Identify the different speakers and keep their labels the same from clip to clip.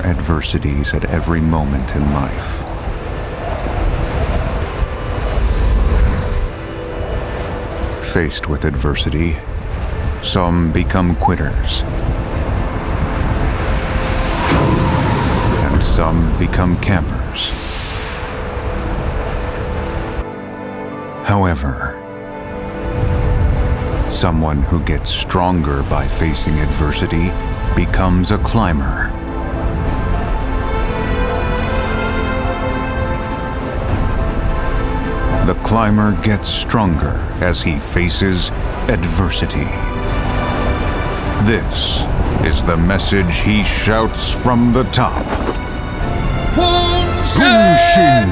Speaker 1: adversities at every moment in life. Faced with adversity, some become quitters, and some become campers. However, someone who gets stronger by facing adversity becomes a climber. The climber gets stronger as he faces adversity. This is the message he shouts from the top. Shin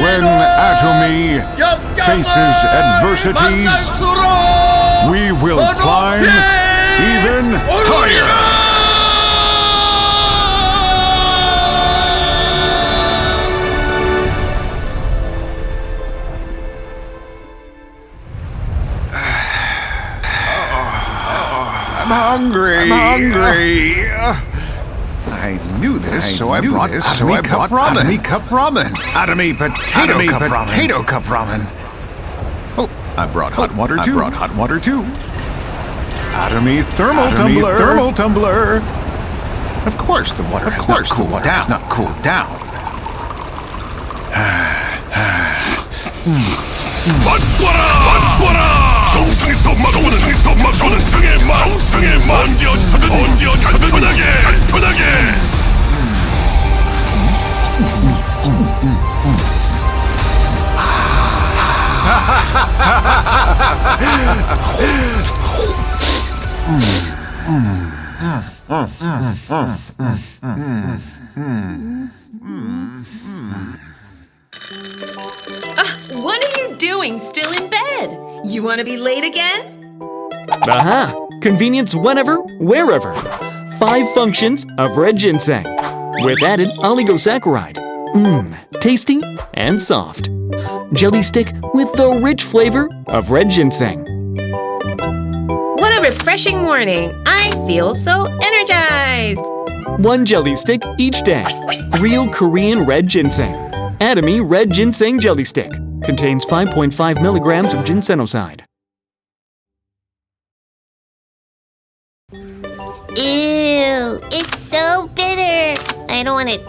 Speaker 1: When Atomy faces adversities, we will climb even higher. I'm hungry. I knew this, so I brought Atomy Cup Ramen. Atomy Potato Cup Ramen. Oh, I brought hot water too. Atomy Thermal Tumbler. Of course, the water has not cooled down. 정상에서 막고는 정상의 맛 언제어 간편하게
Speaker 2: What are you doing still in bed? You want to be late again?
Speaker 3: Aha! Convenience whenever, wherever. 5 functions of red ginseng with added oligosaccharide. Tasty and soft. Jelly stick with the rich flavor of red ginseng.
Speaker 2: What a refreshing morning. I feel so energized.
Speaker 3: 1 jelly stick each day. Real Korean red ginseng. Atomy Red Ginseng Jelly Stick. Contains 5.5 milligrams of ginsenoside.
Speaker 4: Ew, it's so bitter. I don't want it.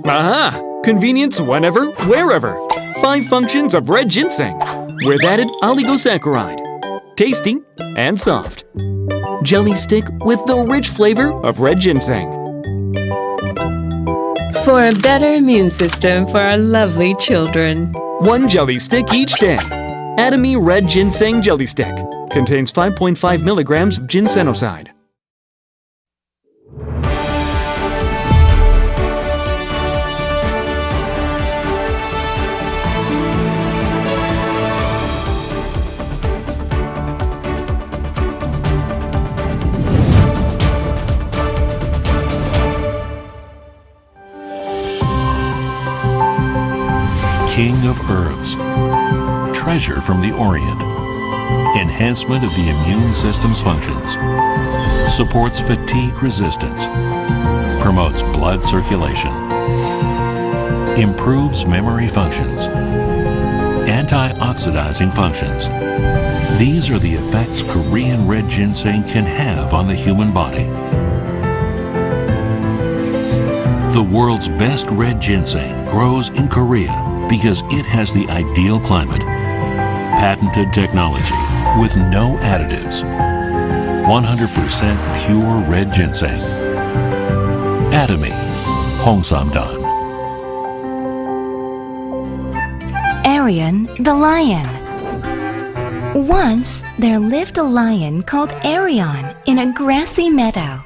Speaker 3: Aha! Convenience whenever, wherever. 5 functions of red ginseng with added oligosaccharide. Tasty and soft. Jelly stick with the rich flavor of red ginseng.
Speaker 2: For a better immune system for our lovely children.
Speaker 3: 1 jelly stick each day. Atomy Red Ginseng Jelly Stick. Contains 5.5 milligrams of ginsenoside.
Speaker 5: King of herbs, treasure from the Orient, enhancement of the immune system's functions, supports fatigue resistance, promotes blood circulation, improves memory functions, antioxidizing functions. These are the effects Korean red ginseng can have on the human body. The world's best red ginseng grows in Korea because it has the ideal climate, patented technology with no additives, 100% pure red ginseng. Atomy, Hongsamdan.
Speaker 6: Arion the Lion. Once there lived a lion called Arion in a grassy meadow.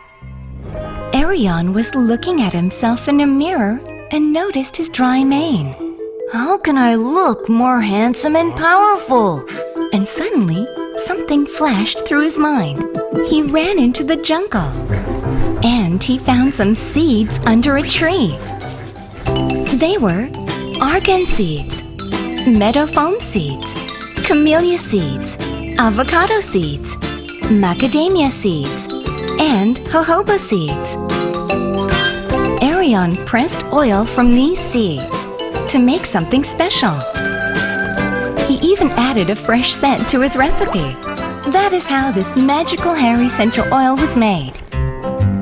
Speaker 6: Arion was looking at himself in a mirror and noticed his dry mane. How can I look more handsome and powerful? And suddenly, something flashed through his mind. He ran into the jungle. And he found some seeds under a tree. They were argan seeds, meadow foam seeds, camellia seeds, avocado seeds, macadamia seeds, and jojoba seeds. Arion pressed oil from these seeds to make something special. He even added a fresh scent to his recipe. That is how this magical hair essential oil was made.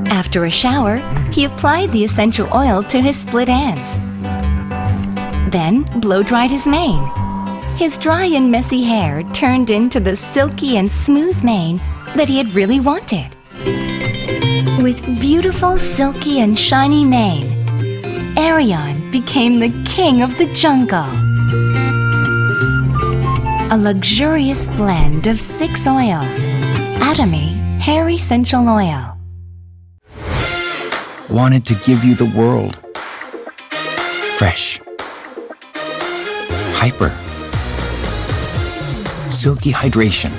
Speaker 6: After a shower, he applied the essential oil to his split ends. Then blow-dried his mane. His dry and messy hair turned into the silky and smooth mane that he had really wanted. With beautiful, silky, and shiny mane, Arion became the king of the jungle. A luxurious blend of 6 oils. Atomy Hair Essential Oil.
Speaker 7: Wanted to give you the world. Fresh. Hyper. Silky hydration.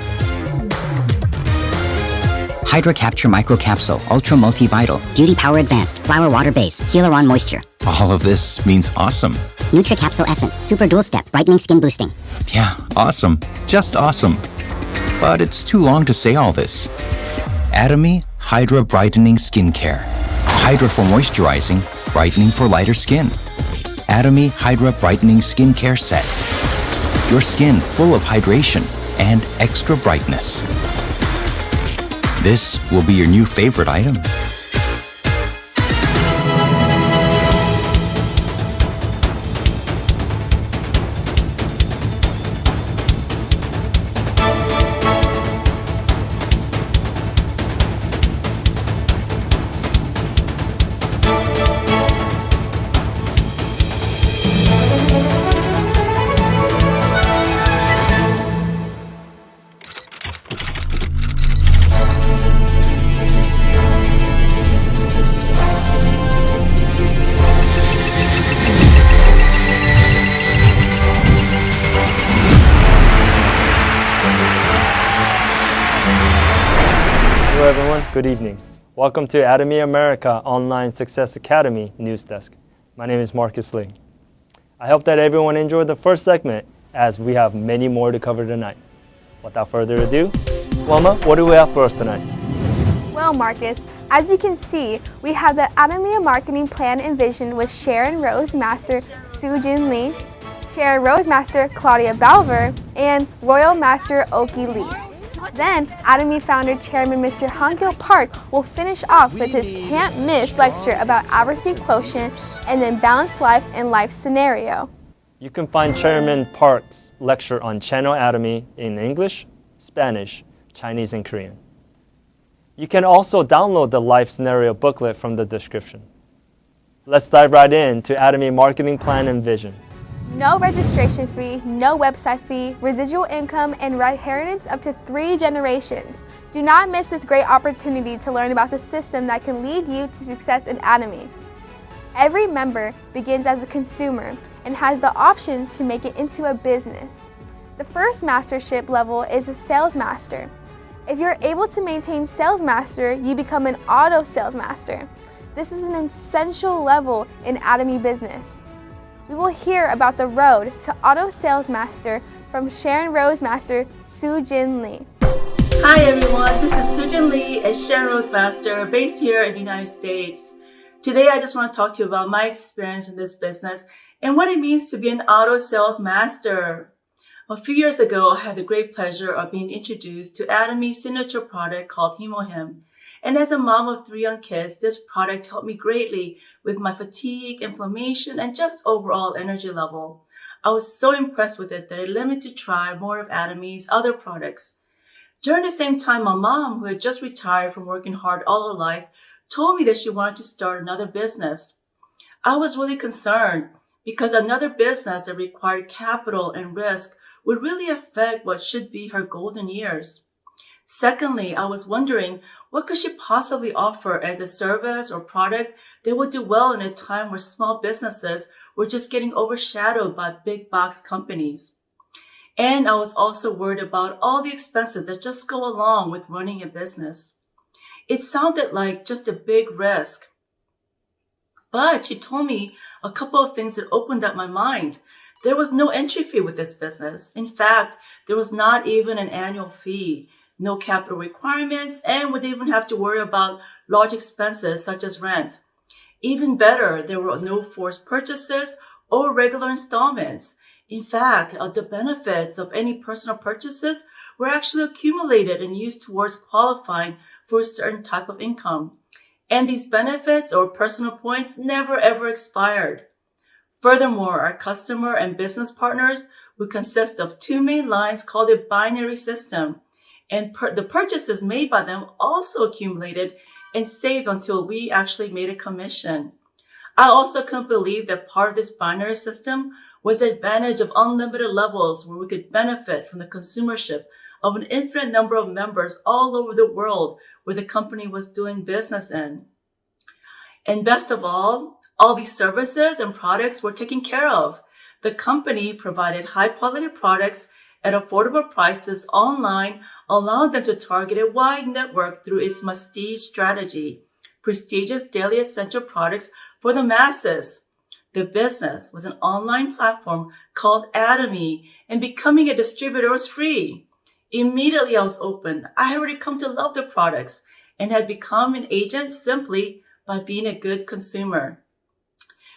Speaker 8: Hydra Capture Micro Capsule, Ultra Multivital, Beauty Power Advanced, Flower Water Base, Healer on Moisture.
Speaker 7: All of this means awesome.
Speaker 8: Nutri Capsule Essence, Super Dual Step, Brightening Skin Boosting.
Speaker 7: Yeah, awesome. Just awesome. But it's too long to say all this. Atomy Hydra Brightening Skincare. Hydra for moisturizing, brightening for lighter skin. Atomy Hydra Brightening Skincare Set. Your skin full of hydration and extra brightness. This will be your new favorite item.
Speaker 9: Hello everyone, good evening. Welcome to Atomy America Online Success Academy News Desk. My name is Marcus Lee. I hope that everyone enjoyed the first segment as we have many more to cover tonight. Without further ado, Wilma, what do we have for us tonight?
Speaker 10: Well, Marcus, as you can see, we have the Atomy Marketing Plan and Vision with Sharon Rose Master Soo Jin Lee, Sharon Rose Master Claudia Balver, and Royal Master Ok Hee Lee. Then, Atomy founder Chairman Mr. Gill Park will finish off with his can't-miss lecture about adversity quotient and then balanced life and life scenario.
Speaker 9: You can find Chairman Park's lecture on Channel Atomy in English, Spanish, Chinese, and Korean. You can also download the life scenario booklet from the description. Let's dive right into Atomy Marketing Plan and Vision.
Speaker 10: No registration fee, no website fee, residual income, and inheritance up to 3 generations. Do not miss this great opportunity to learn about the system that can lead you to success in Atomy. Every member begins as a consumer and has the option to make it into a business. The first mastership level is a sales master. If you're able to maintain sales master, you become an auto sales master. This is an essential level in Atomy business. We will hear about the road to Auto Sales Master from Sharon Rose Master Soo Jin Lee.
Speaker 11: Hi everyone, this is Soo Jin Lee, a Sharon Rose Master based here in the United States. Today I just want to talk to you about my experience in this business and what it means to be an Auto Sales Master. A few years ago, I had the great pleasure of being introduced to Atomy's signature product called Hemohim. And as a mom of 3 young kids, this product helped me greatly with my fatigue, inflammation, and just overall energy level. I was so impressed with it that I led me to try more of Atomy's other products. During the same time, my mom, who had just retired from working hard all her life, told me that she wanted to start another business. I was really concerned because another business that required capital and risk would really affect what should be her golden years. Secondly, I was wondering what could she possibly offer as a service or product that would do well in a time where small businesses were just getting overshadowed by big box companies. And I was also worried about all the expenses that just go along with running a business. It sounded like just a big risk. But she told me a couple of things that opened up my mind. There was no entry fee with this business. In fact, there was not even an annual fee. no capital requirements, and would even have to worry about large expenses such as rent. Even better, there were no forced purchases or regular installments. In fact, the benefits of any personal purchases were actually accumulated and used towards qualifying for a certain type of income. And these benefits or personal points never ever expired. Furthermore, our customer and business partners would consist of two main lines called a binary system. And the purchases made by them also accumulated and saved until we actually made a commission. I also couldn't believe that part of this binary system was the advantage of unlimited levels where we could benefit from the consumership of an infinite number of members all over the world where the company was doing business in. And best of all these services and products were taken care of. The company provided high-quality products at affordable prices online, allowing them to target a wide network through its Prestige strategy, prestigious daily essential products for the masses. The business was an online platform called Atomy, and becoming a distributor was free. Immediately I was open. I had already come to love the products and had become an agent simply by being a good consumer.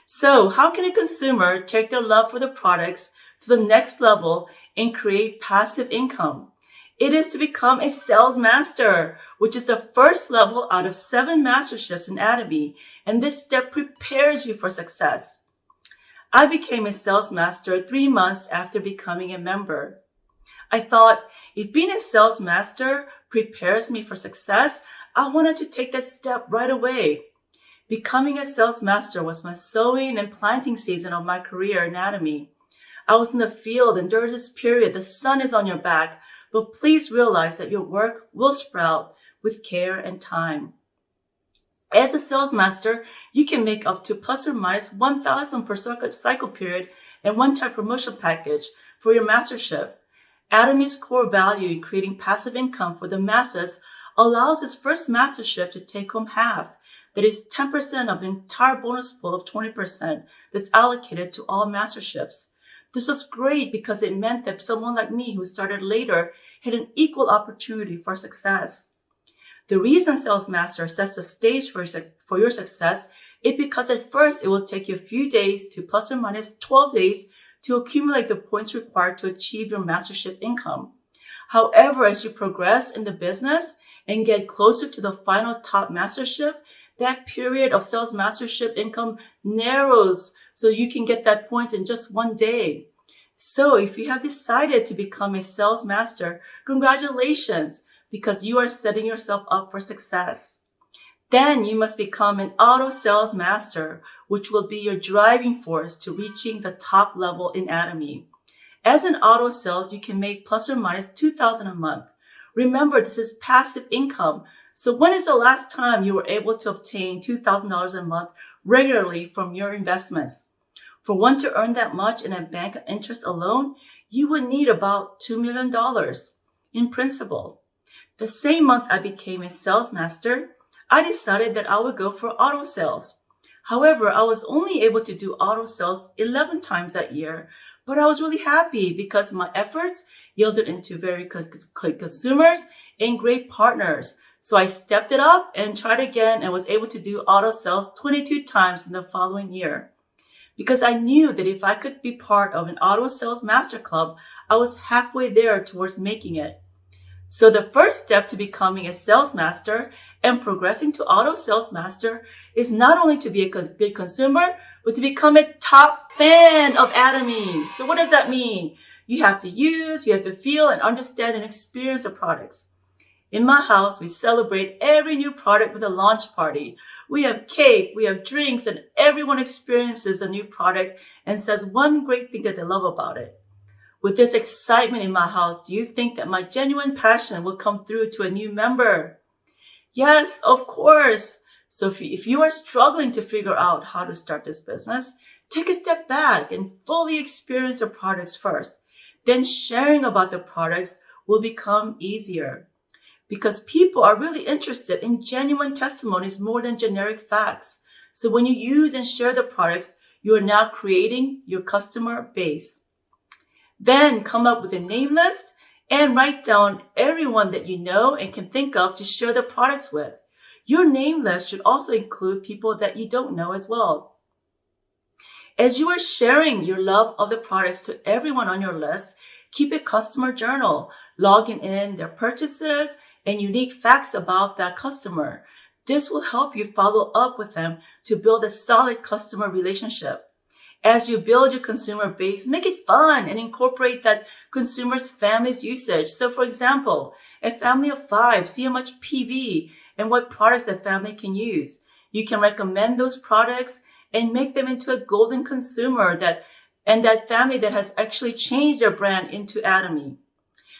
Speaker 11: So how can a consumer take their love for the products to the next level and create passive income? It is to become a sales master, which is the first level out of 7 masterships in Atomy, and this step prepares you for success. I became a sales master 3 months after becoming a member. I thought, if being a sales master prepares me for success, I wanted to take that step right away. Becoming a sales master was my sowing and planting season of my career in Atomy. I was in the field, and during this period, the sun is on your back, but please realize that your work will sprout with care and time. As a sales master, you can make up to plus or minus 1,000 per cycle period and one-time promotion package for your mastership. Atomy's core value in creating passive income for the masses allows its first mastership to take home half. That is 10% of the entire bonus pool of 20% that's allocated to all masterships. This was great because it meant that someone like me who started later had an equal opportunity for success. The reason Sales Master sets the stage for your success is because at first it will take you a few days to plus or minus 12 days to accumulate the points required to achieve your mastership income. However, as you progress in the business and get closer to the final top mastership, that period of sales mastership income narrows so you can get that points in just one day. So if you have decided to become a sales master, congratulations, because you are setting yourself up for success. Then you must become an auto sales master, which will be your driving force to reaching the top level in Atomy. As an auto sales, you can make plus or minus $2,000 a month. Remember, this is passive income. So when is the last time you were able to obtain $2,000 a month regularly from your investments? For one to earn that much in a bank interest alone, you would need about $2 million in principal. The same month I became a sales master, I decided that I would go for auto sales. However, I was only able to do auto sales 11 times that year, but I was really happy because my efforts yielded into very good consumers and great partners. So I stepped it up and tried again and was able to do auto sales 22 times in the following year. Because I knew that if I could be part of an auto sales master club, I was halfway there towards making it. So the first step to becoming a sales master and progressing to auto sales master is not only to be a good consumer, but to become a top fan of Atomy. So what does that mean? You have to use, you have to feel and understand and experience the products. In my house, we celebrate every new product with a launch party. We have cake, we have drinks, and everyone experiences a new product and says one great thing that they love about it. With this excitement in my house, do you think that my genuine passion will come through to a new member? Yes, of course. So if you are struggling to figure out how to start this business, take a step back and fully experience the products first. Then sharing about the products will become easier. Because people are really interested in genuine testimonies more than generic facts. So when you use and share the products, you are now creating your customer base. Then come up with a name list And write down everyone that you know and can think of to share the products with. Your name list should also include people that you don't know as well. As you are sharing your love of the products to everyone on your list, keep a customer journal, logging in their purchases and unique facts about that customer. This will help you follow up with them to build a solid customer relationship. As you build your consumer base, make it fun and incorporate that consumer's family's usage. So for example, a family of 5, see how much PV and what products that family can use. You can recommend those products and make them into a golden consumer that family that has actually changed their brand into Atomy.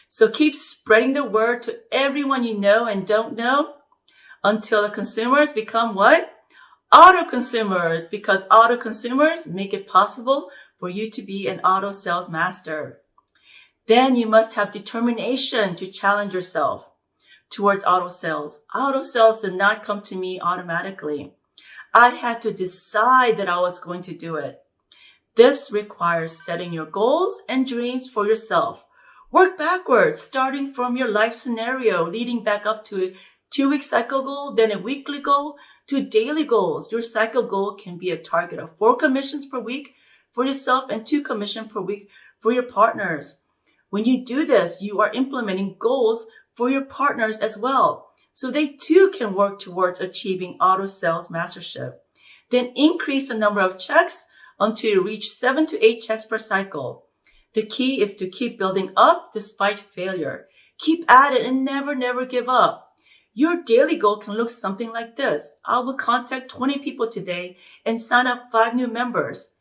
Speaker 11: So keep spreading the word to everyone you know and don't know until the consumers become what? Auto consumers, because auto consumers make it possible for you to be an auto sales master. Then you must have determination to challenge yourself towards auto sales. Auto sales did not come to me automatically. I had to decide that I was going to do it. This requires setting your goals and dreams for yourself. Work backwards, starting from your life scenario, leading back up to a 2-week cycle goal, then a weekly goal, to daily goals. Your cycle goal can be a target of 4 commissions per week for yourself and 2 commissions per week for your partners. When you do this, you are implementing goals for your partners as well, so they too can work towards achieving auto sales mastership. Then increase the number of checks until you reach 7 to 8 checks per cycle. The key is to keep building up despite failure. Keep at it and never give up. Your daily goal can look something like this. I will contact 20 people today and sign up 5 new members.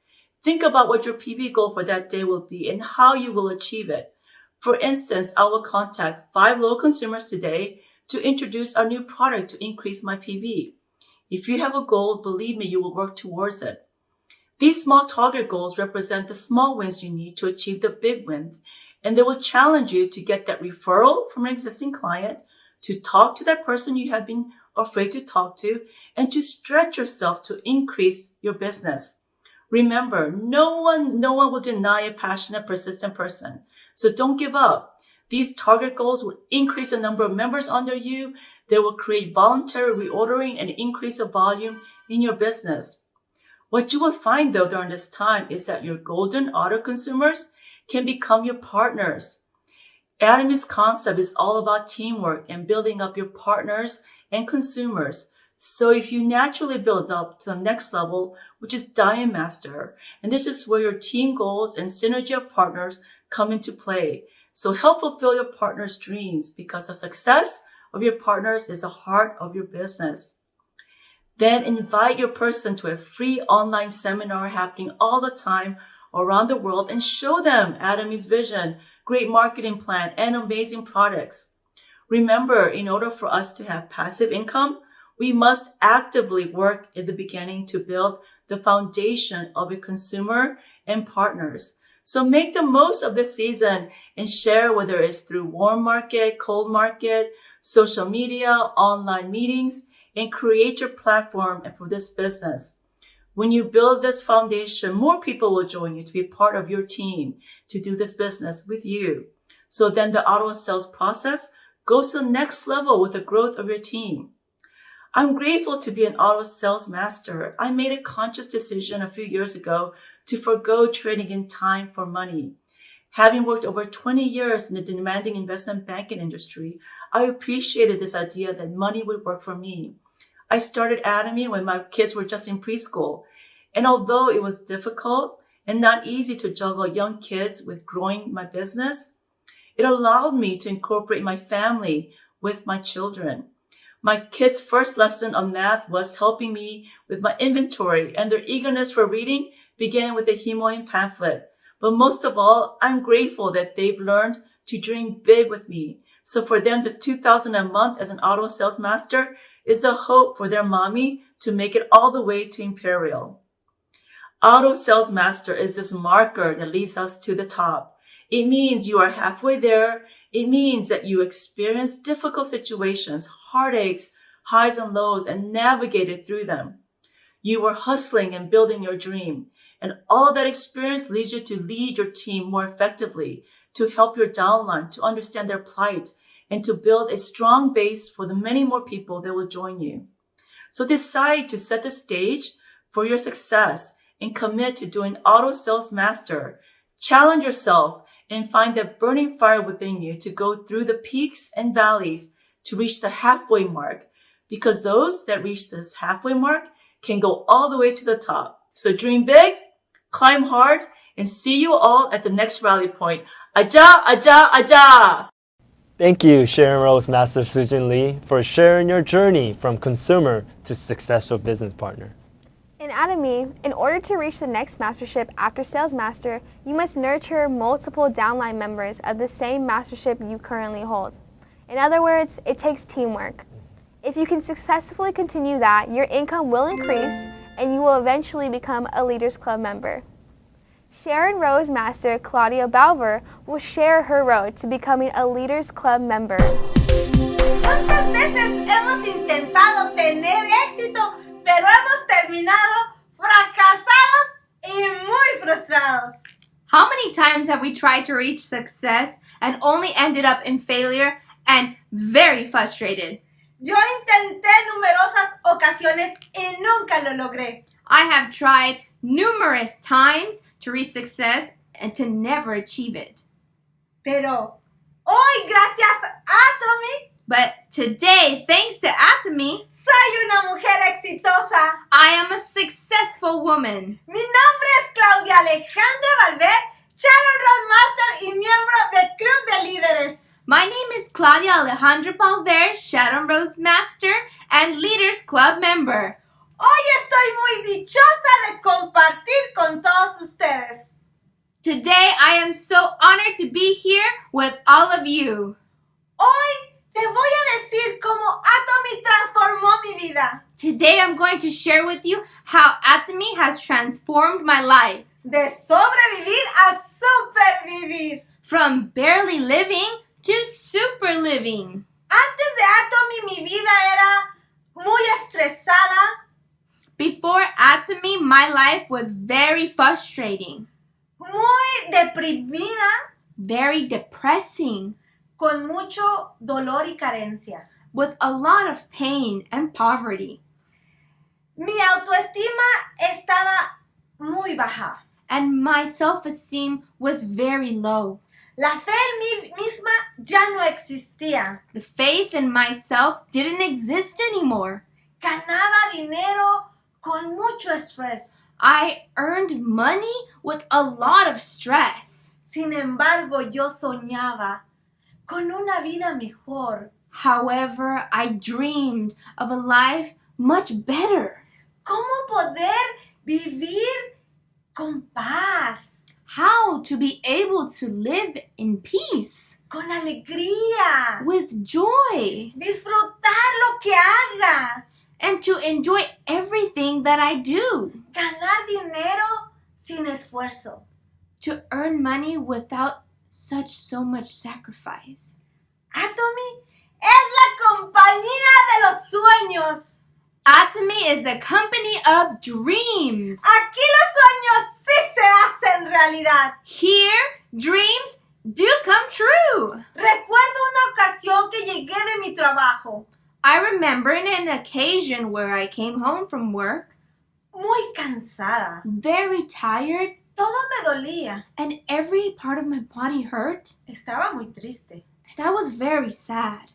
Speaker 11: Think about what your PV goal for that day will be and how you will achieve it. For instance, I will contact 5 low consumers today to introduce a new product to increase my PV. If you have a goal, believe me, you will work towards it. These small target goals represent the small wins you need to achieve the big win, and they will challenge you to get that referral from an existing client, to talk to that person you have been afraid to talk to, and to stretch yourself to increase your business. Remember, no one will deny a passionate, persistent person. So don't give up. These target goals will increase the number of members under you. They will create voluntary reordering and increase the volume in your business. What you will find though during this time is that your golden auto consumers can become your partners. Atomy's concept is all about teamwork and building up your partners and consumers. So if you naturally build up to the next level, which is Diamond Master, and this is where your team goals and synergy of partners come into play. So help fulfill your partner's dreams, because the success of your partners is the heart of your business. Then invite your person to a free online seminar happening all the time around the world and show them Atomy's vision, great marketing plan, and amazing products. Remember, in order for us to have passive income, we must actively work in the beginning to build the foundation of a consumer and partners. So make the most of this season and share, whether it's through warm market, cold market, social media, online meetings, and create your platform for this business. When you build this foundation, more people will join you to be part of your team to do this business with you. So then the auto sales process goes to the next level with the growth of your team. I'm grateful to be an auto sales master. I made a conscious decision a few years ago to forgo trading in time for money. Having worked over 20 years in the demanding investment banking industry, I appreciated this idea that money would work for me. I started Atomy when my kids were just in preschool. And although it was difficult and not easy to juggle young kids with growing my business, it allowed me to incorporate my family with my children. My kids' first lesson on math was helping me with my inventory, and their eagerness for reading began with a Himoin pamphlet. But most of all, I'm grateful that they've learned to dream big with me. So for them, the $2,000 a month as an auto sales master is a hope for their mommy to make it all the way to Imperial. Auto sales master is this marker that leads us to the top. It means you are halfway there. It means that you experienced difficult situations, heartaches, highs and lows, and navigated through them. You were hustling and building your dream. And all of that experience leads you to lead your team more effectively, to help your downline to understand their plight and to build a strong base for the many more people that will join you. So decide to set the stage for your success and commit to doing Auto Sales Master. Challenge yourself and find that burning fire within you to go through the peaks and valleys to reach the halfway mark, because those that reach this halfway mark can go all the way to the top. So dream big, climb hard, and see you all at the next rally point. Aja, aja, aja!
Speaker 9: Thank you, Sharon Rose Master Soo Jin Lee, for sharing your journey from consumer to successful business partner.
Speaker 10: In Atomy, in order to reach the next mastership after Sales Master, you must nurture multiple downline members of the same mastership you currently hold. In other words, it takes teamwork. If you can successfully continue that, your income will increase and you will eventually become a Leaders Club member. Sharon Rose Master Claudia Balver will share her road to becoming a Leaders Club member.
Speaker 12: ¿Cuántas veces hemos intentado tener éxito, pero hemos terminado fracasados y muy frustrados?
Speaker 13: How many times have we tried to reach success and only ended up in failure and very frustrated?
Speaker 12: Yo intenté numerosas ocasiones y nunca lo logré.
Speaker 13: I have tried numerous times to reach success and to never achieve it.
Speaker 12: Pero hoy, gracias a Atomy,
Speaker 13: but today, thanks to Atomy,
Speaker 12: soy una mujer exitosa.
Speaker 13: I am a successful woman.
Speaker 12: Mi nombre es Claudia Alejandra Balver, Sharon Rose Master y miembro del Club de Líderes.
Speaker 13: My name is Claudia Alejandra Balver, Ch.Atomy Rose Master and Leaders Club member.
Speaker 12: Hoy estoy muy dichosa de compartir con todos ustedes.
Speaker 13: Today I am so honored to be here with all of you.
Speaker 12: Hoy te voy a decir cómo Atomy transformó mi vida.
Speaker 13: Today I'm going to share with you how Atomy has transformed my life.
Speaker 12: De sobrevivir a supervivir.
Speaker 13: From barely living to super living.
Speaker 12: Antes de Atomy mi vida era muy estresada.
Speaker 13: Before Atomy, my life was very frustrating.
Speaker 12: Muy deprimida.
Speaker 13: Very depressing.
Speaker 12: Con mucho dolor y carencia.
Speaker 13: With a lot of pain and poverty.
Speaker 12: Mi autoestima estaba muy baja.
Speaker 13: And my self-esteem was very low.
Speaker 12: La fe en mí misma ya no existía.
Speaker 13: The faith in myself didn't exist anymore.
Speaker 12: Ganaba dinero con mucho estrés.
Speaker 13: I earned money with a lot of stress.
Speaker 12: Sin embargo, yo soñaba con una vida mejor.
Speaker 13: However, I dreamed of a life much better.
Speaker 12: ¿Cómo poder vivir con paz?
Speaker 13: How to be able to live in peace.
Speaker 12: Con alegría.
Speaker 13: With joy.
Speaker 12: Disfrutar lo que haga.
Speaker 13: And to enjoy everything that I do.
Speaker 12: Ganar dinero sin esfuerzo.
Speaker 13: To earn money without so much sacrifice.
Speaker 12: Atomy es la compañía de los sueños.
Speaker 13: Atomy is the company of dreams.
Speaker 12: Aquí los sueños sí se hacen realidad.
Speaker 13: Here, dreams do come true.
Speaker 12: Recuerdo una ocasión que llegué de mi trabajo.
Speaker 13: I remember an occasion where I came home from work.
Speaker 12: Muy cansada.
Speaker 13: Very tired.
Speaker 12: Todo me dolía.
Speaker 13: And every part of my body hurt.
Speaker 12: Estaba muy triste.
Speaker 13: And I was very sad.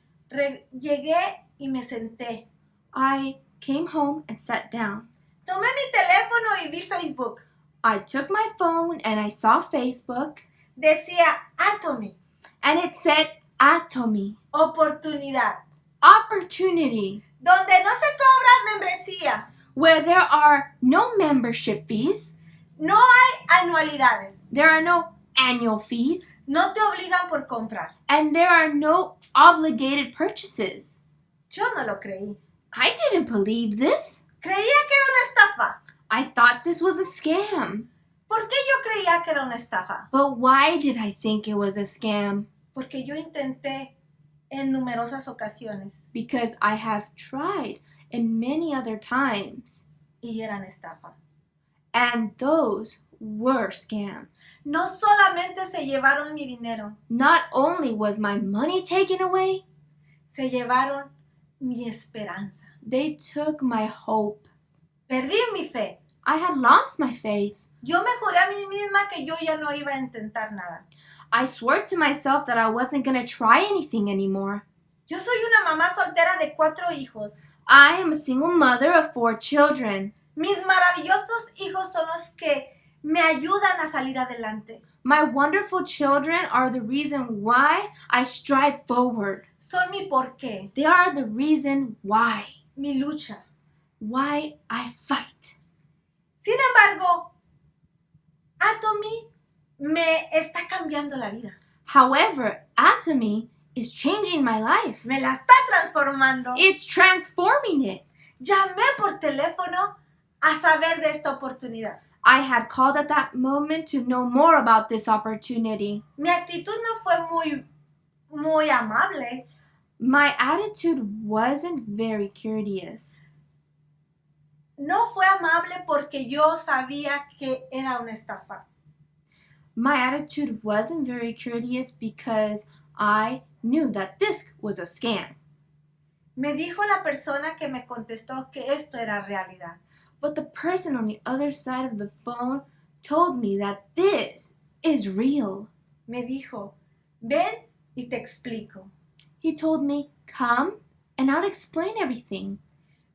Speaker 12: Llegué y me senté.
Speaker 13: I came home and sat down.
Speaker 12: Tomé mi teléfono y vi Facebook.
Speaker 13: I took my phone and I saw Facebook.
Speaker 12: Decía Atomy.
Speaker 13: And it said Atomy.
Speaker 12: Oportunidad.
Speaker 13: Opportunity.
Speaker 12: Donde no se cobra membresía.
Speaker 13: Where there are no membership fees.
Speaker 12: No hay anualidades.
Speaker 13: There are no annual fees.
Speaker 12: No te obligan por comprar.
Speaker 13: And there are no obligated purchases.
Speaker 12: Yo no lo creí.
Speaker 13: I didn't believe this.
Speaker 12: Creía que era una estafa.
Speaker 13: I thought this was a scam.
Speaker 12: ¿Por qué yo creía que era una estafa?
Speaker 13: But why did I think it was a scam?
Speaker 12: Porque yo intenté en numerosas ocasiones.
Speaker 13: Because I have tried in many other times.
Speaker 12: Y eran estafa.
Speaker 13: And those were scams.
Speaker 12: No solamente se llevaron mi dinero,
Speaker 13: Not only was my money taken away,
Speaker 12: se llevaron mi esperanza.
Speaker 13: they took my hope.
Speaker 12: Perdí mi fe.
Speaker 13: I had lost my faith.
Speaker 12: Yo me juré a mí misma que yo ya no iba a intentar nada.
Speaker 13: I swore to myself that I wasn't going to try anything anymore.
Speaker 12: Yo soy una mamá soltera de 4 hijos.
Speaker 13: I am a single mother of 4 children.
Speaker 12: Mis maravillosos hijos son los que me ayudan a salir adelante.
Speaker 13: My wonderful children are the reason why I strive forward.
Speaker 12: Son mi porqué.
Speaker 13: They are the reason why.
Speaker 12: Mi lucha.
Speaker 13: Why I fight.
Speaker 12: Sin embargo, Atomy me está cambiando la vida.
Speaker 13: However, Atomy is changing my life.
Speaker 12: Me la está transformando.
Speaker 13: It's transforming it.
Speaker 12: Llamé por teléfono a saber de esta oportunidad.
Speaker 13: I had called at that moment to know more about this opportunity.
Speaker 12: Mi actitud no fue muy amable.
Speaker 13: My attitude wasn't very courteous.
Speaker 12: No fue amable porque yo sabía que era una estafa.
Speaker 13: My attitude wasn't very courteous because I knew that this was a scam.
Speaker 12: Me dijo la persona que me contestó que esto era realidad.
Speaker 13: But the person on the other side of the phone told me that this is real.
Speaker 12: Me dijo, ven y te explico.
Speaker 13: He told me, come and I'll explain everything.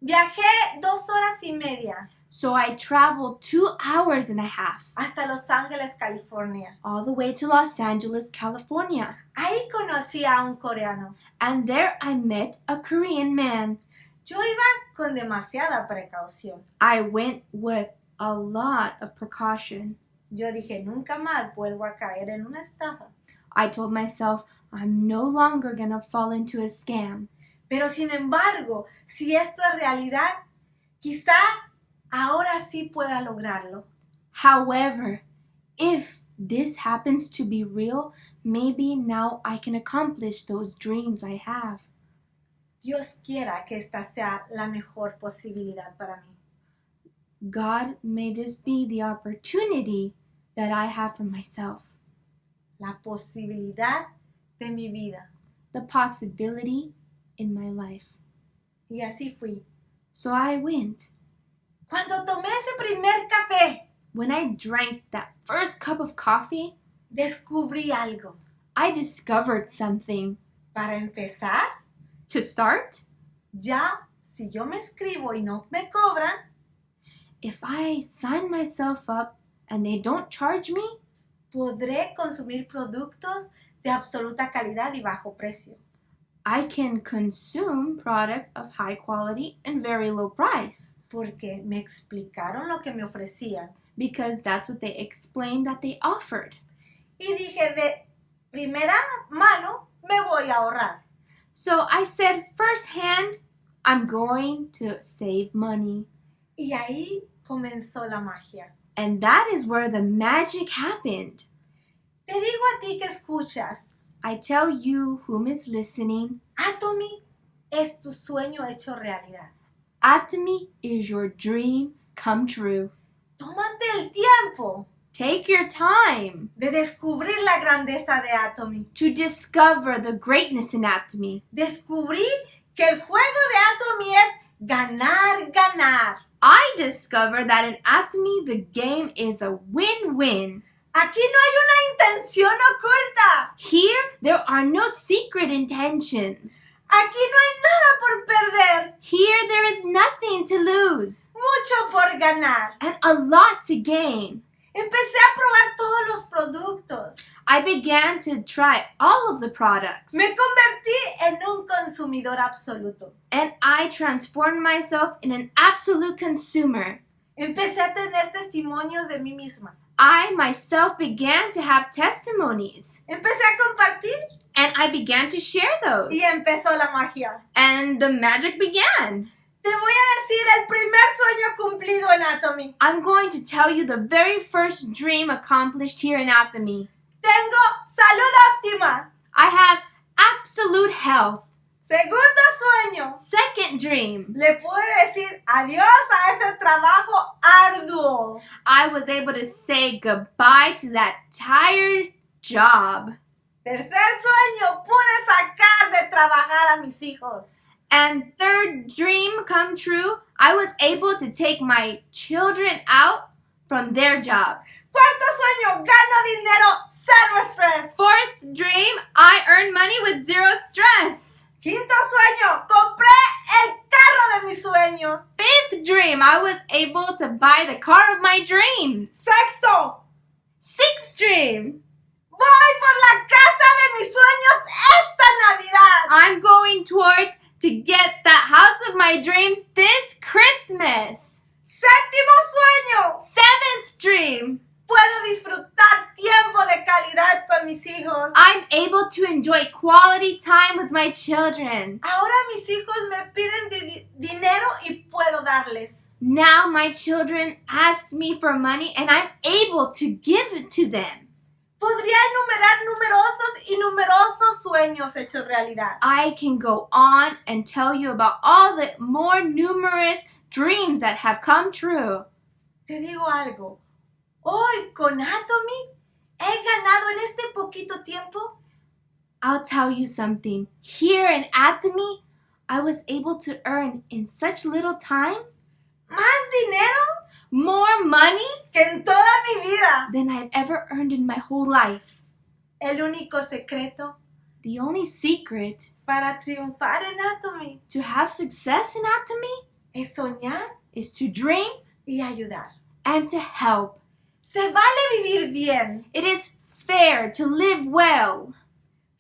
Speaker 12: Viajé 2 horas y media.
Speaker 13: So I traveled 2 hours and a half.
Speaker 12: Hasta Los Ángeles, California.
Speaker 13: All the way to Los Angeles, California.
Speaker 12: Ahí conocí a un coreano.
Speaker 13: And there I met a Korean man.
Speaker 12: Yo iba con demasiada precaución.
Speaker 13: I went with a lot of precaution.
Speaker 12: Yo dije, nunca más vuelvo a caer en una estafa.
Speaker 13: I told myself, I'm no longer gonna fall into a scam.
Speaker 12: Pero sin embargo, si esto es realidad, quizá ahora sí pueda lograrlo.
Speaker 13: However, if this happens to be real, maybe now I can accomplish those dreams I have.
Speaker 12: Dios quiera que esta sea la mejor posibilidad para mí.
Speaker 13: God, may this be the opportunity that I have for myself.
Speaker 12: La posibilidad de mi vida.
Speaker 13: The possibility in my life.
Speaker 12: Y así fui.
Speaker 13: So I went.
Speaker 12: Cuando tomé ese primer café,
Speaker 13: when I drank that first cup of coffee,
Speaker 12: descubrí algo.
Speaker 13: I discovered something.
Speaker 12: Para empezar,
Speaker 13: to start,
Speaker 12: ya si yo me escribo y no me cobran,
Speaker 13: if I sign myself up and they don't charge me,
Speaker 12: podré consumir productos de absoluta calidad y bajo precio.
Speaker 13: I can consume product of high quality and very low price.
Speaker 12: Porque me explicaron lo que me ofrecían.
Speaker 13: Because that's what they explained that they offered.
Speaker 12: Y dije, de primera mano, me voy a ahorrar.
Speaker 13: So I said, firsthand, I'm going to save money.
Speaker 12: Y ahí comenzó la magia.
Speaker 13: And that is where the magic happened.
Speaker 12: Te digo a ti que escuchas.
Speaker 13: I tell you whom is listening.
Speaker 12: Atomy es tu sueño hecho realidad.
Speaker 13: Atomy is your dream come true.
Speaker 12: Tómate el tiempo.
Speaker 13: Take your time.
Speaker 12: De descubrir la grandeza de Atomy.
Speaker 13: To discover the greatness in Atomy.
Speaker 12: Descubrí que el juego de Atomy es ganar, ganar.
Speaker 13: I discovered that in Atomy the game is a win-win.
Speaker 12: Aquí no hay una intención oculta.
Speaker 13: Here there are no secret intentions.
Speaker 12: Aquí no hay nada por perder.
Speaker 13: Here there is nothing to lose.
Speaker 12: Mucho por ganar.
Speaker 13: And a lot to gain.
Speaker 12: Empecé a probar todos los productos.
Speaker 13: I began to try all of the products.
Speaker 12: Me convertí en un consumidor absoluto.
Speaker 13: And I transformed myself in an absolute consumer.
Speaker 12: Empecé a tener testimonios de mí misma.
Speaker 13: I myself began to have testimonies.
Speaker 12: Empecé a compartir.
Speaker 13: And I began to share those.
Speaker 12: Y empezó la magia.
Speaker 13: And the magic began.
Speaker 12: Te voy a decir el primer sueño cumplido en Atomy.
Speaker 13: I'm going to tell you the very first dream accomplished here in Atomy.
Speaker 12: Tengo salud óptima.
Speaker 13: I have absolute health.
Speaker 12: Segundo sueño.
Speaker 13: Second dream.
Speaker 12: Le pude decir adiós a ese trabajo arduo.
Speaker 13: I was able to say goodbye to that tired job.
Speaker 12: Tercer sueño. Pude sacar de trabajar a mis hijos.
Speaker 13: And third dream come true. I was able to take my children out from their job.
Speaker 12: Cuarto sueño. Gano dinero, zero stress.
Speaker 13: Fourth dream. I earn money with zero stress.
Speaker 12: Quinto sueño, compré el carro de mis sueños.
Speaker 13: Fifth dream, I was able to buy the car of my dreams.
Speaker 12: Sexto.
Speaker 13: Sixth dream.
Speaker 12: Voy por la casa de mis sueños esta Navidad.
Speaker 13: I'm going towards to get that house of my dreams this Christmas.
Speaker 12: Séptimo sueño.
Speaker 13: Seventh dream.
Speaker 12: Puedo disfrutar tiempo de calidad con mis hijos.
Speaker 13: I'm able to enjoy quality time with my children.
Speaker 12: Ahora mis hijos me piden dinero y puedo darles.
Speaker 13: Now my children ask me for money and I'm able to give it to them.
Speaker 12: Podría enumerar numerosos y numerosos sueños hechos realidad.
Speaker 13: I can go on and tell you about all the more numerous dreams that have come true.
Speaker 12: Te digo algo. Hoy con Atomy he ganado en este poquito tiempo.
Speaker 13: I'll tell you something. Here in Atomy, I was able to earn in such little time.
Speaker 12: ¿Más dinero?
Speaker 13: More money?
Speaker 12: Que en toda mi vida.
Speaker 13: Than I've ever earned in my whole life.
Speaker 12: El único secreto.
Speaker 13: The only secret.
Speaker 12: Para triunfar en Atomy.
Speaker 13: To have success in Atomy.
Speaker 12: Es soñar.
Speaker 13: Is to dream.
Speaker 12: Y ayudar.
Speaker 13: And to help.
Speaker 12: Se vale vivir bien.
Speaker 13: It is fair to live well.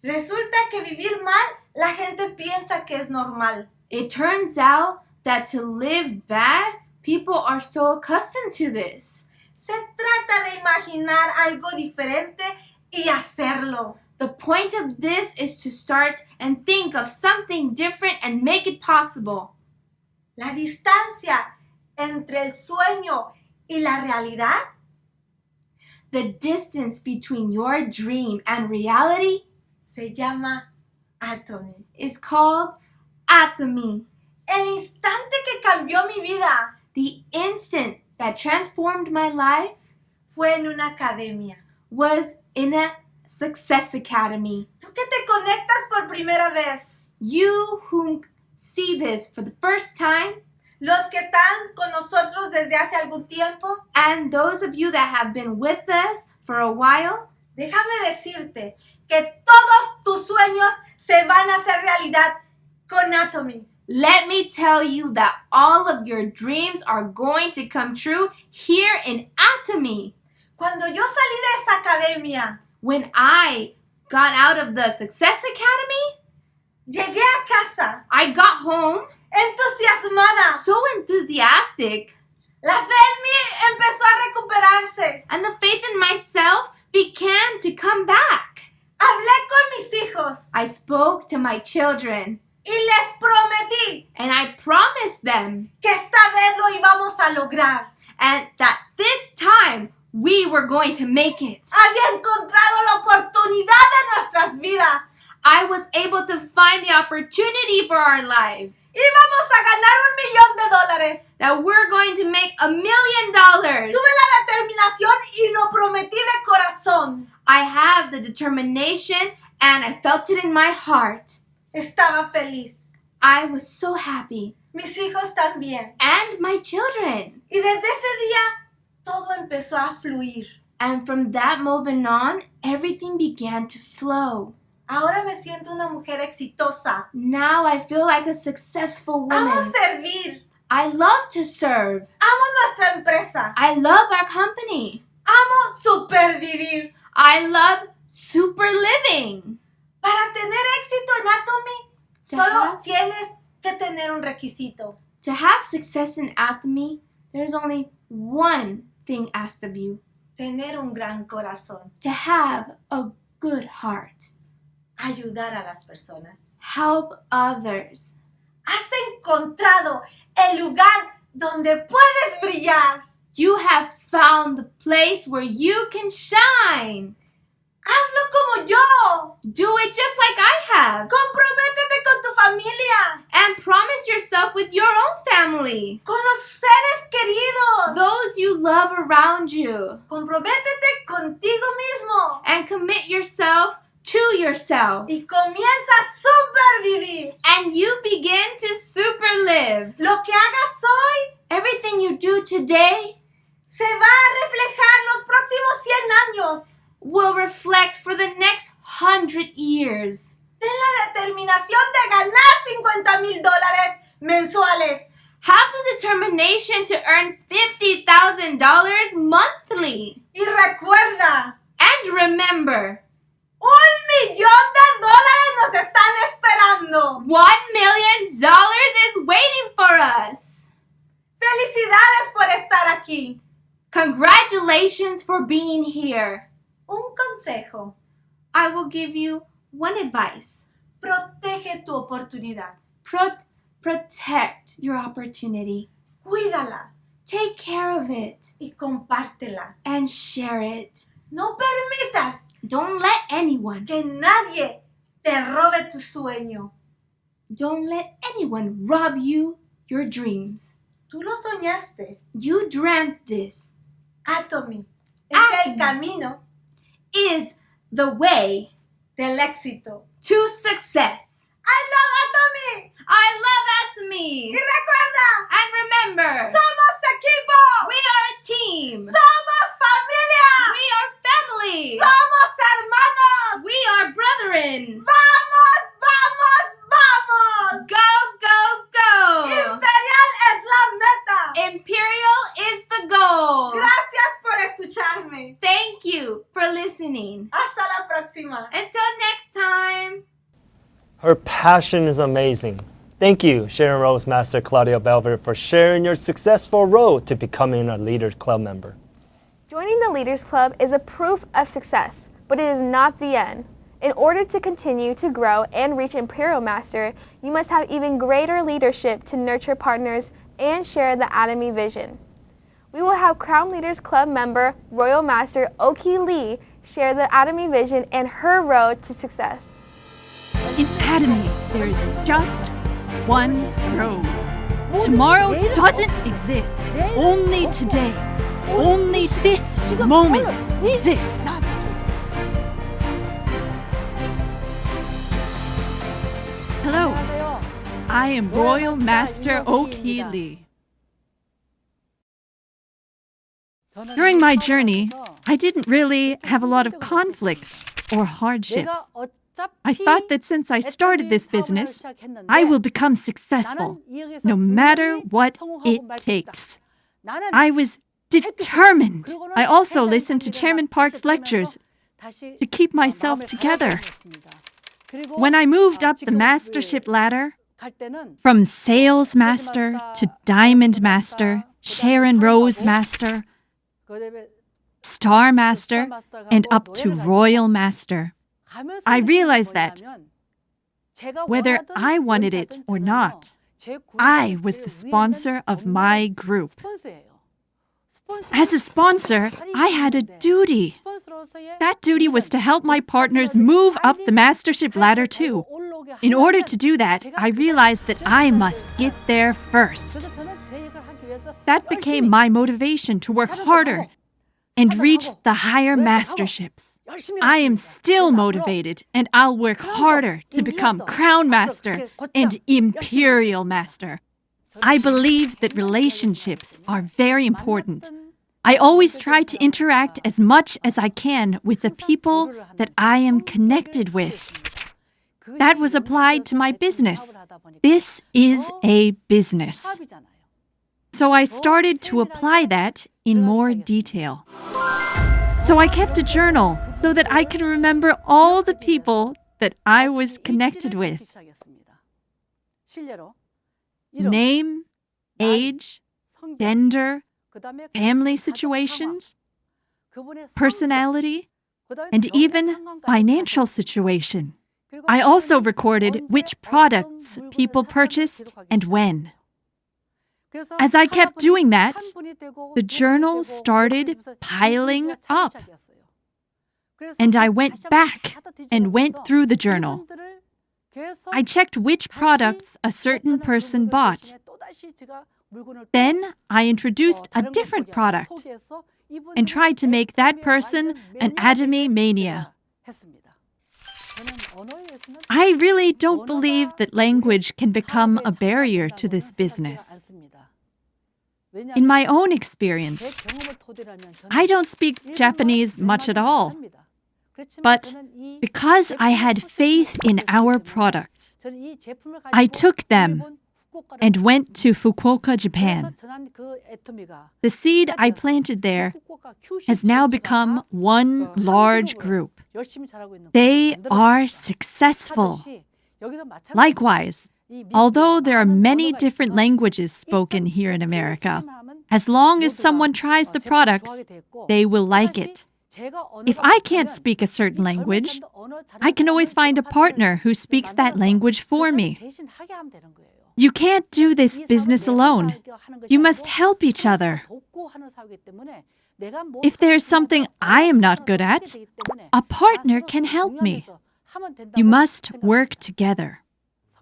Speaker 12: Resulta que vivir mal, la gente piensa que es normal.
Speaker 13: It turns out that to live bad, people are so accustomed to this.
Speaker 12: Se trata de imaginar algo diferente y hacerlo.
Speaker 13: The point of this is to start and think of something different and make it possible.
Speaker 12: La distancia entre el sueño y la realidad.
Speaker 13: The distance between your dream and reality
Speaker 12: se llama Atomy.
Speaker 13: Is called Atomy.
Speaker 12: El instante que cambió mi vida.
Speaker 13: The instant that transformed my life
Speaker 12: fue en una academia.
Speaker 13: Was in a success academy.
Speaker 12: Tú que te conectas por primera vez.
Speaker 13: You who see this for the first time.
Speaker 12: Los que están con nosotros desde hace algún tiempo.
Speaker 13: And those of you that have been with us for a while.
Speaker 12: Déjame decirte que todos tus sueños se van a hacer realidad con Atomy.
Speaker 13: Let me tell you that all of your dreams are going to come true here in Atomy.
Speaker 12: Cuando yo salí de esa academia.
Speaker 13: When I got out of the Success Academy.
Speaker 12: Llegué a casa.
Speaker 13: I got home.
Speaker 12: Entusiasmada.
Speaker 13: So enthusiastic.
Speaker 12: La fe en mí empezó a recuperarse.
Speaker 13: And the faith in myself began to come back.
Speaker 12: Hablé con mis hijos.
Speaker 13: I spoke to my children.
Speaker 12: Y les prometí.
Speaker 13: And I promised them.
Speaker 12: Que esta vez lo íbamos a lograr.
Speaker 13: And that this time we were going to make it.
Speaker 12: Había encontrado la oportunidad de nuestras vidas.
Speaker 13: I was able to find the opportunity for our lives.
Speaker 12: Íbamos a ganar $1,000,000.
Speaker 13: That we're going to make $1 million.
Speaker 12: Tuve la determinación y lo prometí de corazón.
Speaker 13: I have the determination and I felt it in my heart.
Speaker 12: Estaba feliz.
Speaker 13: I was so happy.
Speaker 12: Mis hijos también.
Speaker 13: And my children.
Speaker 12: Y desde ese día todo empezó a fluir.
Speaker 13: And from that moment on, everything began to flow.
Speaker 12: Ahora me siento una mujer exitosa.
Speaker 13: Now I feel like a successful woman.
Speaker 12: Amo servir.
Speaker 13: I love to serve.
Speaker 12: Amo nuestra empresa.
Speaker 13: I love our company.
Speaker 12: Amo supervivir.
Speaker 13: I love super living.
Speaker 12: Para tener éxito en Atomy, solo tienes que tener un requisito.
Speaker 13: To have success in Atomy, there's only one thing asked of you.
Speaker 12: Tener un gran corazón.
Speaker 13: To have a good heart.
Speaker 12: Ayudar a las personas.
Speaker 13: Help others.
Speaker 12: Has encontrado el lugar donde puedes brillar.
Speaker 13: You have found the place where you can shine.
Speaker 12: Hazlo como yo.
Speaker 13: Do it just like I have.
Speaker 12: Comprométete con tu familia. familia.
Speaker 13: And promise yourself with your own family.
Speaker 12: Con los seres queridos.
Speaker 13: Those you love around you.
Speaker 12: Comprométete contigo mismo.
Speaker 13: And commit yourself to yourself.
Speaker 12: Y comienza a supervivir.
Speaker 13: And you begin to superlive.
Speaker 12: Lo que hagas hoy,
Speaker 13: everything you do today,
Speaker 12: se va a reflejar los próximos 100 años.
Speaker 13: Will reflect for the next 100 years.
Speaker 12: Ten la determinación de ganar $50,000 mensuales.
Speaker 13: Have the determination to earn $50,000 monthly.
Speaker 12: Y recuerda.
Speaker 13: And remember.
Speaker 12: $1,000,000 nos están esperando.
Speaker 13: $1 million is waiting for us.
Speaker 12: Felicidades por estar aquí.
Speaker 13: Congratulations for being here.
Speaker 12: Un consejo.
Speaker 13: I will give you one advice.
Speaker 12: Protege tu oportunidad.
Speaker 13: Protect your opportunity.
Speaker 12: Cuídala.
Speaker 13: Take care of it.
Speaker 12: Y compártela.
Speaker 13: And share it.
Speaker 12: No permitas.
Speaker 13: Don't let anyone.
Speaker 12: Que nadie te robe tu sueño.
Speaker 13: Don't let anyone rob you your dreams.
Speaker 12: Tú lo soñaste.
Speaker 13: You dreamt this.
Speaker 12: Atomy es el camino.
Speaker 13: Is the way
Speaker 12: del éxito.
Speaker 13: To success.
Speaker 12: I love Atomy.
Speaker 13: I love Atomy.
Speaker 12: Y recuerda.
Speaker 13: And remember.
Speaker 12: Somos equipo.
Speaker 13: We are a team.
Speaker 12: Somos familia.
Speaker 13: We are family.
Speaker 12: Somos hermanos.
Speaker 13: We are brethren.
Speaker 12: Vamos, vamos, vamos.
Speaker 13: Go, go, go.
Speaker 12: Imperial es la meta.
Speaker 13: Imperial is the goal.
Speaker 12: Gracias por escucharme.
Speaker 13: Thank you for listening.
Speaker 12: Hasta la próxima.
Speaker 13: Until next time.
Speaker 9: Her passion is amazing. Thank you, Sharon Rose Master Claudia Balver, for sharing your successful road to becoming a Leaders Club member.
Speaker 10: Joining the Leaders Club is a proof of success, but it is not the end. In order to continue to grow and reach Imperial Master, you must have even greater leadership to nurture partners and share the Atomy vision. We will have Crown Leaders Club member Royal Master Ok Hee Lee share the Atomy vision and her road to success.
Speaker 14: In Atomy, there is just one road. Tomorrow doesn't exist. Only today. Only this moment exists. Hello, I am Royal Master Ok Hee Lee. During my journey, I didn't really have a lot of conflicts or hardships. I thought that since I started this business, I will become successful, no matter what it takes. I was determined. I also listened to Chairman Park's lectures to keep myself together. When I moved up the mastership ladder, from Sales Master to Diamond Master, Sharon Rose Master, Star Master, and up to Royal Master, I realized that whether I wanted it or not, I was the sponsor of my group. As a sponsor, I had a duty. That duty was to help my partners move up the mastership ladder too. In order to do that, I realized that I must get there first. That became my motivation to work harder and reach the higher masterships. I am still motivated, and I'll work harder to become Crown Master and Imperial Master. I believe that relationships are very important. I always try to interact as much as I can with the people that I am connected with. That was applied to my business. This is a business. So I started to apply that in more detail. So I kept a journal so that I could remember all the people that I was connected with. Name, age, gender, family situations, personality, and even financial situation. I also recorded which products people purchased and when. As I kept doing that, the journal started piling up. And I went back and went through the journal. I checked which products a certain person bought. Then I introduced a different product and tried to make that person an Atomy mania. I really don't believe that language can become a barrier to this business. In my own experience, I don't speak Japanese much at all. But because I had faith in our products, I took them and went to Fukuoka, Japan. The seed I planted there has now become one large group. They are successful. Likewise, although there are many different languages spoken here in America, as long as someone tries the products, they will like it. If I can't speak a certain language, I can always find a partner who speaks that language for me. You can't do this business alone. You must help each other. If there's something I am not good at, a partner can help me. You must work together.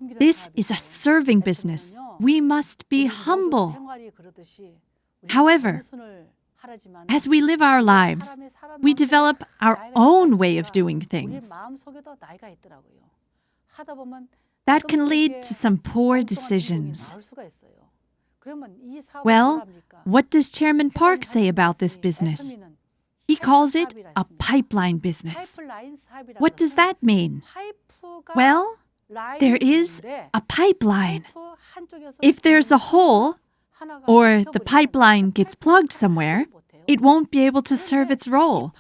Speaker 14: This is a serving business. We must be humble. However, as we live our lives, we develop our own way of doing things. That can lead to some poor decisions. Well, what does Chairman Park say about this business? He calls it a pipeline business. What does that mean? Well, there is a pipeline. If there's a hole, or the pipeline gets plugged somewhere, it won't be able to serve its role.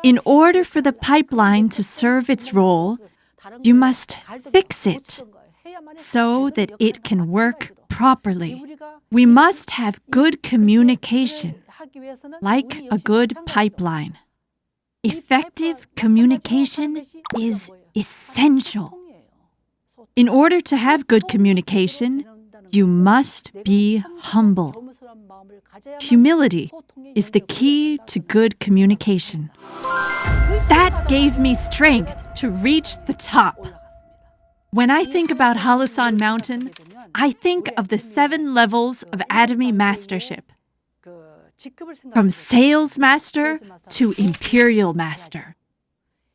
Speaker 14: In order for the pipeline to serve its role, you must fix it so that it can work properly. We must have good communication, like a good pipeline. Effective communication is essential. In order to have good communication, you must be humble. Humility is the key to good communication. That gave me strength to reach the top. When I think about Hallasan Mountain, I think of the 7 levels of Atomy Mastership. From Sales Master to Imperial Master.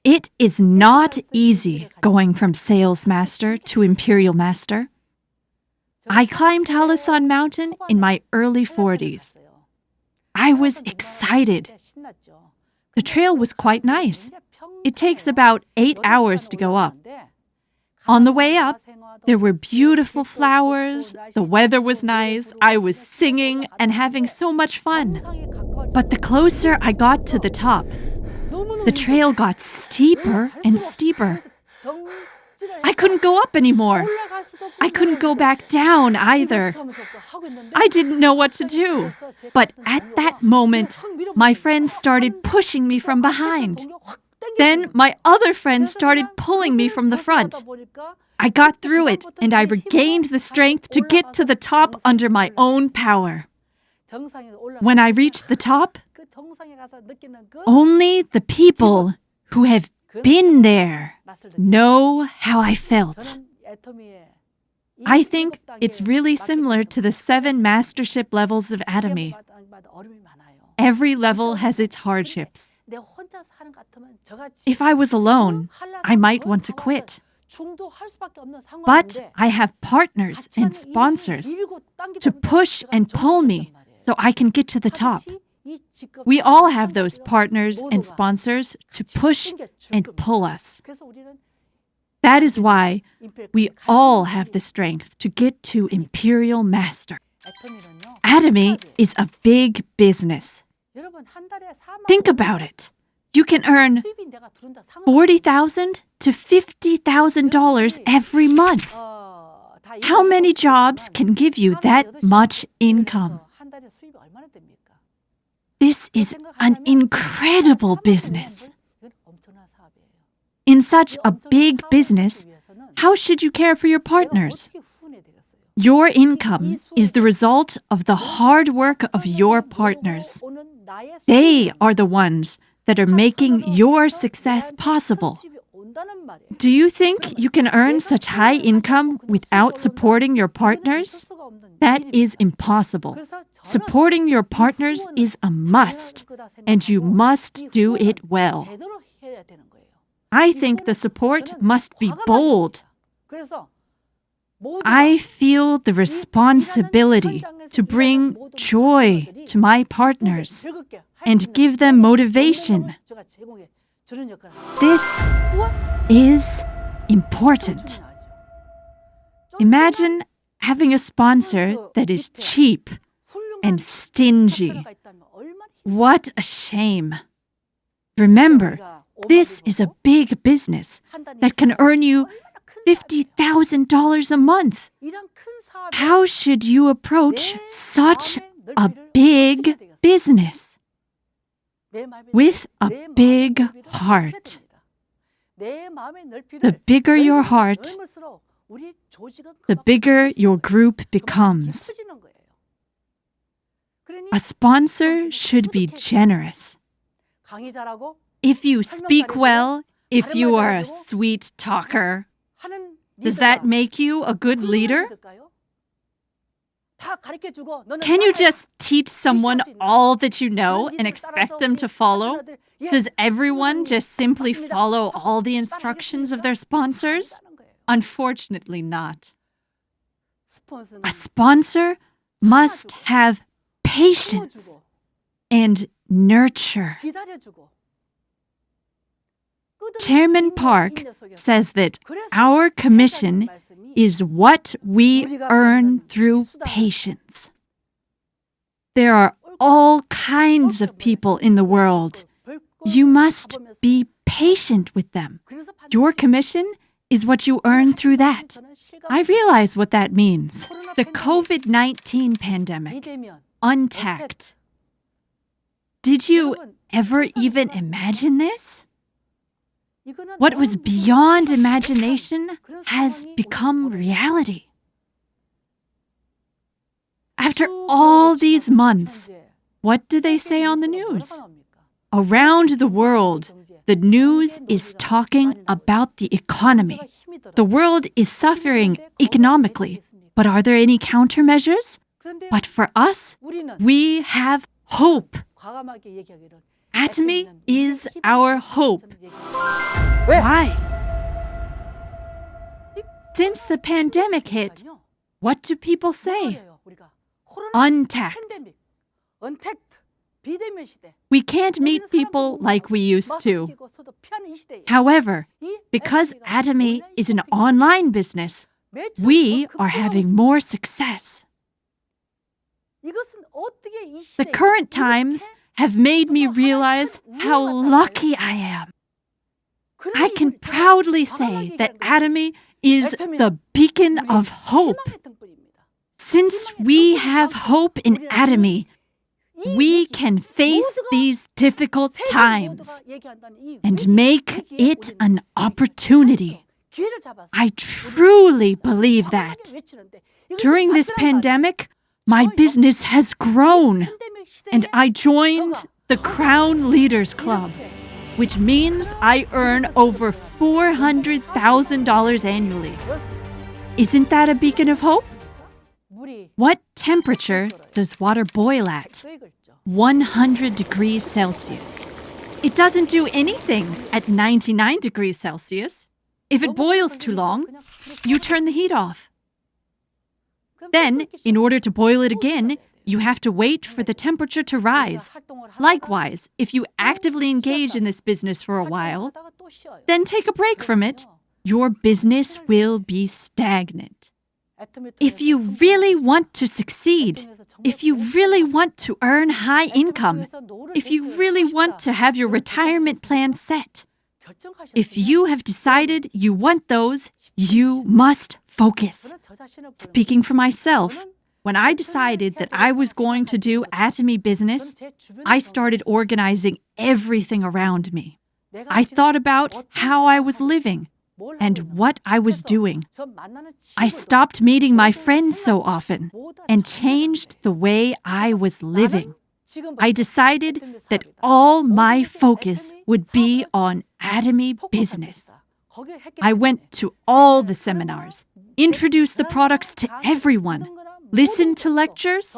Speaker 14: It is not easy going from Sales Master to Imperial Master. I climbed Hallasan Mountain in my early 40s. I was excited. The trail was quite nice. It takes about 8 hours to go up. On the way up, there were beautiful flowers, the weather was nice, I was singing and having so much fun. But the closer I got to the top, the trail got steeper and steeper. I couldn't go up anymore. I couldn't go back down either. I didn't know what to do. But at that moment, my friends started pushing me from behind. Then my other friends started pulling me from the front. I got through it, and I regained the strength to get to the top under my own power. When I reached the top, only the people who have been there know how I felt. I think it's really similar to the 7 mastership levels of Atomy. Every level has its hardships. If I was alone, I might want to quit. But I have partners and sponsors to push and pull me so I can get to the top. We all have those partners and sponsors to push and pull us. That is why we all have the strength to get to Imperial Master. Atomy is a big business. Think about it. You can earn $40,000 to $50,000 every month. How many jobs can give you that much income? This is an incredible business. In such a big business, how should you care for your partners? Your income is the result of the hard work of your partners. They are the ones that are making your success possible. Do you think you can earn such high income without supporting your partners? That is impossible. Supporting your partners is a must, and you must do it well. I think the support must be bold. I feel the responsibility to bring joy to my partners and give them motivation. This is important. Imagine having a sponsor that is cheap and stingy. What a shame. Remember, this is a big business that can earn you $50,000 a month. How should you approach such a big business? With a big heart. The bigger your heart, the bigger your group becomes. A sponsor should be generous. If you speak well, if you are a sweet talker, does that make you a good leader? Can you just teach someone all that you know and expect them to follow? Does everyone just simply follow all the instructions of their sponsors? Unfortunately not. A sponsor must have patience and nurture. Chairman Park says that our commission is what we earn through patience. There are all kinds of people in the world. You must be patient with them. Your commission is what you earn through that. I realize what that means. The COVID-19 pandemic. Untact. Did you ever even imagine this? What was beyond imagination has become reality. After all these months, what do they say on the news? Around the world, the news is talking about the economy. The world is suffering economically, but are there any countermeasures? But for us, we have hope. Atomy is our hope. Why? Since the pandemic hit, what do people say? Untact. We can't meet people like we used to. However, because Atomy is an online business, we are having more success. The current times have made me realize how lucky I am. I can proudly say that Atomy is the beacon of hope. Since we have hope in Atomy, we can face these difficult times and make it an opportunity. I truly believe that. During this pandemic, my business has grown, and I joined the Crown Leaders Club, which means I earn over $400,000 annually. Isn't that a beacon of hope? What temperature does water boil at? 100 degrees Celsius. It doesn't do anything at 99 degrees Celsius. If it boils too long, you turn the heat off. Then, in order to boil it again, you have to wait for the temperature to rise. Likewise, if you actively engage in this business for a while, then take a break from it, your business will be stagnant. If you really want to succeed, if you really want to earn high income, if you really want to have your retirement plan set, if you have decided you want those, you must focus. Speaking for myself, when I decided that I was going to do Atomy business, I started organizing everything around me. I thought about how I was living and what I was doing. I stopped meeting my friends so often and changed the way I was living. I decided that all my focus would be on Atomy business. I went to all the seminars, introduced the products to everyone, listened to lectures.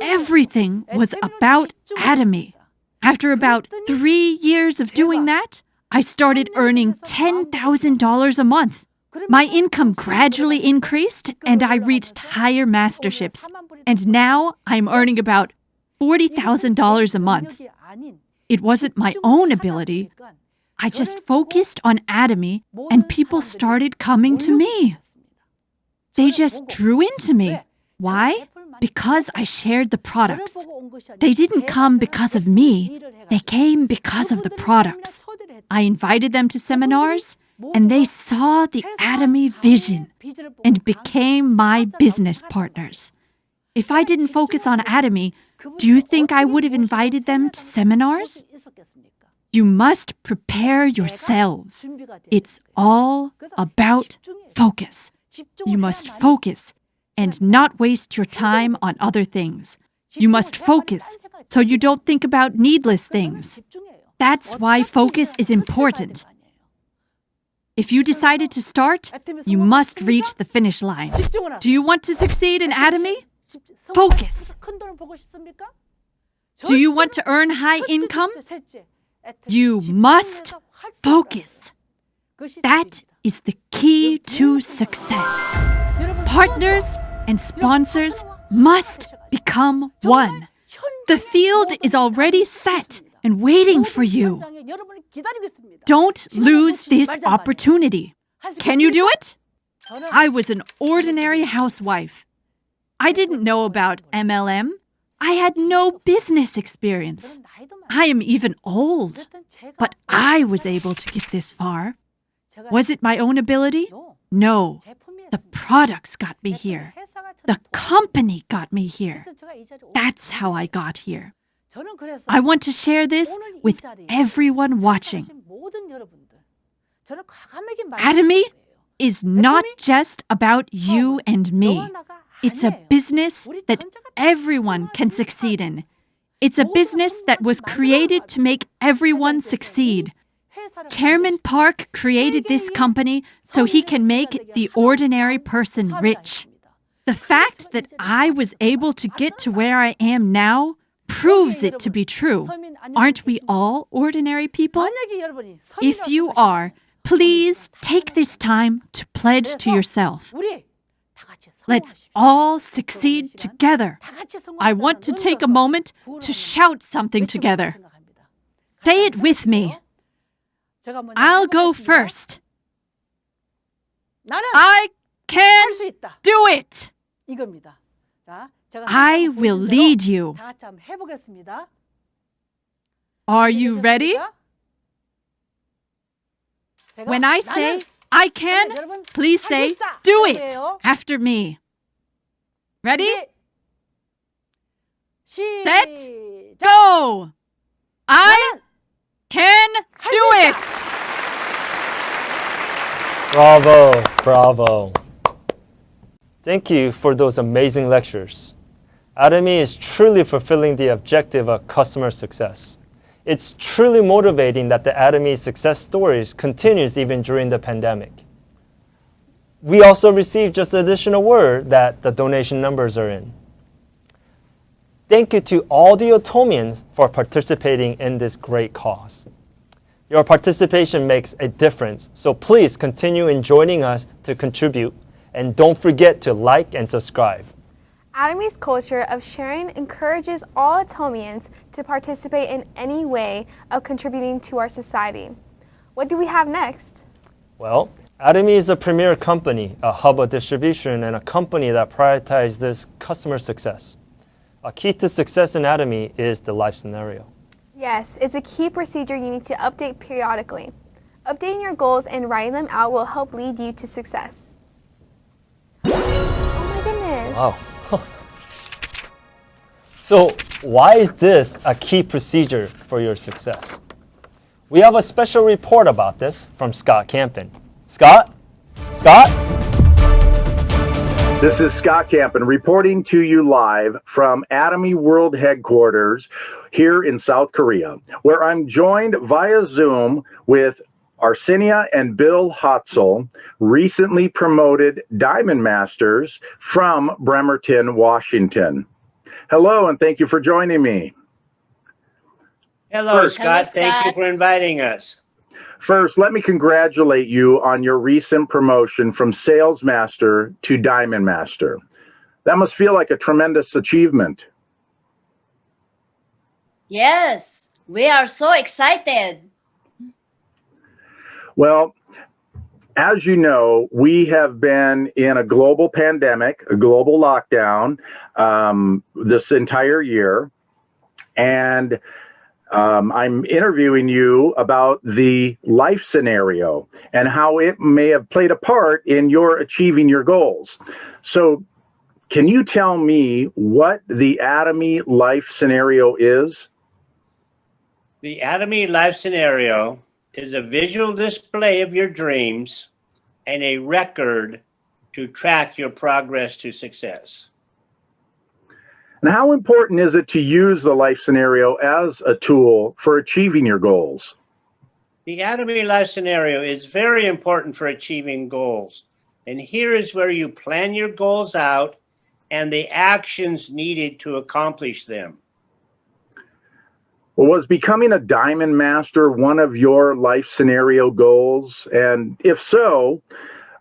Speaker 14: Everything was about Atomy. After about 3 years of doing that, I started earning $10,000 a month. My income gradually increased and I reached higher masterships. And now I'm earning about $40,000 a month. It wasn't my own ability. I just focused on Atomy and people started coming to me. They just drew into me. Why? Because I shared the products. They didn't come because of me. They came because of the products. I invited them to seminars and they saw the Atomy vision and became my business partners. If I didn't focus on Atomy, do you think I would have invited them to seminars? You must prepare yourselves. It's all about focus. You must focus and not waste your time on other things. You must focus so you don't think about needless things. That's why focus is important. If you decided to start, you must reach the finish line. Do you want to succeed in Atomy? Focus. Do you want to earn high income? You must focus. That is the key to success. Partners and sponsors must become one. The field is already set and waiting for you. Don't lose this opportunity. Can you do it? I was an ordinary housewife. I didn't know about MLM. I had no business experience. I am even old, but I was able to get this far. Was it my own ability? No. The products got me here. The company got me here. That's how I got here. I want to share this with everyone watching. Atomy is not just about you and me. It's a business that everyone can succeed in. It's a business that was created to make everyone succeed. Chairman Park created this company so he can make the ordinary person rich. The fact that I was able to get to where I am now proves it to be true. Aren't we all ordinary people? If you are, please take this time to pledge to yourself. Let's all succeed together. I want to take a moment to shout something together. Say it with me. I'll go first. I can do it. I will lead you. Are you ready? When I say I can, please say do it after me. Ready? Set, go! I can do it!
Speaker 9: Bravo, bravo. Thank you for those amazing lectures. Atomy is truly fulfilling the objective of customer success. It's truly motivating that the Atomy success stories continues even during the pandemic. We also received just additional word that the donation numbers are in. Thank you to all the Atomians for participating in this great cause. Your participation makes a difference, so please continue in joining us to contribute, and don't forget to like and subscribe.
Speaker 10: Atomy's culture of sharing encourages all Atomians to participate in any way of contributing to our society. What do we have next?
Speaker 9: Well, Atomy is a premier company, a hub of distribution, and a company that prioritizes customer success. A key to success in Atomy is the life scenario.
Speaker 10: Yes, it's a key procedure you need to update periodically. Updating your goals and writing them out will help lead you to success. Oh my goodness.
Speaker 9: Wow. So why is this a key procedure for your success? We have a special report about this from Scott Campen. Scott? Scott?
Speaker 15: This is Scott Campen reporting to you live from Atomy World Headquarters here in South Korea, where I'm joined via Zoom with Arsenio and Bill Hotzel recently promoted Diamond Masters from Bremerton, Washington. Hello, and thank you for joining me.
Speaker 16: Hello, Scott. Thank you for inviting us.
Speaker 15: First, let me congratulate you on your recent promotion from Sales Master to Diamond Master. That must feel like a tremendous achievement.
Speaker 17: Yes, we are so excited.
Speaker 15: Well, as you know, we have been in a global pandemic, a global lockdown this entire year. And I'm interviewing you about the life scenario and how it may have played a part in your achieving your goals. So can you tell me what the Atomy life scenario is?
Speaker 16: The Atomy life scenario is a visual display of your dreams and a record to track your progress to success.
Speaker 15: And how important is it to use the life scenario as a tool for achieving your goals?
Speaker 16: The Atomy life scenario is very important for achieving goals. And here is where you plan your goals out and the actions needed to accomplish them.
Speaker 15: Well, was becoming a Diamond Master one of your life scenario goals? And if so,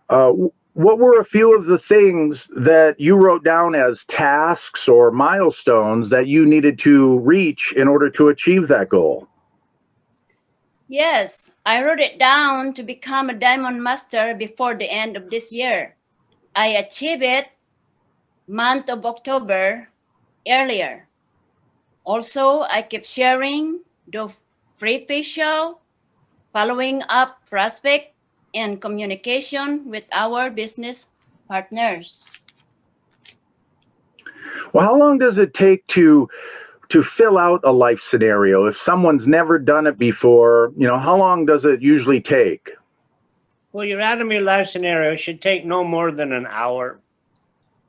Speaker 15: what were a few of the things that you wrote down as tasks or milestones that you needed to reach in order to achieve that goal?
Speaker 17: Yes, I wrote it down to become a Diamond Master before the end of this year. I achieved it month of October earlier. Also, I kept sharing the free facial, following up prospect, and communication with our business partners.
Speaker 15: Well, how long does it take to fill out a life scenario? If someone's never done it before, how long does it usually take?
Speaker 16: Well, your Atomy life scenario should take no more than an hour.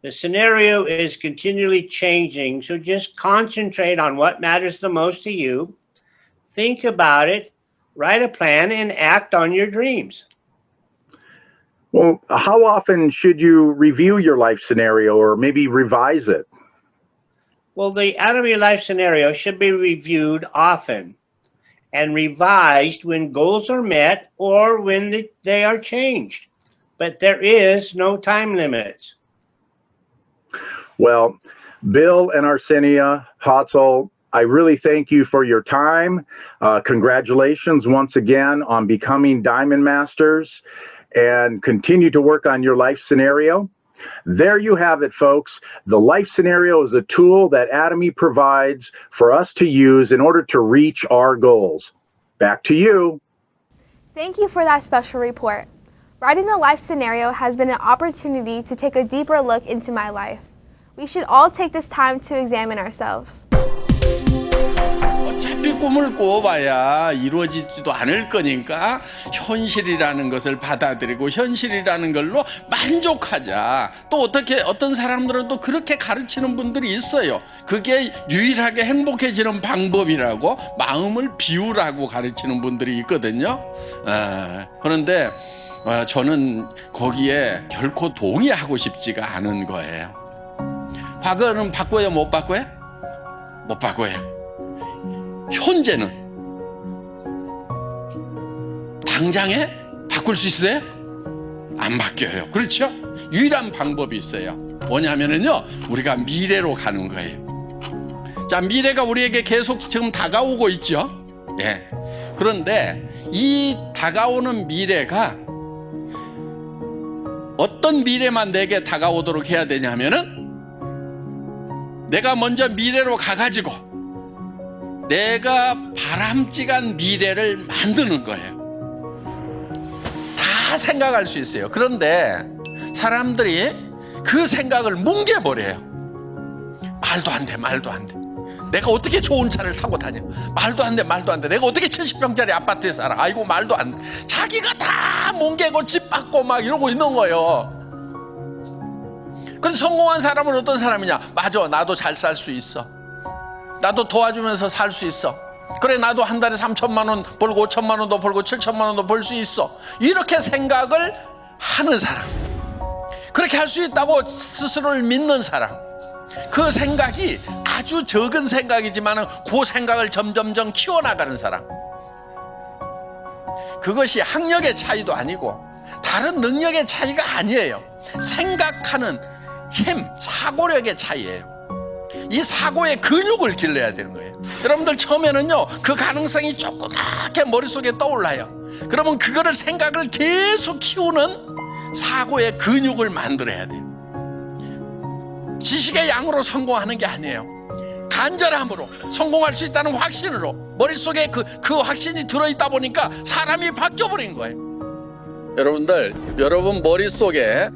Speaker 16: The scenario is continually changing, so just concentrate on what matters the most to you. Think about it, write a plan, and act on your dreams.
Speaker 15: Well, how often should you review your life scenario or maybe revise it?
Speaker 16: Well, the Atomy life scenario should be reviewed often and revised when goals are met or when they are changed. But there is no time limit.
Speaker 15: Well, Bill and Arsenio Hotzel, I really thank you for your time. Congratulations once again on becoming Diamond Masters, and continue to work on your life scenario. There you have it, folks. The life scenario is a tool that Atomy provides for us to use in order to reach our goals. Back to you.
Speaker 10: Thank you for that special report. Writing the life scenario has been an opportunity to take a deeper look into my life. We should all take this time to examine ourselves.
Speaker 18: 어차피 꿈을 꿔봐야 이루어지지도 않을 거니까 현실이라는 것을 받아들이고 현실이라는 걸로 만족하자. 또 어떤 사람들은 또 그렇게 가르치는 분들이 있어요. 그게 유일하게 행복해지는 방법이라고, 마음을 비우라고 가르치는 분들이 있거든요. 그런데 저는 거기에 결코 동의하고 싶지가 않은 거예요. 과거는 바꿔요, 못 바꿔요? 못 바꿔요. 현재는 당장에 바꿀 수 있어요? 안 바뀌어요. 그렇죠? 유일한 방법이 있어요. 뭐냐면은요, 우리가 미래로 가는 거예요. 자, 미래가 우리에게 계속 지금 다가오고 있죠. 예. 그런데 이 다가오는 미래가 어떤 미래만 내게 다가오도록 해야 되냐면은, 내가 먼저 미래로 가가지고 내가 바람직한 미래를 만드는 거예요. 다 생각할 수 있어요. 그런데 사람들이 그 생각을 뭉개버려요. 말도 안 돼, 말도 안 돼. 내가 어떻게 좋은 차를 타고 다녀? 말도 안 돼, 말도 안 돼. 내가 어떻게 70평짜리 아파트에 살아? 아이고, 말도 안 돼. 자기가 다 뭉개고 집 받고 막 이러고 있는 거예요. 그래서 성공한 사람은 어떤 사람이냐? 맞아, 나도 잘 살 수 있어. 나도 도와주면서 살 수 있어. 그래, 나도 한 달에 3천만 원 벌고 5천만 원도 벌고 7천만 원도 벌 수 있어. 이렇게 생각을 하는 사람, 그렇게 할 수 있다고 스스로를 믿는 사람, 그 생각이 아주 적은 생각이지만 그 생각을 점점점 키워나가는 사람, 그것이 학력의 차이도 아니고 다른 능력의 차이가 아니에요. 생각하는 힘, 사고력의 차이예요. 이 사고의 근육을 길러야 되는 거예요. 여러분들 처음에는요, 그 가능성이 조그맣게 머릿속에 떠올라요. 그러면 그거를 생각을 계속 키우는 사고의 근육을 만들어야 돼요. 지식의 양으로 성공하는 게 아니에요. 간절함으로, 성공할 수 있다는 확신으로, 머릿속에 그 확신이 들어있다 보니까 사람이 바뀌어버린 거예요. 여러분들, 여러분 머릿속에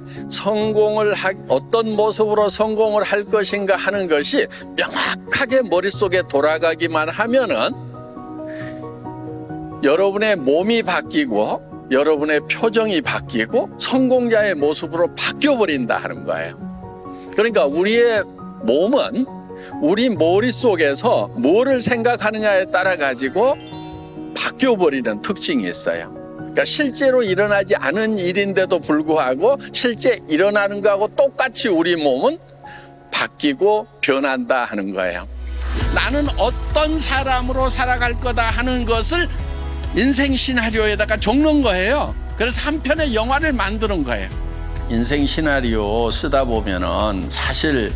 Speaker 18: 어떤 모습으로 성공을 할 것인가 하는 것이 명확하게 머릿속에 돌아가기만 하면은 여러분의 몸이 바뀌고 여러분의 표정이 바뀌고 성공자의 모습으로 바뀌어버린다 하는 거예요. 그러니까 우리의 몸은 우리 머릿속에서 뭐를 생각하느냐에 따라 가지고 바뀌어버리는 특징이 있어요. 그러니까 실제로 일어나지 않은 일인데도 불구하고 실제 일어나는 거하고 똑같이 우리 몸은 바뀌고 변한다 하는 거예요. 나는 어떤 사람으로 살아갈 거다 하는 것을 인생 시나리오에다가 적는 거예요. 그래서 한 편의 영화를 만드는 거예요. 인생 시나리오 쓰다 보면은 사실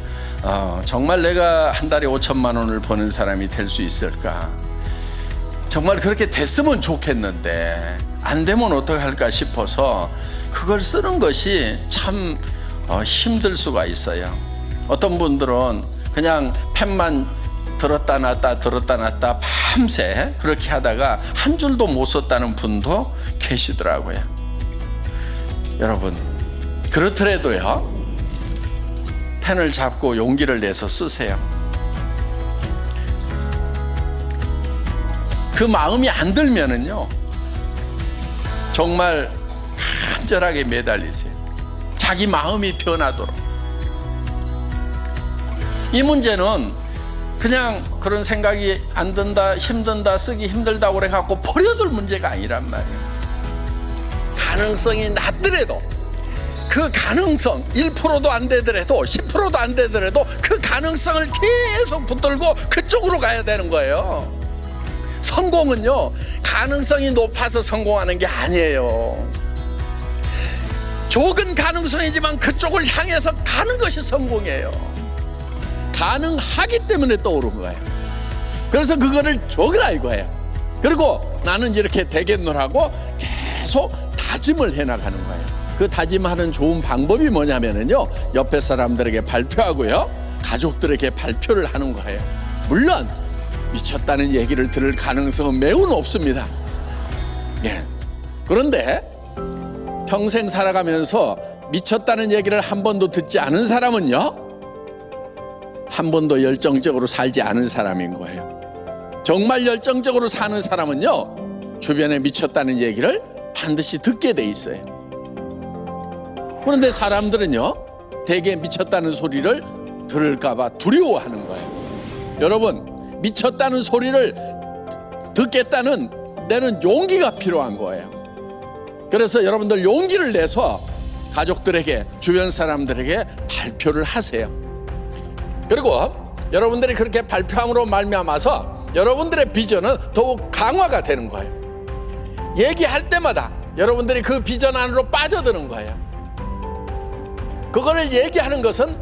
Speaker 18: 정말 내가 한 달에 5천만 원을 버는 사람이 될 수 있을까? 정말 그렇게 됐으면 좋겠는데 안 되면 어떡할까 싶어서 그걸 쓰는 것이 참 힘들 수가 있어요. 어떤 분들은 그냥 펜만 들었다 놨다 밤새 그렇게 하다가 한 줄도 못 썼다는 분도 계시더라고요. 여러분, 그렇더라도요, 펜을 잡고 용기를 내서 쓰세요. 그 마음이 안 들면은요, 정말 간절하게 매달리세요. 자기 마음이 변하도록. 이 문제는 그냥 그런 생각이 안 든다, 힘든다, 쓰기 힘들다고 그래갖고 버려둘 문제가 아니란 말이에요. 가능성이 낮더라도, 그 가능성 1%도 안 되더라도 10%도 안 되더라도 그 가능성을 계속 붙들고 그쪽으로 가야 되는 거예요. 성공은요, 가능성이 높아서 성공하는 게 아니에요. 적은 가능성이지만 그쪽을 향해서 가는 것이 성공이에요. 가능하기 때문에 떠오른 거예요. 그래서 그거를 적으라 이거예요. 그리고 나는 이렇게 되겠노라고 계속 다짐을 해나가는 거예요. 그 다짐하는 좋은 방법이 뭐냐면요, 옆에 사람들에게 발표하고요, 가족들에게 발표를 하는 거예요. 물론 미쳤다는 얘기를 들을 가능성은 매우 높습니다. 예. 그런데 평생 살아가면서 미쳤다는 얘기를 한 번도 듣지 않은 사람은요, 한 번도 열정적으로 살지 않은 사람인 거예요. 정말 열정적으로 사는 사람은요, 주변에 미쳤다는 얘기를 반드시 듣게 돼 있어요. 그런데 사람들은요, 대개 미쳤다는 소리를 들을까봐 두려워하는 거예요. 여러분, 미쳤다는 소리를 듣겠다는 내는 용기가 필요한 거예요. 그래서 여러분들 용기를 내서 가족들에게, 주변 사람들에게 발표를 하세요. 그리고 여러분들이 그렇게 발표함으로 말미암아서 여러분들의 비전은 더욱 강화가 되는 거예요. 얘기할 때마다 여러분들이 그 비전 안으로 빠져드는 거예요. 그거를 얘기하는 것은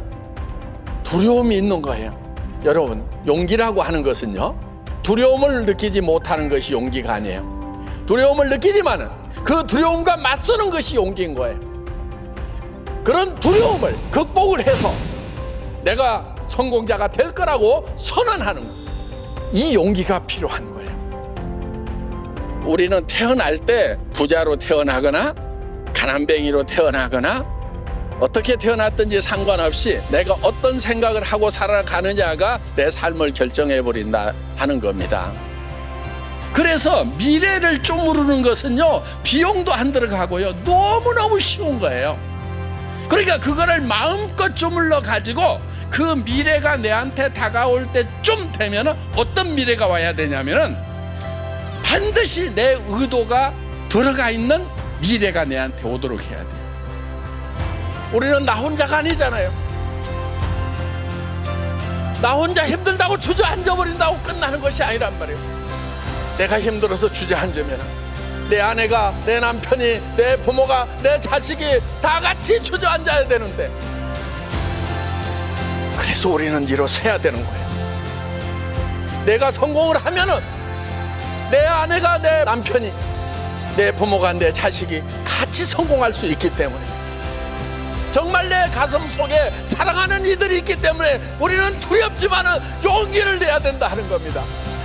Speaker 18: 두려움이 있는 거예요. 여러분, 용기라고 하는 것은요, 두려움을 느끼지 못하는 것이 용기가 아니에요. 두려움을 느끼지만은 그 두려움과 맞서는 것이 용기인 거예요. 그런 두려움을 극복을 해서 내가 성공자가 될 거라고 선언하는 것, 이 용기가 필요한 거예요. 우리는 태어날 때 부자로 태어나거나 가난뱅이로 태어나거나 어떻게 태어났든지 상관없이 내가 어떤 생각을 하고 살아가느냐가 내 삶을 결정해버린다 하는 겁니다. 그래서 미래를 쪼무르는 것은요, 비용도 안 들어가고요, 너무너무 쉬운 거예요. 그러니까 그거를 마음껏 쪼물러 가지고 그 미래가 내한테 다가올 때쯤 되면은 어떤 미래가 와야 되냐면은 반드시 내 의도가 들어가 있는 미래가 내한테 오도록 해야 돼요. 우리는 나 혼자가 아니잖아요. 나 혼자 힘들다고 주저앉아버린다고 끝나는 것이 아니란 말이에요. 내가 힘들어서 주저앉으면 내 아내가, 내 남편이, 내 부모가, 내 자식이 다 같이 주저앉아야 되는데, 그래서 우리는 일어서야 되는 거예요. 내가 성공을 하면은 내 아내가, 내 남편이, 내 부모가, 내 자식이 같이 성공할 수 있기 때문에, 정말 내 가슴 속에 사랑하는 이들이 있기 때문에 우리는 두렵지만은 용기를 내야 된다 하는 겁니다.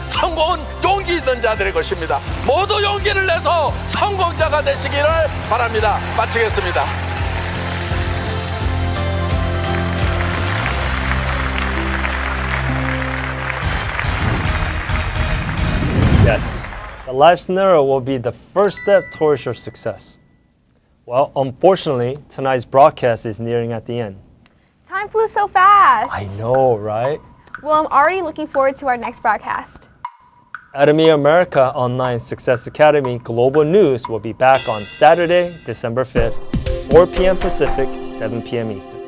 Speaker 18: 성공은 용기 있는 자들의 것입니다. 모두 용기를 내서 성공자가 되시기를 바랍니다. 마치겠습니다.
Speaker 9: Yes, the life scenario will be the first step towards your success. Well, unfortunately, tonight's broadcast is nearing at the end.
Speaker 10: Time flew so fast.
Speaker 9: I know, right?
Speaker 10: Well, I'm already looking forward to our next broadcast.
Speaker 9: Atomy America Online Success Academy Global News will be back on Saturday, December 5th, 4 p.m. Pacific, 7 p.m. Eastern.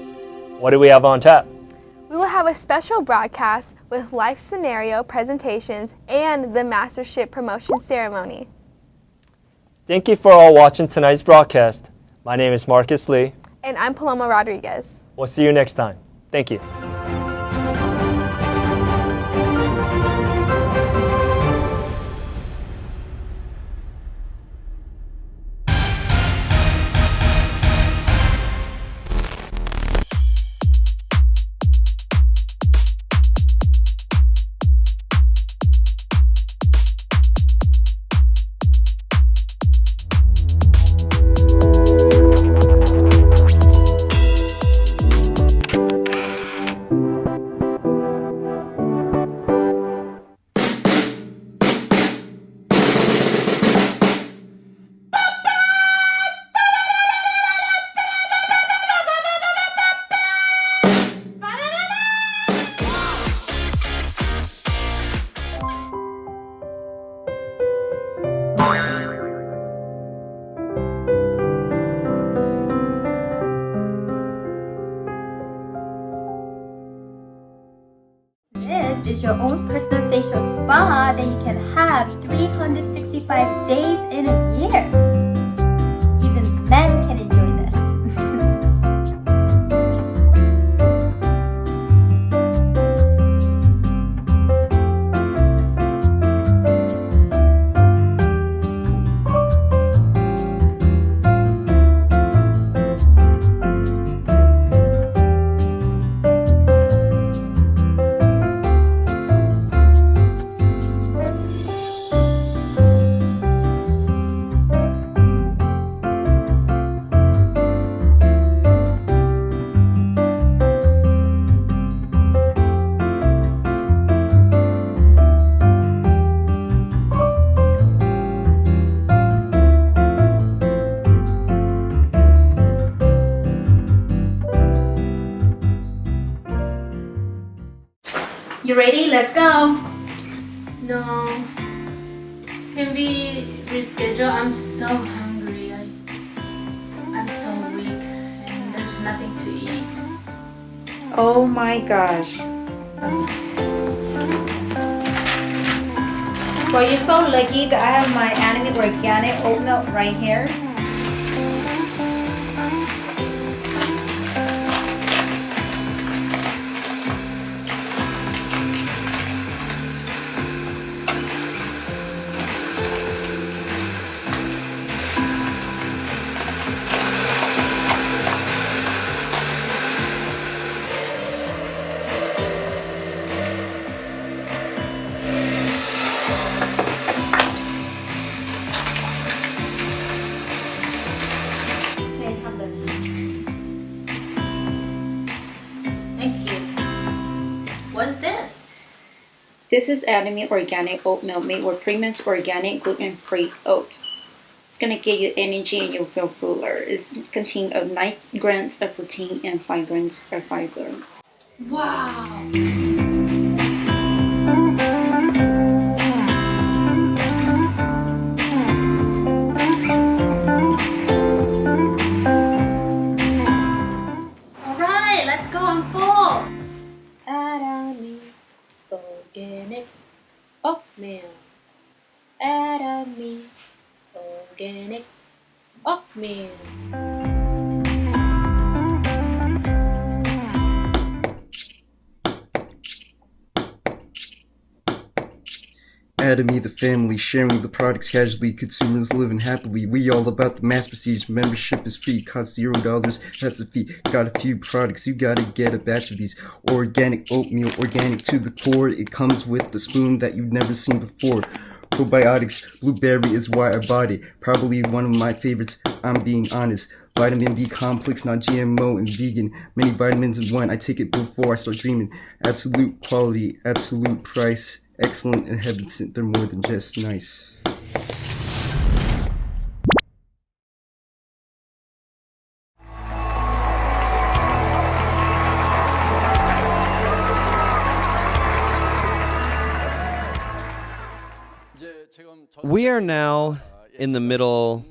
Speaker 9: What do we have on tap?
Speaker 10: We will have a special broadcast with life scenario presentations and the mastership promotion ceremony.
Speaker 9: Thank you for all watching tonight's broadcast. My name is Marcus Lee.
Speaker 10: And I'm Paloma Rodriguez.
Speaker 9: We'll see you next time. Thank you.
Speaker 19: This is your own personal facial spa that you can have 365 days in a year. Even men can enjoy this.
Speaker 13: You ready? Let's go. No. Can we reschedule? I'm so hungry. I'm so weak and there's nothing to eat.
Speaker 20: Oh my gosh. Well, you're so lucky that I have my Atomy organic oat milk right here.
Speaker 13: What's this?
Speaker 20: This is Atomy organic oat milk made with premium organic gluten-free oats. It's gonna give you energy and you'll feel fuller. It's contained of 9 grams of protein and 5 grams of fiber.
Speaker 13: Wow!
Speaker 20: Alright, let's go on full! Atomy, organic, oatmeal. Atomy, organic, oatmeal.
Speaker 21: Atomy, the family, sharing the products casually, consumers living happily. We all about the mass prestige. Membership is free, costs $0. That's the fee. Got a few products, you gotta get a batch of these. Organic oatmeal, organic to the core. It comes with the spoon that you've never seen before. Probiotics, blueberry is why I bought it. Probably one of my favorites, I'm being honest. Vitamin B complex, not GMO and vegan. Many vitamins in one, I take it before I start dreaming. Absolute quality, absolute price. Excellent and heaven sent, they're more than just nice.
Speaker 22: We are now in the middle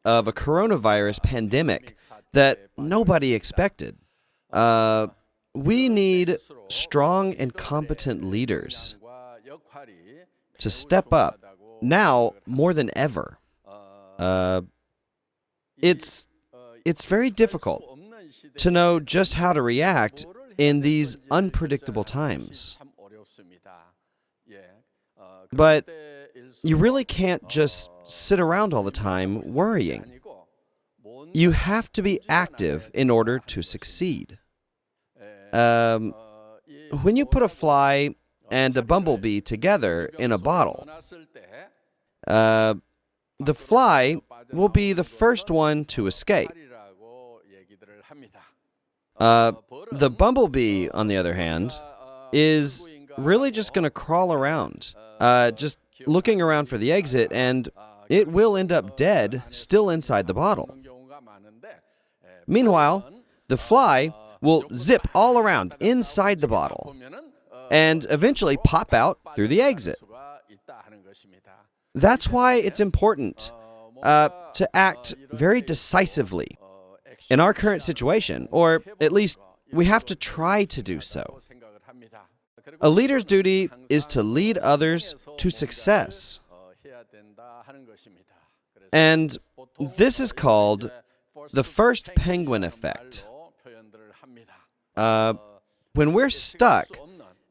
Speaker 22: of a coronavirus pandemic that nobody expected. We need strong and competent leaders to step up now more than ever. It's very difficult to know just how to react in these unpredictable times. But you really can't just sit around all the time worrying. You have to be active in order to succeed. When you put a fly and a bumblebee together in a bottle, the fly will be the first one to escape. The bumblebee, on the other hand, is really just going to crawl around, just looking around for the exit, and it will end up dead, still inside the bottle. Meanwhile, the fly will zip all around inside the bottle and eventually pop out through the exit. That's why it's important to act very decisively in our current situation, or at least we have to try to do so. A leader's duty is to lead others to success. And this is called the first penguin effect. When we're stuck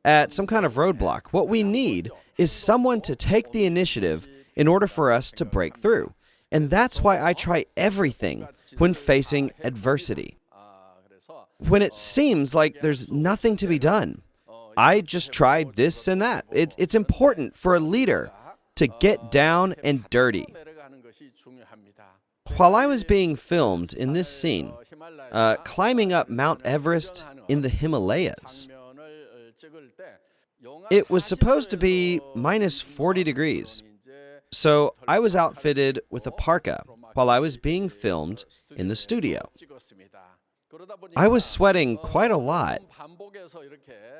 Speaker 22: at some kind of roadblock, what we need is someone to take the initiative in order for us to break through. And that's why I try everything when facing adversity. When it seems like there's nothing to be done, I just try this and that. It's important for a leader to get down and dirty. While I was being filmed in this scene, climbing up Mount Everest in the Himalayas, it was supposed to be minus 40 degrees. So I was outfitted with a parka while I was being filmed in the studio. I was sweating quite a lot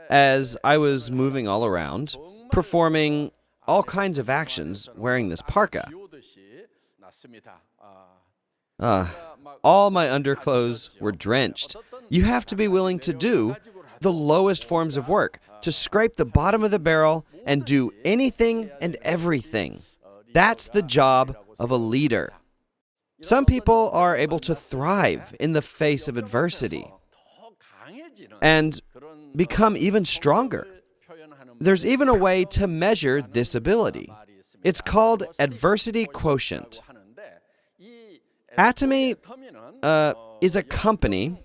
Speaker 22: as I was moving all around, performing all kinds of actions wearing this parka. All my underclothes were drenched. You have to be willing to do the lowest forms of work, to scrape the bottom of the barrel and do anything and everything. That's the job of a leader. Some people are able to thrive in the face of adversity and become even stronger. There's even a way to measure this ability. It's called adversity quotient. Atomy is a company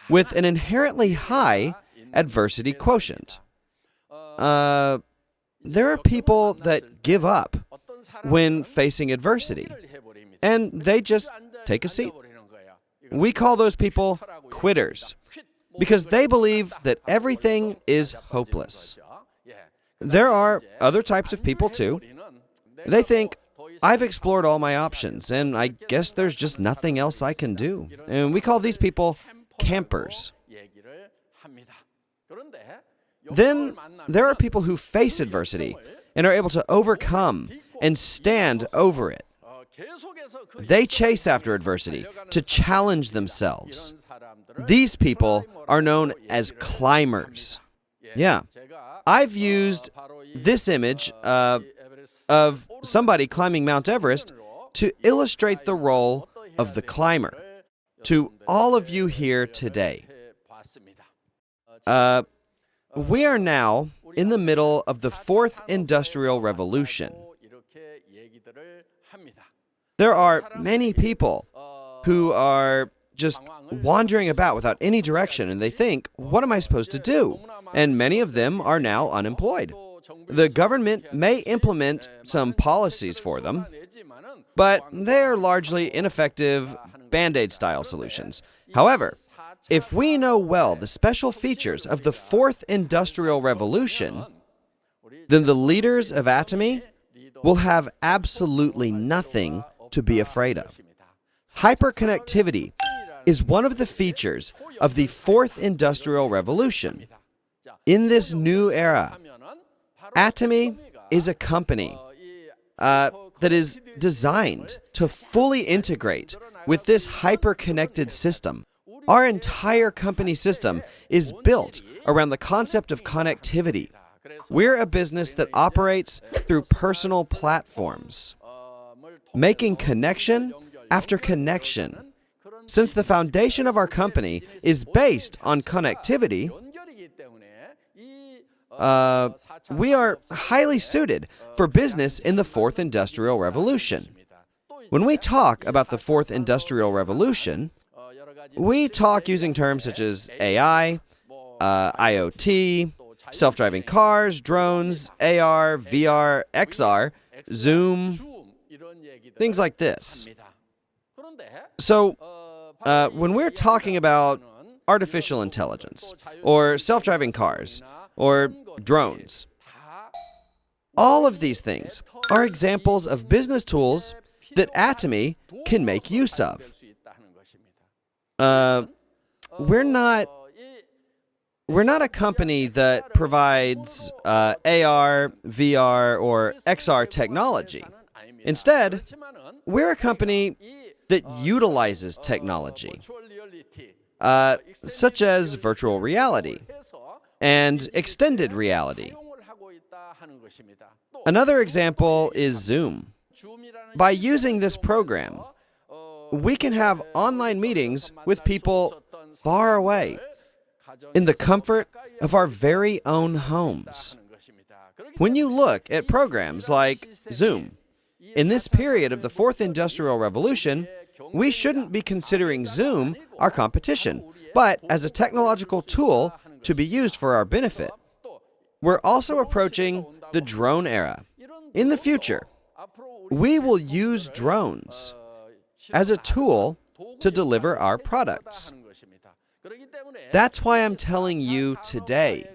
Speaker 22: with an inherently high adversity quotient. There are people that give up when facing adversity, and they just take a seat. We call those people quitters, because they believe that everything is hopeless. There are other types of people too. They think, I've explored all my options, and I guess there's just nothing else I can do. And we call these people campers. Then there are people who face adversity and are able to overcome and stand over it. They chase after adversity to challenge themselves. These people are known as climbers. Yeah. I've used this image of somebody climbing Mount Everest to illustrate the role of the climber to all of you here today. We are now in the middle of the fourth industrial revolution. There are many people who are just wandering about without any direction, and they think, what am I supposed to do? And many of them are now unemployed. The government may implement some policies for them, but they are largely ineffective Band-Aid style solutions. However, if we know well the special features of the fourth industrial revolution, then the leaders of Atomy will have absolutely nothing to be afraid of. Hyperconnectivity is one of the features of the fourth industrial revolution. In this new era, Atomy is a company that is designed to fully integrate with this hyper-connected system. Our entire company system is built around the concept of connectivity. We're a business that operates through personal platforms, making connection after connection. Since the foundation of our company is based on connectivity, we are highly suited for business in the fourth industrial revolution. When we talk about the fourth industrial revolution, we talk using terms such as AI, IoT, self-driving cars, drones, AR, VR, XR, Zoom, things like this. So, when we're talking about artificial intelligence, or self-driving cars, or drones, all of these things are examples of business tools that Atomy can make use of. We're not a company that provides AR, VR, or XR technology. Instead, we're a company that utilizes technology, such as virtual reality and extended reality. Another example is Zoom. By using this program, we can have online meetings with people far away in the comfort of our very own homes. When you look at programs like Zoom, in this period of the fourth industrial revolution, we shouldn't be considering Zoom our competition, but as a technological tool to be used for our benefit. We're also approaching the drone era. In the future, we will use drones as a tool to deliver our products. That's why I'm telling you today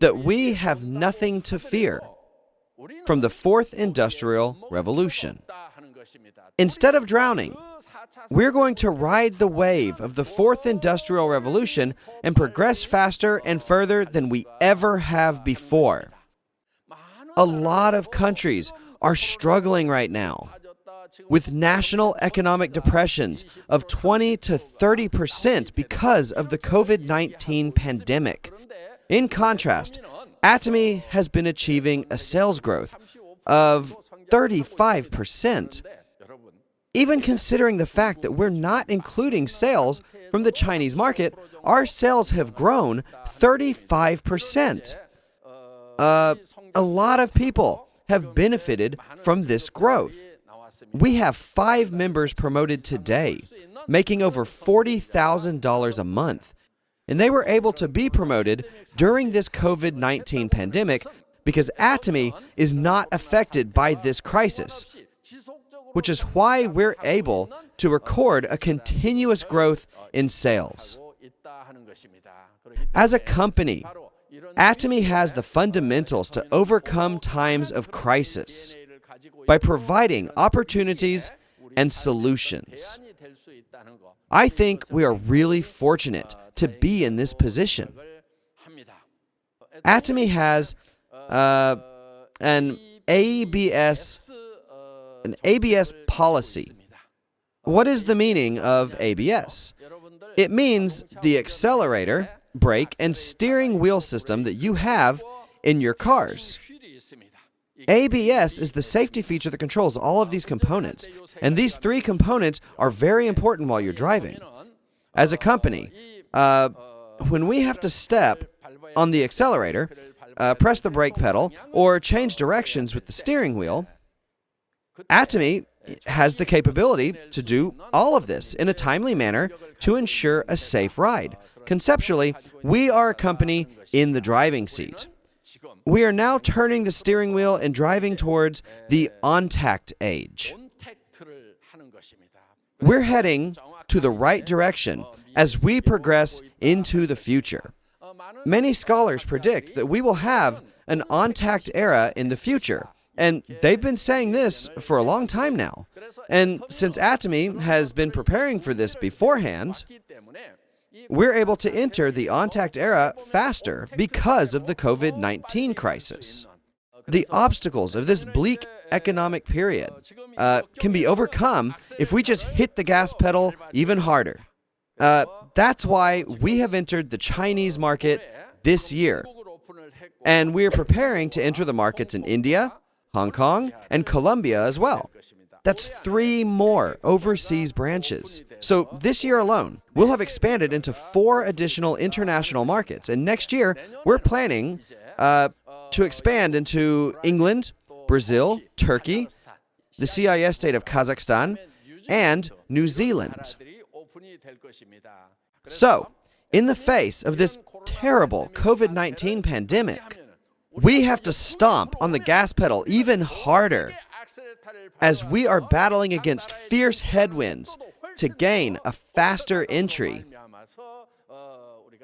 Speaker 22: that we have nothing to fear from the fourth industrial revolution. Instead of drowning, we're going to ride the wave of the fourth industrial revolution and progress faster and further than we ever have before. A lot of countries are struggling right now with national economic depressions of 20 to 30% because of the COVID-19 pandemic. In contrast, Atomy has been achieving a sales growth of 35%. Even considering the fact that we're not including sales from the Chinese market, our sales have grown 35%. A lot of people have benefited from this growth. We have 5 members promoted today, making over $40,000 a month. And they were able to be promoted during this COVID-19 pandemic because Atomy is not affected by this crisis, which is why we're able to record a continuous growth in sales. As a company, Atomy has the fundamentals to overcome times of crisis by providing opportunities and solutions. I think we are really fortunate to be in this position. Atomy has an ABS policy. What is the meaning of ABS? It means the accelerator, brake, and steering wheel system that you have in your cars. ABS is the safety feature that controls all of these components, and these three components are very important while you're driving. As a company, when we have to step on the accelerator, press the brake pedal, or change directions with the steering wheel, Atomy has the capability to do all of this in a timely manner to ensure a safe ride. Conceptually, we are a company in the driving seat. We are now turning the steering wheel and driving towards the on-tact age. We're heading to the right direction as we progress into the future. Many scholars predict that we will have an on-tact era in the future, and they've been saying this for a long time now. And since Atomy has been preparing for this beforehand, we're able to enter the on-tact era faster because of the COVID-19 crisis. The obstacles of this bleak economic period can be overcome if we just hit the gas pedal even harder. That's why we have entered the Chinese market this year. And we are preparing to enter the markets in India, Hong Kong, and Colombia as well. That's 3 more overseas branches. So this year alone, we'll have expanded into 4 additional international markets. And next year, we're planning to expand into England, Brazil, Turkey, the CIS state of Kazakhstan, and New Zealand. So, in the face of this terrible COVID-19 pandemic, we have to stomp on the gas pedal even harder as we are battling against fierce headwinds to gain a faster entry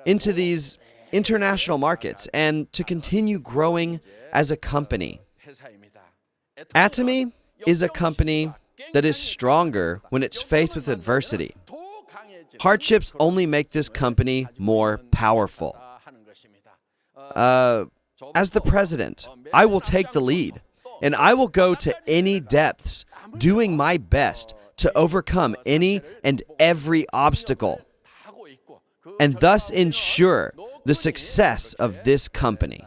Speaker 22: into these international markets and to continue growing as a company. Atomy is a company that is stronger when it's faced with adversity. Hardships only make this company more powerful. As the president, I will take the lead, and I will go to any depths, doing my best to overcome any and every obstacle, and thus ensure the success of this company.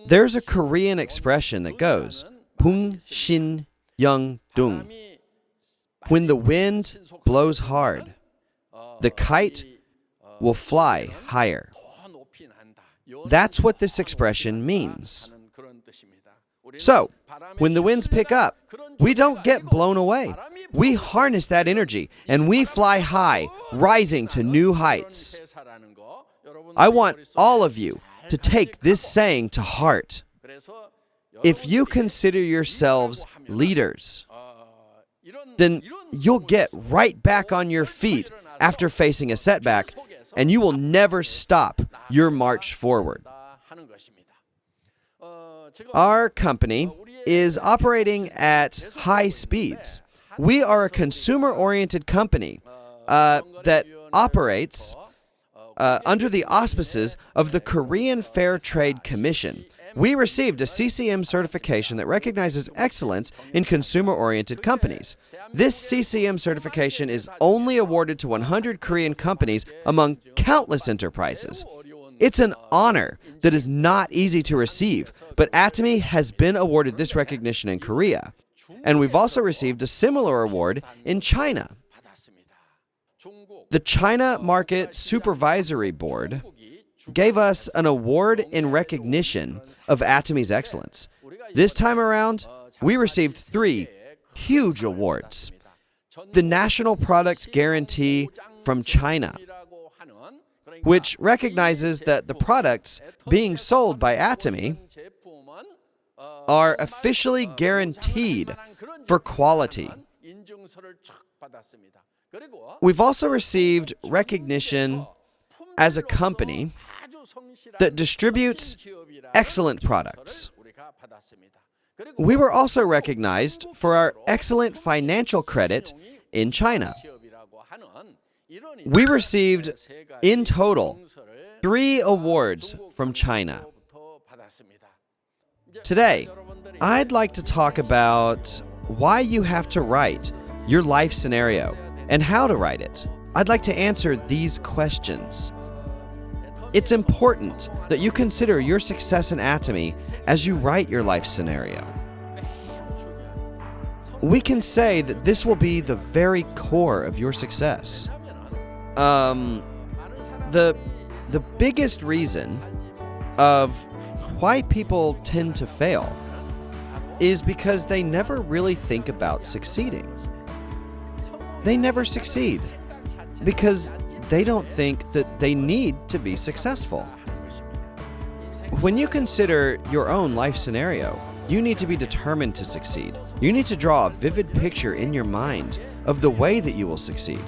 Speaker 22: There's a Korean expression that goes, Pung Shin Young Dung. When the wind blows hard, the kite will fly higher. That's what this expression means. So, when the winds pick up, we don't get blown away. We harness that energy and we fly high, rising to new heights. I want all of you to take this saying to heart. If you consider yourselves leaders, then you'll get right back on your feet after facing a setback, and you will never stop your march forward. Our company is operating at high speeds. We are a consumer-oriented company that operates under the auspices of the Korean Fair Trade Commission. We received a CCM certification that recognizes excellence in consumer-oriented companies. This CCM certification is only awarded to 100 Korean companies among countless enterprises. It's an honor that is not easy to receive, but Atomy has been awarded this recognition in Korea, and we've also received a similar award in China. The China Market Supervisory Board gave us an award in recognition of Atomy's excellence. This time around, we received 3 huge awards. The National Product Guarantee from China, which recognizes that the products being sold by Atomy are officially guaranteed for quality. We've also received recognition as a company that distributes excellent products. We were also recognized for our excellent financial credit in China. We received, in total, 3 awards from China. Today, I'd like to talk about why you have to write your life scenario and how to write it. I'd like to answer these questions. It's important that you consider your success in Atomy as you write your life scenario. We can say that this will be the very core of your success. The biggest reason of why people tend to fail is because they never really think about succeeding. They never succeed because they don't think that they need to be successful. When you consider your own life scenario, you need to be determined to succeed. You need to draw a vivid picture in your mind of the way that you will succeed.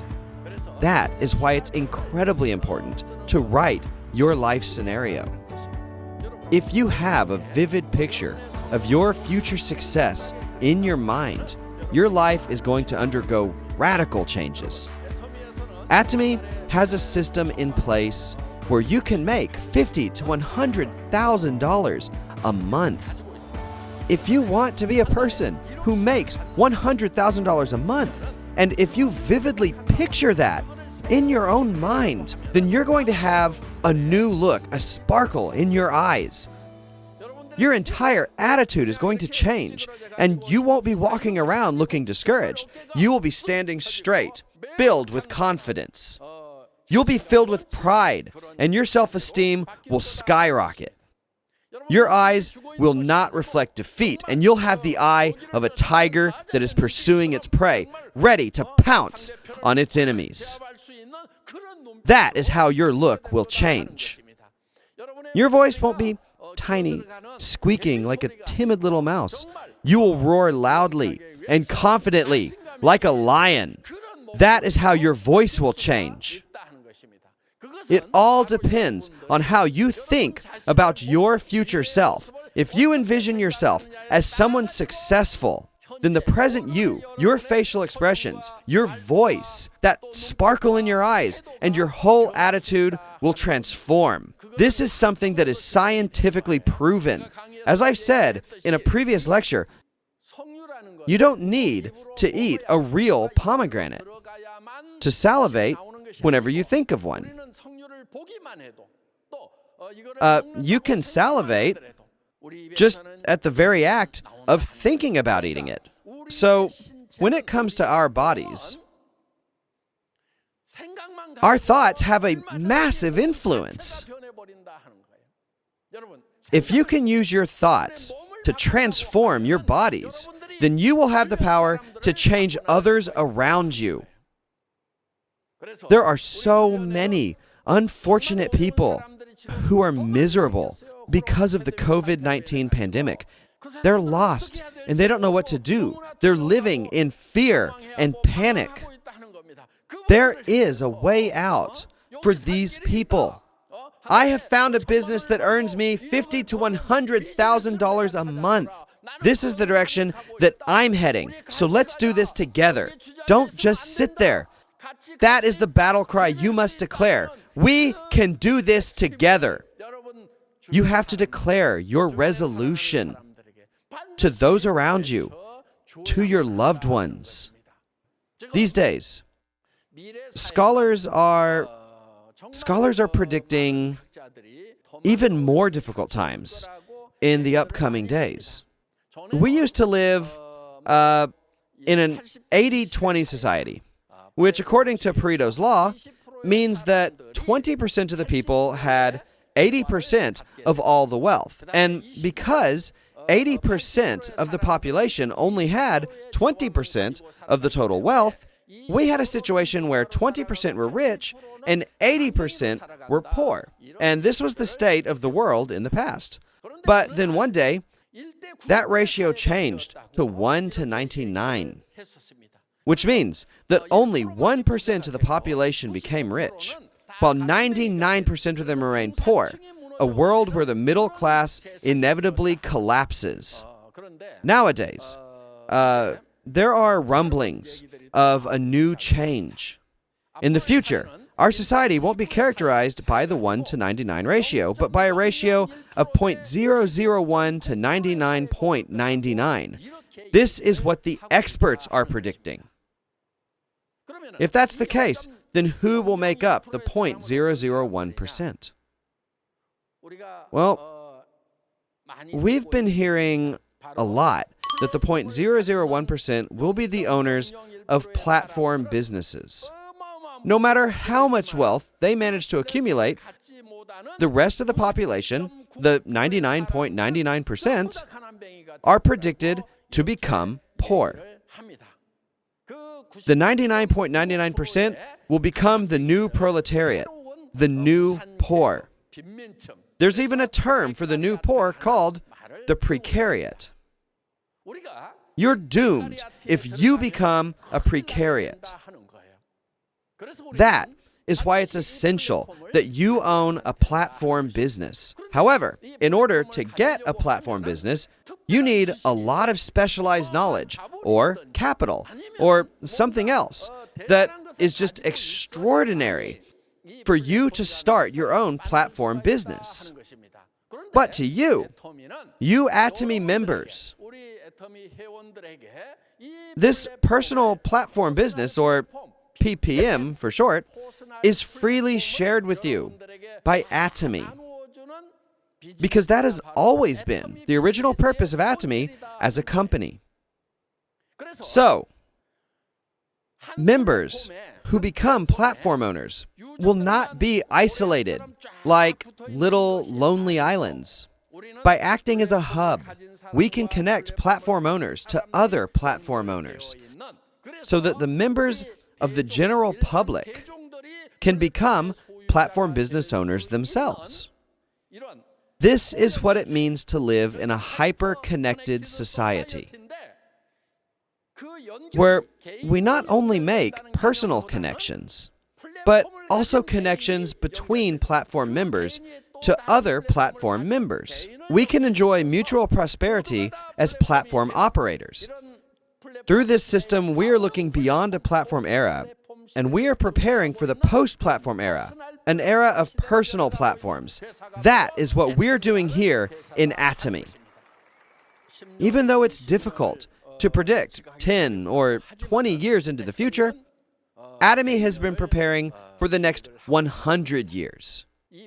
Speaker 22: That is why it's incredibly important to write your life scenario. If you have a vivid picture of your future success in your mind, your life is going to undergo radical changes. Atomy has a system in place where you can make $50,000 to $100,000 a month. If you want to be a person who makes $100,000 a month, and if you vividly picture that in your own mind, then you're going to have a new look, a sparkle in your eyes. Your entire attitude is going to change, and you won't be walking around looking discouraged. You will be standing straight, filled with confidence. You'll be filled with pride, and your self-esteem will skyrocket. Your eyes will not reflect defeat, and you'll have the eye of a tiger that is pursuing its prey, ready to pounce on its enemies. That is how your look will change. Your voice won't be tiny, squeaking like a timid little mouse. You will roar loudly and confidently like a lion. That is how your voice will change. It all depends on how you think about your future self. If you envision yourself as someone successful, then the present you, your facial expressions, your voice, that sparkle in your eyes, and your whole attitude will transform. This is something that is scientifically proven. As I've said in a previous lecture, you don't need to eat a real pomegranate to salivate whenever you think of one. You can salivate just at the very act of thinking about eating it. So, when it comes to our bodies, our thoughts have a massive influence. If you can use your thoughts to transform your bodies, then you will have the power to change others around you. There are so many unfortunate people who are miserable because of the COVID-19 pandemic. They're lost and they don't know what to do. They're living in fear and panic. There is a way out for these people. I have found a business that earns me $50,000 to $100,000 a month. This is the direction that I'm heading. So let's do this together. Don't just sit there. That is the battle cry you must declare. We can do this together. You have to declare your resolution to those around you, to your loved ones. These days, scholars are predicting even more difficult times in the upcoming days. We used to live in an 80-20 society, which according to Pareto's law means that 20% of the people had 80% of all the wealth. And because 80% of the population only had 20% of the total wealth, we had a situation where 20% were rich and 80% were poor. And this was the state of the world in the past. But then one day, that ratio changed to 1 to 99, which means that only 1% of the population became rich, while 99% of them remained poor, a world where the middle class inevitably collapses. Nowadays, there are rumblings of a new change. In the future, our society won't be characterized by the 1 to 99 ratio, but by a ratio of 0.001 to 99.99. This is what the experts are predicting. If that's the case, then who will make up the 0.001%? Well, we've been hearing a lot that the 0.001% will be the owners of platform businesses. No matter how much wealth they manage to accumulate, the rest of the population, the 99.99%, are predicted to become poor. The 99.99% will become the new proletariat, the new poor. There's even a term for the new poor called the precariat. You're doomed if you become a precariat. That is why it's essential that you own a platform business. However, in order to get a platform business, you need a lot of specialized knowledge or capital or something else that is just extraordinary for you to start your own platform business. But to you Atomy members, this personal platform business, or PPM for short, is freely shared with you by Atomy, because that has always been the original purpose of Atomy as a company. So, members who become platform owners will not be isolated like little lonely islands. By acting as a hub, we can connect platform owners to other platform owners so that the members of the general public can become platform business owners themselves. This is what it means to live in a hyper-connected society, where we not only make personal connections, but also connections between platform members to other platform members. We can enjoy mutual prosperity as platform operators. Through this system, we are looking beyond a platform era, and we are preparing for the post-platform era, an era of personal platforms. That is what we're doing here in Atomy. Even though it's difficult to predict 10 or 20 years into the future, Atomy has been preparing for the next 100 years.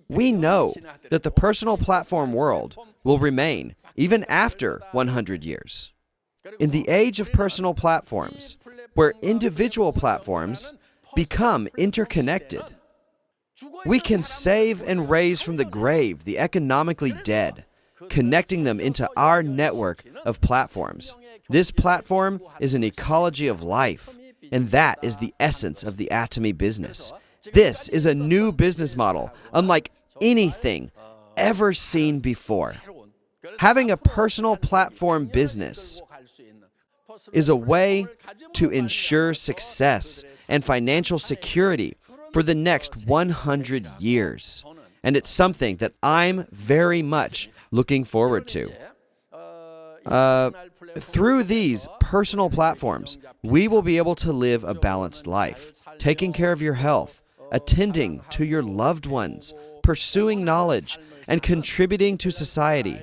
Speaker 22: We know that the personal platform world will remain even after 100 years. In the age of personal platforms, where individual platforms become interconnected, we can save and raise from the grave the economically dead, connecting them into our network of platforms. This platform is an ecology of life, and that is the essence of the Atomy business. This is a new business model, unlike anything ever seen before. Having a personal platform business is a way to ensure success and financial security for the next 100 years. And it's something that I'm very much looking forward to. Through these personal platforms, we will be able to live a balanced life, taking care of your health, attending to your loved ones, pursuing knowledge, and contributing to society.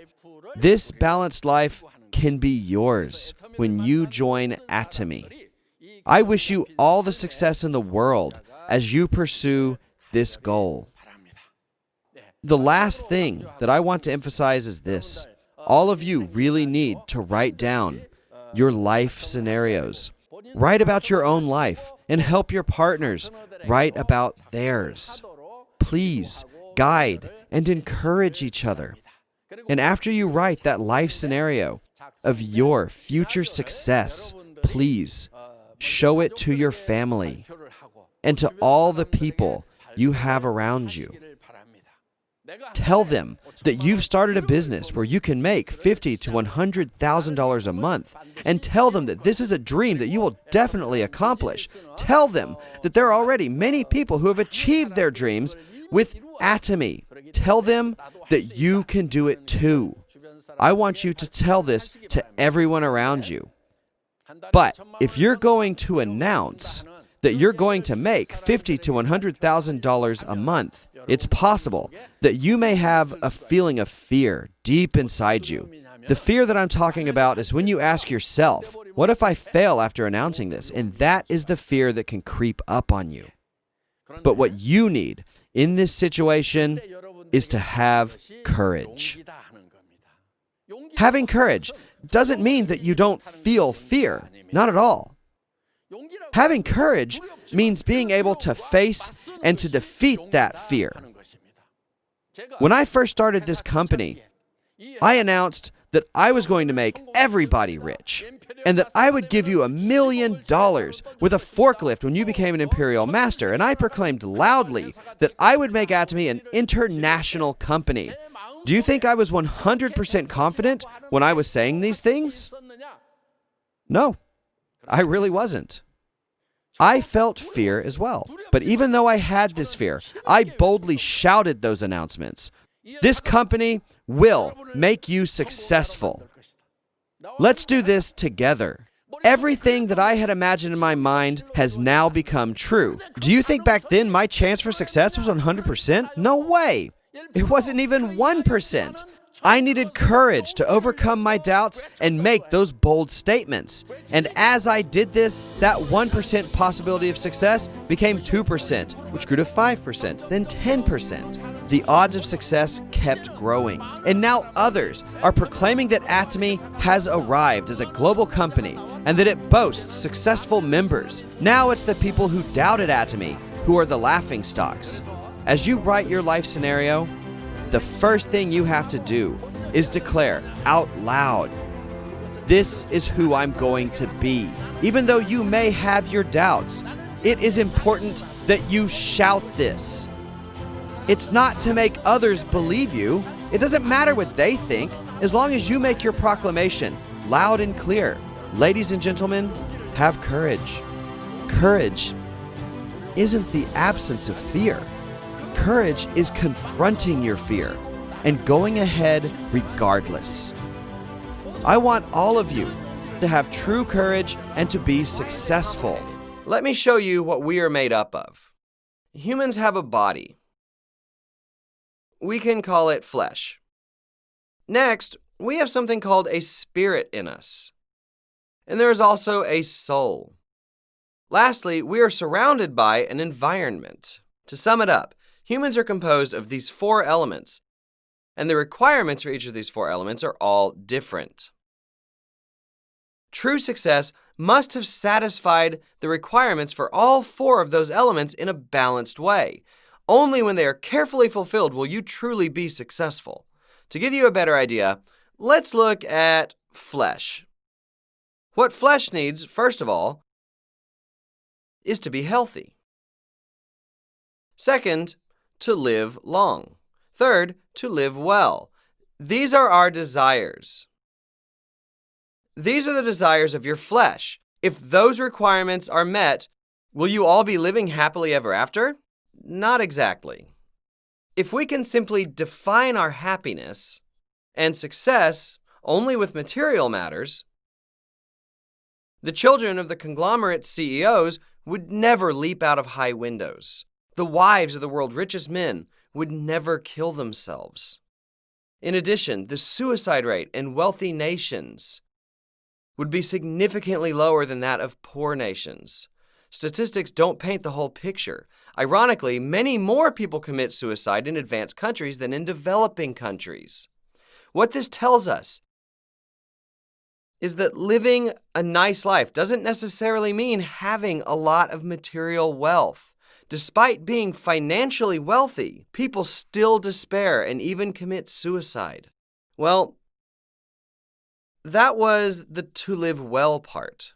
Speaker 22: This balanced life can be yours when you join Atomy. I wish you all the success in the world as you pursue this goal. The last thing that I want to emphasize is this. All of you really need to write down your life scenarios. Write about your own life and help your partners write about theirs. Please guide and encourage each other. And after you write that life scenario of your future success, please show it to your family and to all the people you have around you. Tell them that you've started a business where you can make $50,000 to $100,000 a month, and tell them that this is a dream that you will definitely accomplish. Tell them that there are already many people who have achieved their dreams with Atomy. Tell them that you can do it too. I want you to tell this to everyone around you. But if you're going to announce that you're going to make $50,000 to $100,000 a month, it's possible that you may have a feeling of fear deep inside you. The fear that I'm talking about is when you ask yourself, what if I fail after announcing this? And that is the fear that can creep up on you. But what you need in this situation is to have courage. Having courage doesn't mean that you don't feel fear. Not at all. Having courage means being able to face and to defeat that fear. When I first started this company, I announced that I was going to make everybody rich and that I would give you $1 million with a forklift when you became an Imperial Master. And I proclaimed loudly that I would make Atomy an international company. Do you think I was 100% confident when I was saying these things? No, I really wasn't. I felt fear as well. But even though I had this fear, I boldly shouted those announcements. This company will make you successful. Let's do this together. Everything that I had imagined in my mind has now become true. Do you think back then my chance for success was 100%? No way. It wasn't even 1%. I needed courage to overcome my doubts and make those bold statements. And as I did this, that 1% possibility of success became 2%, which grew to 5%, then 10%. The odds of success kept growing. And now others are proclaiming that Atomy has arrived as a global company and that it boasts successful members. Now it's the people who doubted Atomy who are the laughingstocks. As you write your life scenario, the first thing you have to do is declare out loud, this is who I'm going to be. Even though you may have your doubts, it is important that you shout this. It's not to make others believe you. It doesn't matter what they think, as long as you make your proclamation loud and clear. Ladies and gentlemen, have courage. Courage isn't the absence of fear. Courage is confronting your fear and going ahead regardless. I want all of you to have true courage and to be successful. Let me show you what we are made up of. Humans have a body. We can call it flesh. Next, we have something called a spirit in us. And there is also a soul. Lastly, we are surrounded by an environment. To sum it up, humans are composed of these 4 elements, and the requirements for each of these 4 elements are all different. True success must have satisfied the requirements for all 4 of those elements in a balanced way. Only when they are carefully fulfilled will you truly be successful. To give you a better idea, let's look at flesh. What flesh needs, first of all, is to be healthy. Second, to live long. Third, to live well. These are our desires. These are the desires of your flesh. If those requirements are met, will you all be living happily ever after? Not exactly. If we can simply define our happiness and success only with material matters, the children of the conglomerate CEOs would never leap out of high windows. The wives of the world's richest men would never kill themselves. In addition, the suicide rate in wealthy nations would be significantly lower than that of poor nations. Statistics don't paint the whole picture. Ironically, many more people commit suicide in advanced countries than in developing countries. What this tells us is that living a nice life doesn't necessarily mean having a lot of material wealth. Despite being financially wealthy, people still despair and even commit suicide. Well, that was the to live well part.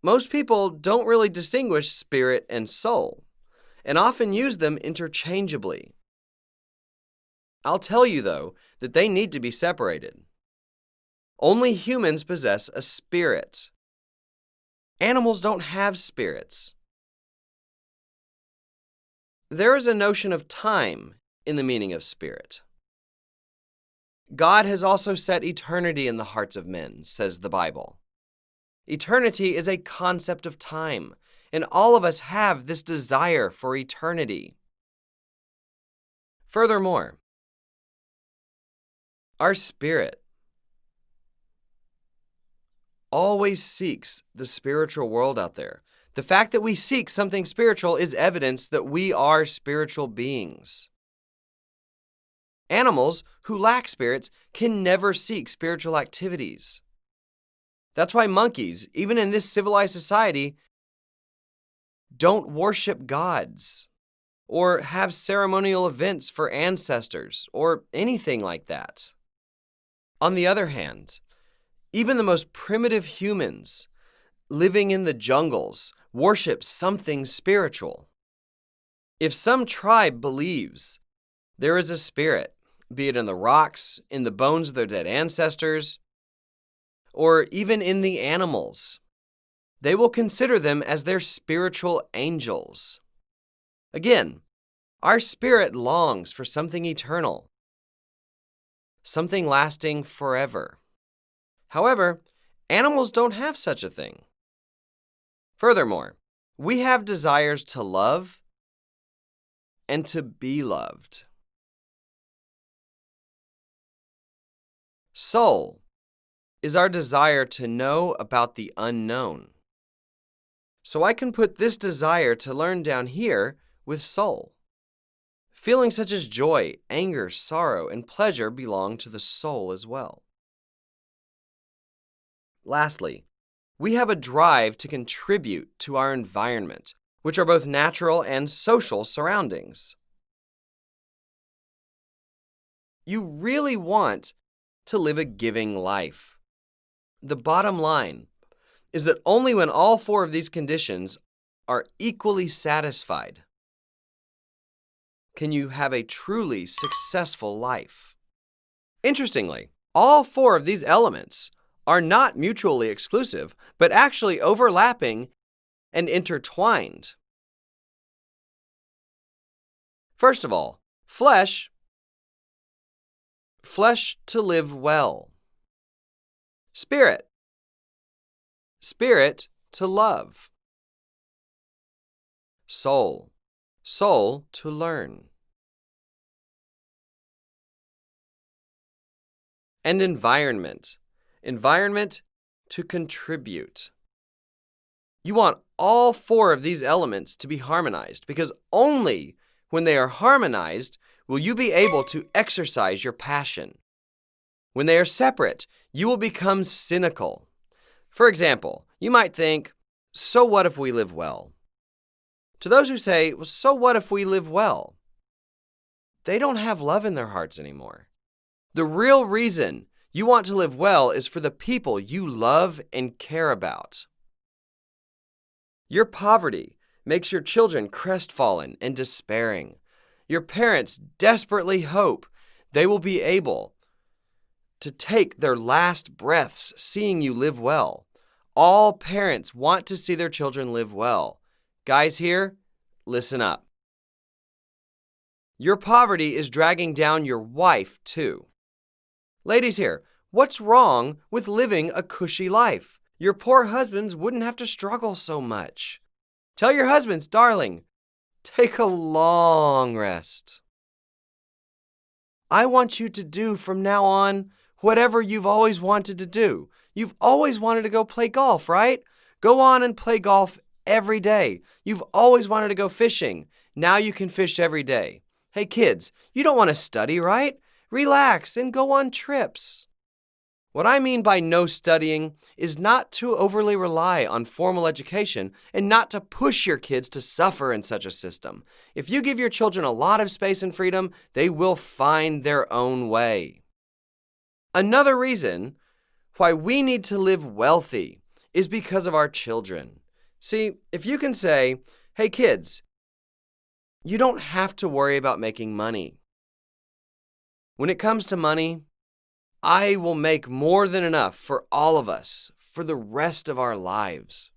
Speaker 22: Most people don't really distinguish spirit and soul, and often use them interchangeably. I'll tell you, though, that they need to be separated. Only humans possess a spirit. Animals don't have spirits. There is a notion of time in the meaning of spirit. God has also set eternity in the hearts of men, says the Bible. Eternity is a concept of time, and all of us have this desire for eternity. Furthermore, our spirit always seeks the spiritual world out there. The fact that we seek something spiritual is evidence that we are spiritual beings. Animals who lack spirits can never seek spiritual activities. That's why monkeys, even in this civilized society, don't worship gods or have ceremonial events for ancestors or anything like that. On the other hand, even the most primitive humans living in the jungles worship something spiritual. If some tribe believes there is a spirit, be it in the rocks, in the bones of their dead ancestors, or even in the animals, they will consider them as their spiritual angels. Again, our spirit longs for something eternal, something lasting forever. However, animals don't have such a thing. Furthermore, we have desires to love and to be loved. Soul is our desire to know about the unknown. So I can put this desire to learn down here with soul. Feelings such as joy, anger, sorrow, and pleasure belong to the soul as well. Lastly, we have a drive to contribute to our environment, which are both natural and social surroundings. You really want to live a giving life. The bottom line is that only when all four of these conditions are equally satisfied can you have a truly successful life. Interestingly, all four of these elements are not mutually exclusive, but actually overlapping and intertwined. First of all, flesh to live well. Spirit to love. Soul to learn. And environment to contribute. You want all four of these elements to be harmonized, because only when they are harmonized will you be able to exercise your passion. When they are separate, you will become cynical. For example, you might think, so what if we live well? To those who say, well, so what if we live well? They don't have love in their hearts anymore. The real reason you want to live well is for the people you love and care about. Your poverty makes your children crestfallen and despairing. Your parents desperately hope they will be able to take their last breaths seeing you live well. All parents want to see their children live well. Guys here, listen up. Your poverty is dragging down your wife too. Ladies here, what's wrong with living a cushy life? Your poor husbands wouldn't have to struggle so much. Tell your husbands, darling, take a long rest. I want you to do from now on whatever you've always wanted to do. You've always wanted to go play golf, right? Go on and play golf every day. You've always wanted to go fishing. Now you can fish every day. Hey kids, you don't want to study, right? Relax and go on trips. What I mean by no studying is not to overly rely on formal education and not to push your kids to suffer in such a system. If you give your children a lot of space and freedom, they will find their own way. Another reason why we need to live wealthy is because of our children. See, if you can say, hey kids, you don't have to worry about making money. When it comes to money, I will make more than enough for all of us for the rest of our lives.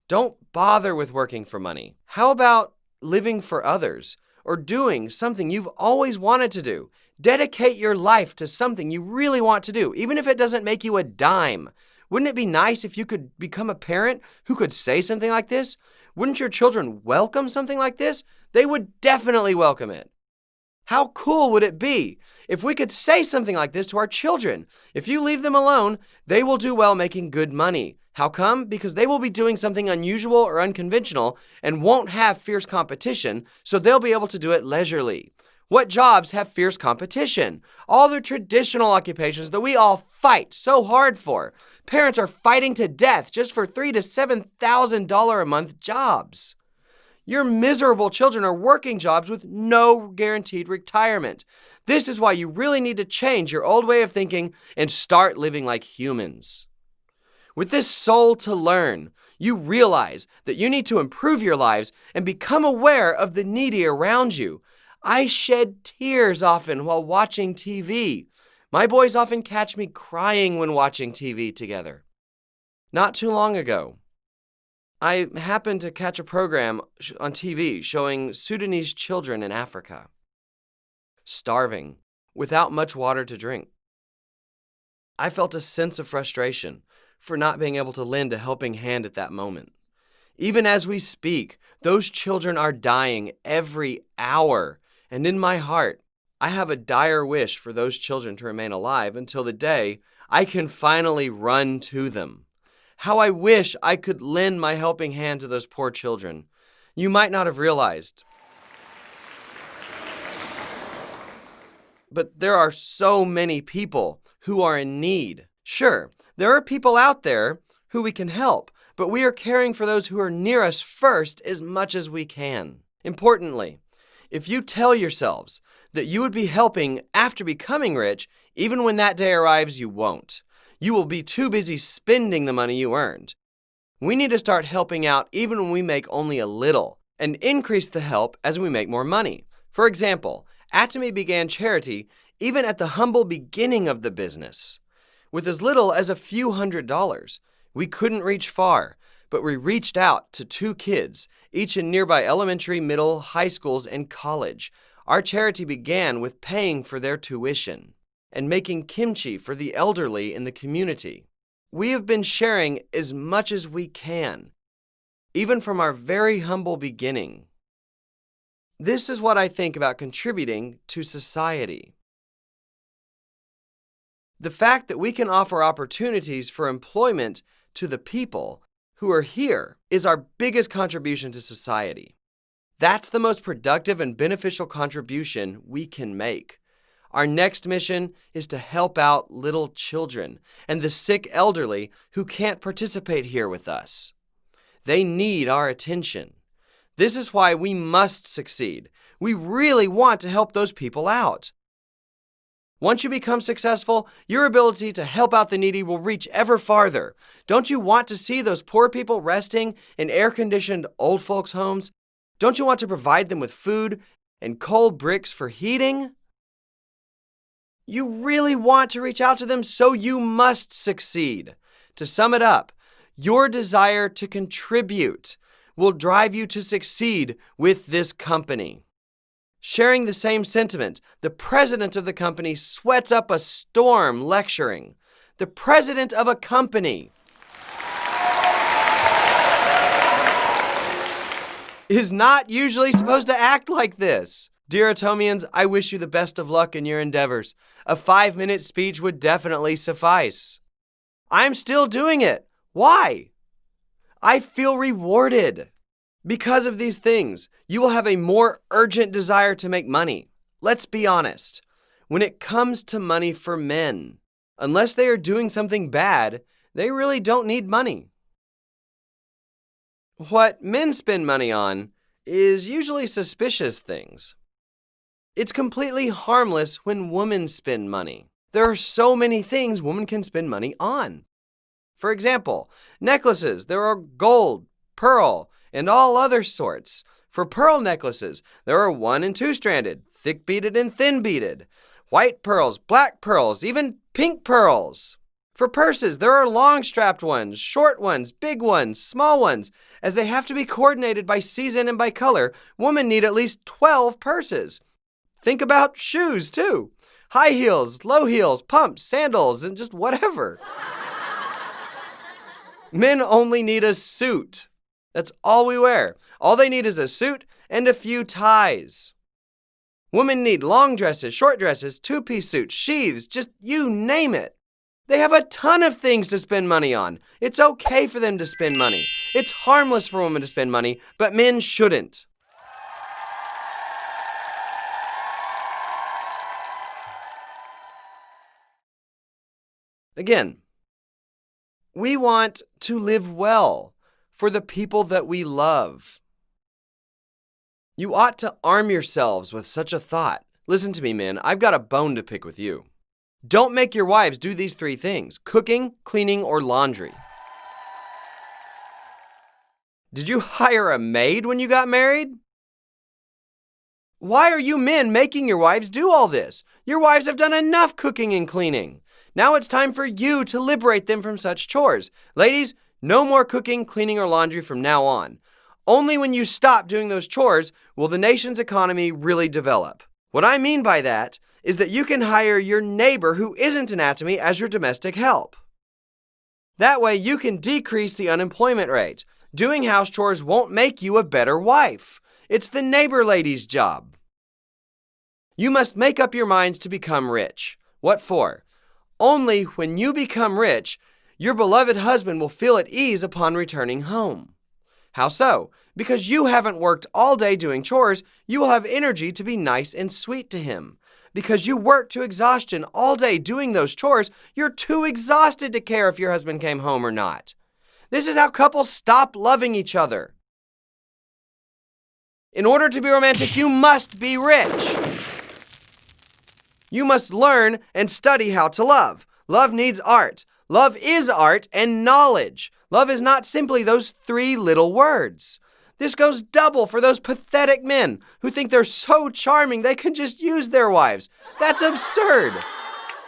Speaker 22: Don't bother with working for money. How about living for others or doing something you've always wanted to do?
Speaker 1: Dedicate your life to something you really want to do, even if it doesn't make you a dime. Wouldn't it be nice if you could become a parent who could say something like this? Wouldn't your children welcome something like this? They would definitely welcome it. How cool would it be if we could say something like this to our children? If you leave them alone, they will do well making good money. How come? Because they will be doing something unusual or unconventional and won't have fierce competition, so they'll be able to do it leisurely. What jobs have fierce competition? All the traditional occupations that we all fight so hard for. Parents are fighting to death just for $3,000 to $7,000 a month jobs. Your miserable children are working jobs with no guaranteed retirement. This is why you really need to change your old way of thinking and start living like humans. With this soul to learn, you realize that you need to improve your lives and become aware of the needy around you. I shed tears often while watching TV. My boys often catch me crying when watching TV together. Not too long ago, I happened to catch a program on TV showing Sudanese children in Africa, starving, without much water to drink. I felt a sense of frustration for not being able to lend a helping hand at that moment. Even as we speak, those children are dying every hour, and in my heart, I have a dire wish for those children to remain alive until the day I can finally run to them. How I wish I could lend my helping hand to those poor children. You might not have realized, but there are so many people who are in need. Sure, there are people out there who we can help, but we are caring for those who are near us first as much as we can. Importantly, if you tell yourselves that you would be helping after becoming rich, even when that day arrives, you won't. You will be too busy spending the money you earned. We need to start helping out even when we make only a little, and increase the help as we make more money. For example, Atomy began charity even at the humble beginning of the business. With as little as a few $100s, we couldn't reach far, but we reached out to 2 kids, each in nearby elementary, middle, high schools, and college. Our charity began with paying for their tuition and making kimchi for the elderly in the community. We have been sharing as much as we can, even from our very humble beginning. This is what I think about contributing to society. The fact that we can offer opportunities for employment to the people who are here is our biggest contribution to society. That's the most productive and beneficial contribution we can make. Our next mission is to help out little children and the sick elderly who can't participate here with us. They need our attention. This is why we must succeed. We really want to help those people out. Once you become successful, your ability to help out the needy will reach ever farther. Don't you want to see those poor people resting in air-conditioned old folks' homes? Don't you want to provide them with food and cold bricks for heating? You really want to reach out to them, so you must succeed. To sum it up, your desire to contribute will drive you to succeed with this company. Sharing the same sentiment, the president of the company sweats up a storm lecturing. The president of a company is not usually supposed to act like this. Dear Atomians, I wish you the best of luck in your endeavors. A 5-minute speech would definitely suffice. I'm still doing it. Why? I feel rewarded. Because of these things, you will have a more urgent desire to make money. Let's be honest. When it comes to money for men, unless they are doing something bad, they really don't need money. What men spend money on is usually suspicious things. It's completely harmless when women spend money. There are so many things women can spend money on. For example, necklaces. There are gold, pearl, and all other sorts. For pearl necklaces, there are 1- and 2-stranded, thick-beaded and thin-beaded, white pearls, black pearls, even pink pearls. For purses, there are long-strapped ones, short ones, big ones, small ones. As they have to be coordinated by season and by color, women need at least 12 purses. think about shoes too. High heels, low heels, pumps, sandals, and just whatever. Men only need a suit. That's all we wear. All they need is a suit and a few ties. Women need long dresses, short dresses, two-piece suits, sheaths, just you name it. They have a ton of things to spend money on. It's okay for them to spend money. It's harmless for women to spend money, but men shouldn't. Again, we want to live well for the people that we love. You ought to arm yourselves with such a thought. Listen to me, men. I've got a bone to pick with you. Don't make your wives do these 3 things: cooking, cleaning, or laundry. Did you hire a maid when you got married? Why are you men making your wives do all this? Your wives have done enough cooking and cleaning. Now it's time for you to liberate them from such chores. Ladies, no more cooking, cleaning, or laundry from now on. Only when you stop doing those chores will the nation's economy really develop. What I mean by that is that you can hire your neighbor who isn't an Atomy as your domestic help. That way you can decrease the unemployment rate. Doing house chores won't make you a better wife. It's the neighbor lady's job. You must make up your minds to become rich. What for? Only when you become rich, your beloved husband will feel at ease upon returning home. How so? Because you haven't worked all day doing chores, you will have energy to be nice and sweet to him. Because you worked to exhaustion all day doing those chores, you're too exhausted to care if your husband came home or not. This is how couples stop loving each other. In order to be romantic, you must be rich. You must learn and study how to love. Love needs art. Love is art and knowledge. Love is not simply those 3 little words. This goes double for those pathetic men who think they're so charming they can just use their wives. That's absurd.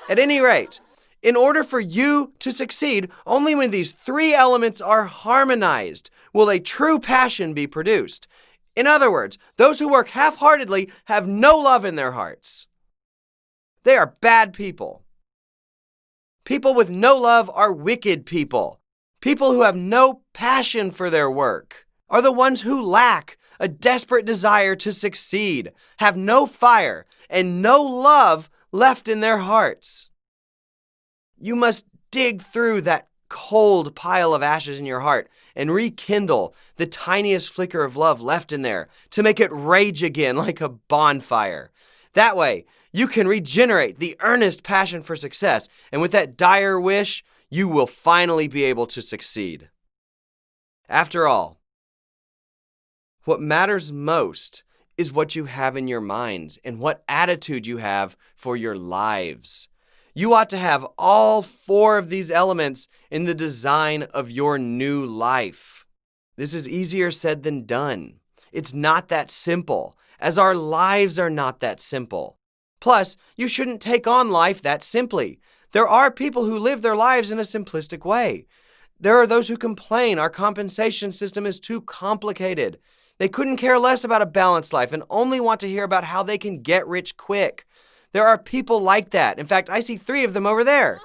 Speaker 1: At any rate, in order for you to succeed, only when these 3 elements are harmonized will a true passion be produced. In other words, those who work half-heartedly have no love in their hearts. They are bad people. People with no love are wicked people. People who have no passion for their work are the ones who lack a desperate desire to succeed, have no fire, and no love left in their hearts. You must dig through that cold pile of ashes in your heart and rekindle the tiniest flicker of love left in there to make it rage again like a bonfire. That way, you can regenerate the earnest passion for success, and with that dire wish, you will finally be able to succeed. After all, what matters most is what you have in your minds and what attitude you have for your lives. You ought to have all 4 of these elements in the design of your new life. This is easier said than done. It's not that simple, as our lives are not that simple. Plus, you shouldn't take on life that simply. There are people who live their lives in a simplistic way. There are those who complain our compensation system is too complicated. They couldn't care less about a balanced life and only want to hear about how they can get rich quick. There are people like that. In fact, I see 3 of them over there.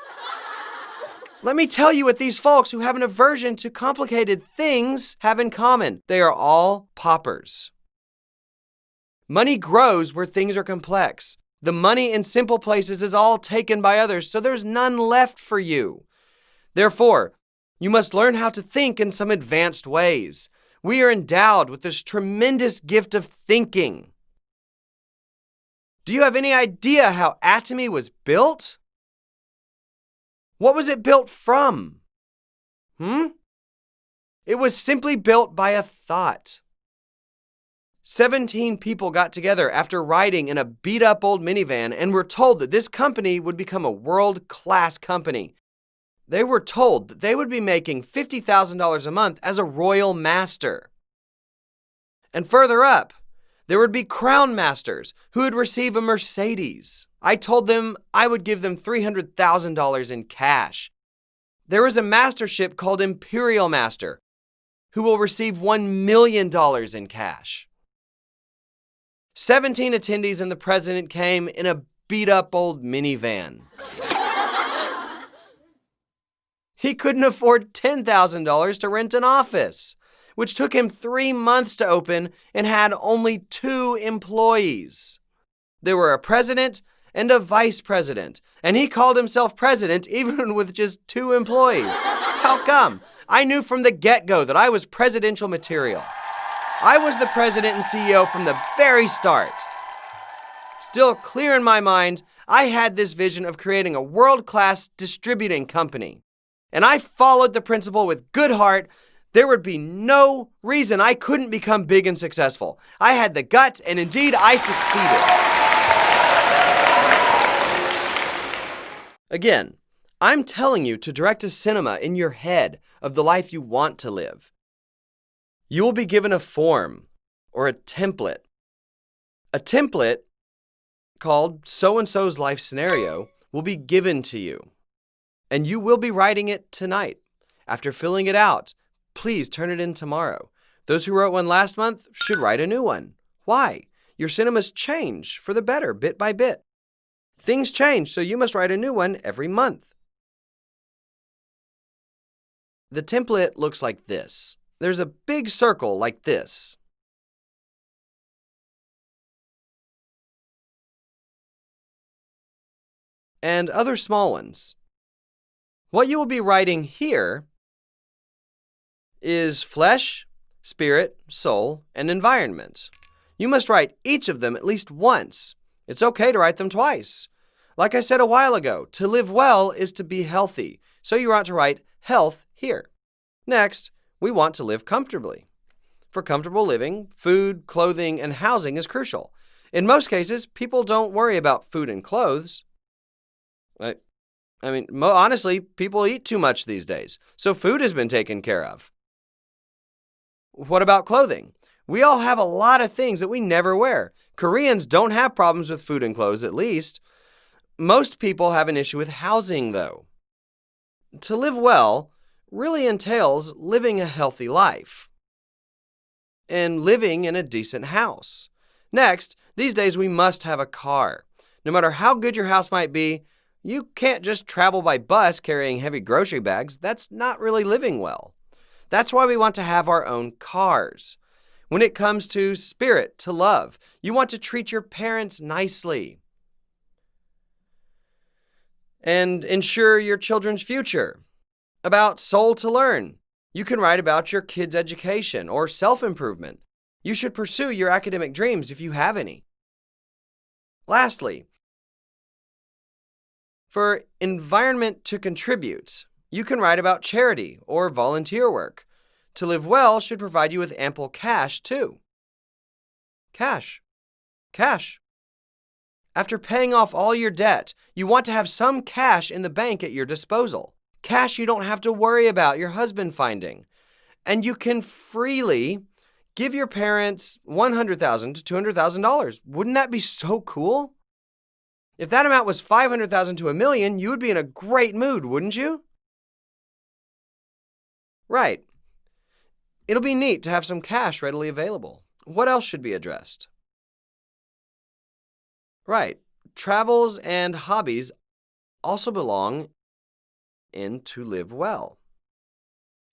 Speaker 1: Let me tell you what these folks who have an aversion to complicated things have in common. They are all paupers. Money grows where things are complex. The money in simple places is all taken by others, so there's none left for you. Therefore, you must learn how to think in some advanced ways. We are endowed with this tremendous gift of thinking. Do you have any idea how Atomy was built? What was it built from? It was simply built by a thought. 17 people got together after riding in a beat-up old minivan and were told that this company would become a world-class company. They were told that they would be making $50,000 a month as a royal master. And further up, there would be crown masters who would receive a Mercedes. I told them I would give them $300,000 in cash. There is a mastership called Imperial Master who will receive $1 million in cash. 17 attendees and the president came in a beat-up old minivan. He couldn't afford $10,000 to rent an office, which took him 3 months to open and had only 2 employees. There were a president and a vice president, and he called himself president even with just 2 employees. How come? I knew from the get-go that I was presidential material. I was the president and CEO from the very start. Still clear in my mind, I had this vision of creating a world-class distributing company. And I followed the principle with good heart. There would be no reason I couldn't become big and successful. I had the guts, and indeed I succeeded. Again, I'm telling you to direct a cinema in your head of the life you want to live. You will be given a form or a template. A template called so-and-so's life scenario will be given to you. And you will be writing it tonight. After filling it out, please turn it in tomorrow. Those who wrote one last month should write a new one. Why? Your cinemas change for the better, bit by bit. Things change, so you must write a new one every month. The template looks like this. There's a big circle like this. And other small ones. What you will be writing here is flesh, spirit, soul, and environment. You must write each of them at least once. It's okay to write them twice. Like I said a while ago, to live well is to be healthy. So you want to write health here. Next, we want to live comfortably. For comfortable living, food, clothing, and housing is crucial. In most cases, people don't worry about food and clothes. Honestly, people eat too much these days, so food has been taken care of. What about clothing? We all have a lot of things that we never wear. Koreans don't have problems with food and clothes, at least. Most people have an issue with housing, though. To live well really entails living a healthy life and living in a decent house. Next, these days we must have a car. No matter how good your house might be, you can't just travel by bus carrying heavy grocery bags. That's not really living well. That's why we want to have our own cars. When it comes to spirit, to love, you want to treat your parents nicely and ensure your children's future. About soul to learn, you can write about your kids' education or self-improvement. You should pursue your academic dreams if you have any. Lastly, for environment to contribute, you can write about charity or volunteer work. To live well should provide you with ample cash, too. Cash. After paying off all your debt, you want to have some cash in the bank at your disposal. Cash you don't have to worry about your husband finding. And you can freely give your parents $100,000 to $200,000. Wouldn't that be so cool? If that amount was $500,000 to $1 million, you would be in a great mood, wouldn't you? Right. It'll be neat to have some cash readily available. What else should be addressed? Right. Travels and hobbies also belong in to live well.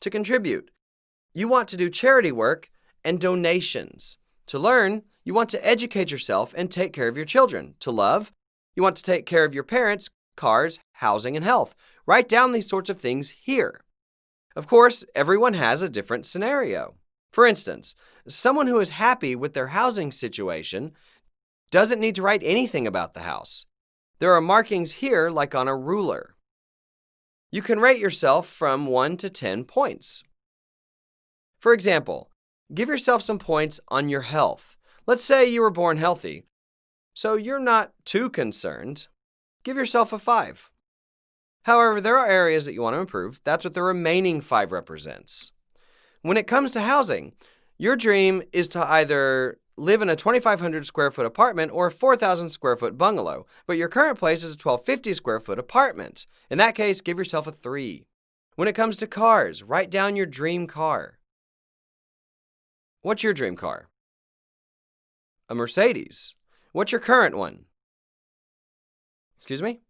Speaker 1: To contribute, you want to do charity work and donations. To learn, you want to educate yourself and take care of your children. To love, you want to take care of your parents, cars, housing, and health. Write down these sorts of things here. Of course, everyone has a different scenario. For instance, someone who is happy with their housing situation doesn't need to write anything about the house. There are markings here like on a ruler. You can rate yourself from 1 to 10 points. For example, give yourself some points on your health. Let's say you were born healthy, so you're not too concerned. Give yourself a 5. However, there are areas that you want to improve. That's what the remaining 5 represents. When it comes to housing, your dream is to either live in a 2,500 square foot apartment or a 4,000 square foot bungalow, but your current place is a 1,250 square foot apartment. In that case, give yourself a 3. When it comes to cars, write down your dream car. What's your dream car? A Mercedes. What's your current one? Excuse me?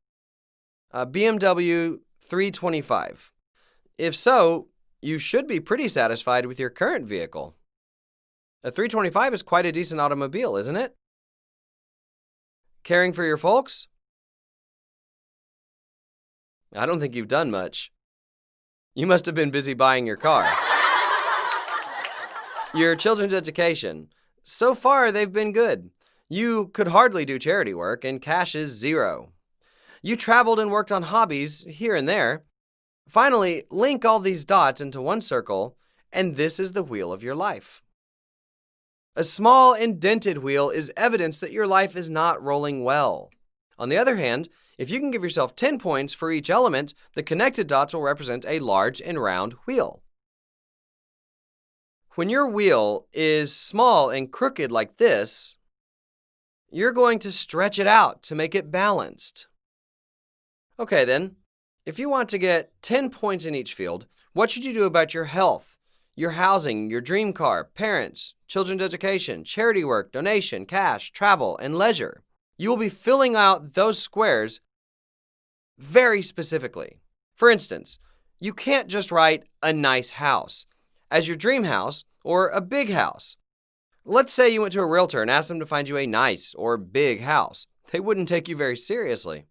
Speaker 1: A BMW 325. If so, you should be pretty satisfied with your current vehicle. A 325 is quite a decent automobile, isn't it? Caring for your folks? I don't think you've done much. You must have been busy buying your car. Your children's education. So far, they've been good. You could hardly do charity work, and cash is zero. You traveled and worked on hobbies here and there. Finally, link all these dots into one circle, and this is the wheel of your life. A small indented wheel is evidence that your life is not rolling well. On the other hand, if you can give yourself 10 points for each element, the connected dots will represent a large and round wheel. When your wheel is small and crooked like this, you're going to stretch it out to make it balanced. Okay then, if you want to get 10 points in each field, what should you do about your health, your housing, your dream car, parents, children's education, charity work, donation, cash, travel, and leisure? You will be filling out those squares very specifically. For instance, you can't just write a nice house as your dream house or a big house. Let's say you went to a realtor and asked them to find you a nice or big house. They wouldn't take you very seriously.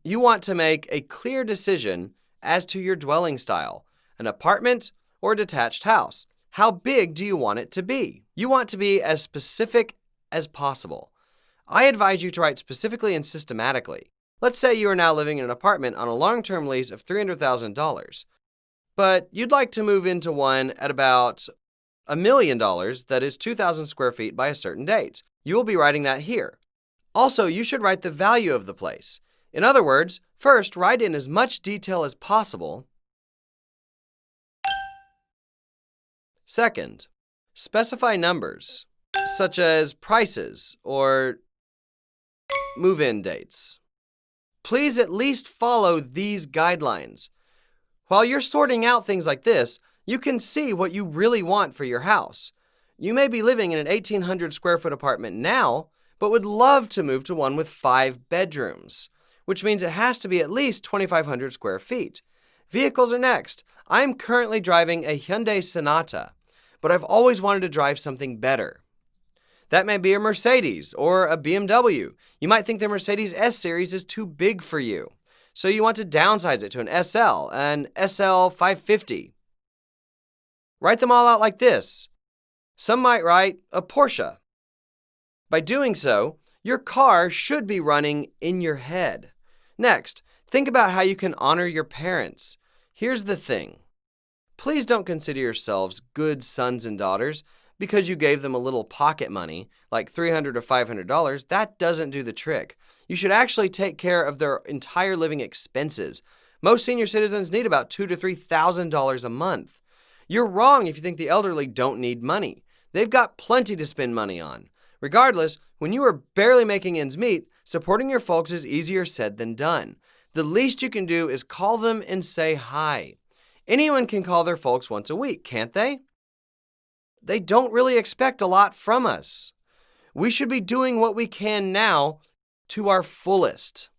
Speaker 1: You want to make a clear decision as to your dwelling style, an apartment or a detached house. How big do you want it to be? You want to be as specific as possible. I advise you to write specifically and systematically. Let's say you are now living in an apartment on a long-term lease of $300,000, but you'd like to move into one at about $1 million that is 2,000 square feet by a certain date. You will be writing that here. Also, you should write the value of the place. In other words, first, write in as much detail as possible. Second, specify numbers, such as prices or move-in dates. Please at least follow these guidelines. While you're sorting out things like this, you can see what you really want for your house. You may be living in an 1,800 square foot apartment now, but would love to move to one with 5 bedrooms, which means it has to be at least 2,500 square feet. Vehicles are next. I'm currently driving a Hyundai Sonata, but I've always wanted to drive something better. That may be a Mercedes or a BMW. You might think the Mercedes S-Series is too big for you, so you want to downsize it to an SL, an SL 550. Write them all out like this. Some might write a Porsche. By doing so, your car should be running in your head. Next, think about how you can honor your parents. Here's the thing. Please don't consider yourselves good sons and daughters because you gave them a little pocket money, like $300 or $500. That doesn't do the trick. You should actually take care of their entire living expenses. Most senior citizens need about $2,000 to $3,000 a month. You're wrong if you think the elderly don't need money. They've got plenty to spend money on. Regardless, when you are barely making ends meet, supporting your folks is easier said than done. The least you can do is call them and say hi. Anyone can call their folks once a week, can't they? They don't really expect a lot from us. We should be doing what we can now to our fullest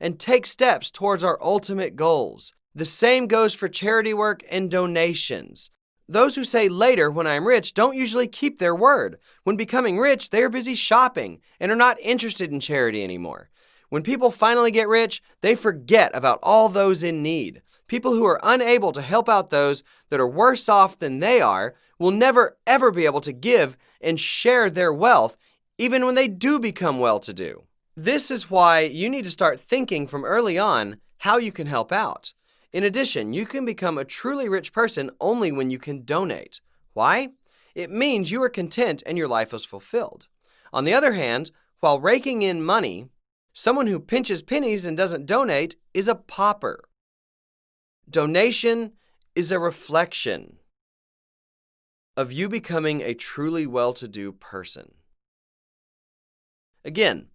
Speaker 1: and take steps towards our ultimate goals. The same goes for charity work and donations. Those who say later when I'm rich don't usually keep their word. When becoming rich, they are busy shopping and are not interested in charity anymore. When people finally get rich, they forget about all those in need. People who are unable to help out those that are worse off than they are will never ever be able to give and share their wealth even when they do become well-to-do. This is why you need to start thinking from early on how you can help out. In addition, you can become a truly rich person only when you can donate. Why? It means you are content and your life is fulfilled. On the other hand, while raking in money, someone who pinches pennies and doesn't donate is a pauper. Donation is a reflection of you becoming a truly well-to-do person. Again,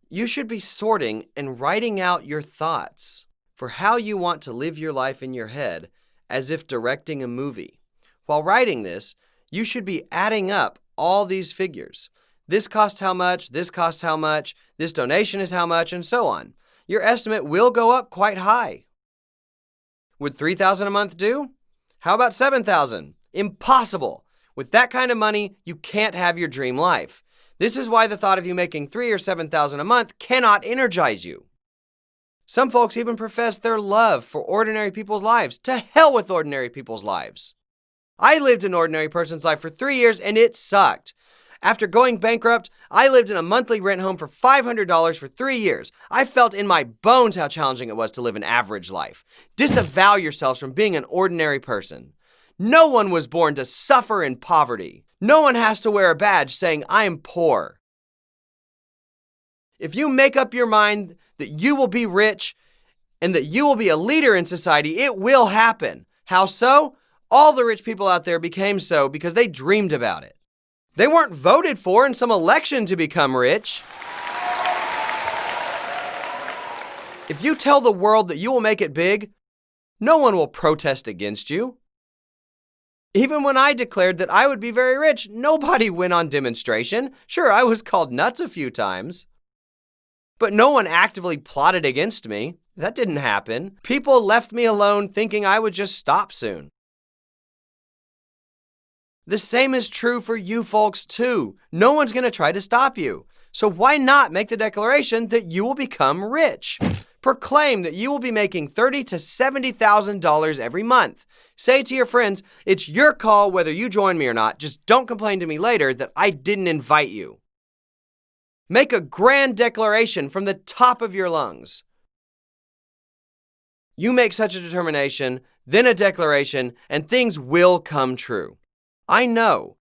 Speaker 1: you should be sorting and writing out your thoughts for how you want to live your life in your head as if directing a movie. While writing this, you should be adding up all these figures. This costs how much, this costs how much, this donation is how much, and so on. Your estimate will go up quite high. Would $3,000 a month do? How about $7,000? Impossible. With that kind of money, you can't have your dream life. This is why the thought of you making $3,000 or $7,000 a month cannot energize you. Some folks even profess their love for ordinary people's lives. To hell with ordinary people's lives. I lived an ordinary person's life for 3 years and it sucked. After going bankrupt, I lived in a monthly rent home for $500 for 3 years. I felt in my bones how challenging it was to live an average life. Disavow yourselves from being an ordinary person. No one was born to suffer in poverty. No one has to wear a badge saying, I am poor. If you make up your mind that you will be rich and that you will be a leader in society, it will happen. How so? All the rich people out there became so because they dreamed about it. They weren't voted for in some election to become rich. If you tell the world that you will make it big, no one will protest against you. Even when I declared that I would be very rich, nobody went on demonstration. Sure, I was called nuts a few times. But no one actively plotted against me. That didn't happen. People left me alone thinking I would just stop soon. The same is true for you folks too. No one's going to try to stop you. So why not make the declaration that you will become rich? Proclaim that you will be making $30,000 to $70,000 every month. Say to your friends, it's your call whether you join me or not. Just don't complain to me later that I didn't invite you. Make a grand declaration from the top of your lungs. You make such a determination, then a declaration, and things will come true. I know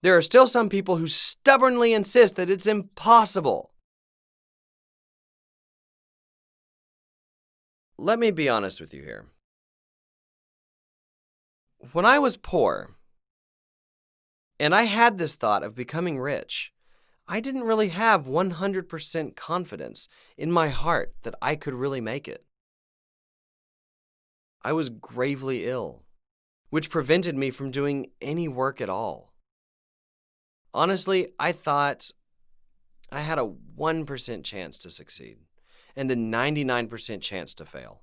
Speaker 1: there are still some people who stubbornly insist that it's impossible. Let me be honest with you here. When I was poor, and I had this thought of becoming rich, I didn't really have 100% confidence in my heart that I could really make it. I was gravely ill, which prevented me from doing any work at all. Honestly, I thought I had a 1% chance to succeed and a 99% chance to fail.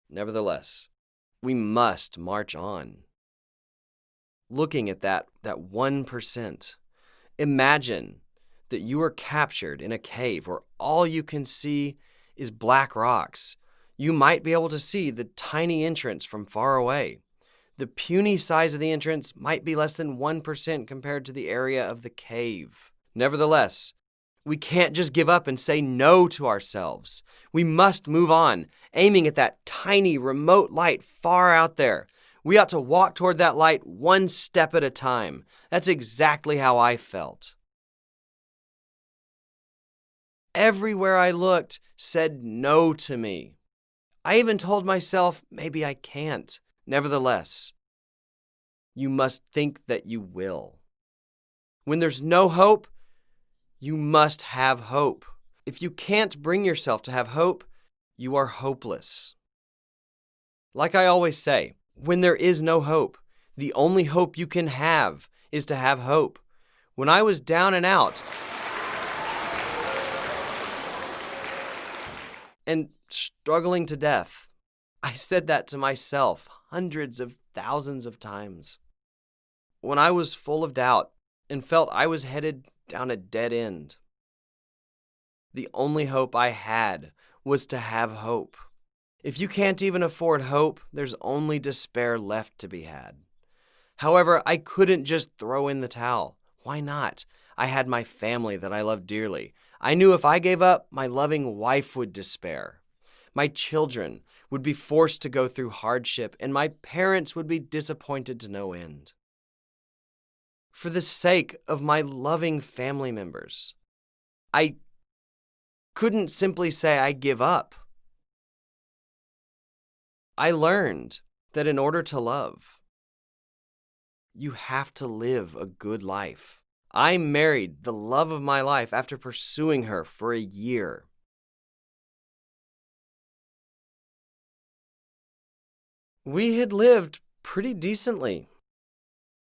Speaker 1: Nevertheless, we must march on. Looking at that 1%, imagine that you are captured in a cave where all you can see is black rocks. You might be able to see the tiny entrance from far away. The puny size of the entrance might be less than 1% compared to the area of the cave. Nevertheless, we can't just give up and say no to ourselves. We must move on, aiming at that tiny remote light far out there. We ought to walk toward that light one step at a time. That's exactly how I felt. Everywhere I looked said no to me. I even told myself, maybe I can't. Nevertheless, you must think that you will. When there's no hope, you must have hope. If you can't bring yourself to have hope, you are hopeless. Like I always say, when there is no hope, the only hope you can have is to have hope. When I was down and out and struggling to death, I said that to myself hundreds of thousands of times. When I was full of doubt and felt I was headed down a dead end, the only hope I had was to have hope. If you can't even afford hope, there's only despair left to be had. However, I couldn't just throw in the towel. Why not? I had my family that I loved dearly. I knew if I gave up, my loving wife would despair. My children would be forced to go through hardship, and my parents would be disappointed to no end. For the sake of my loving family members, I couldn't simply say I give up. I learned that in order to love, you have to live a good life. I married the love of my life after pursuing her for a year. We had lived pretty decently.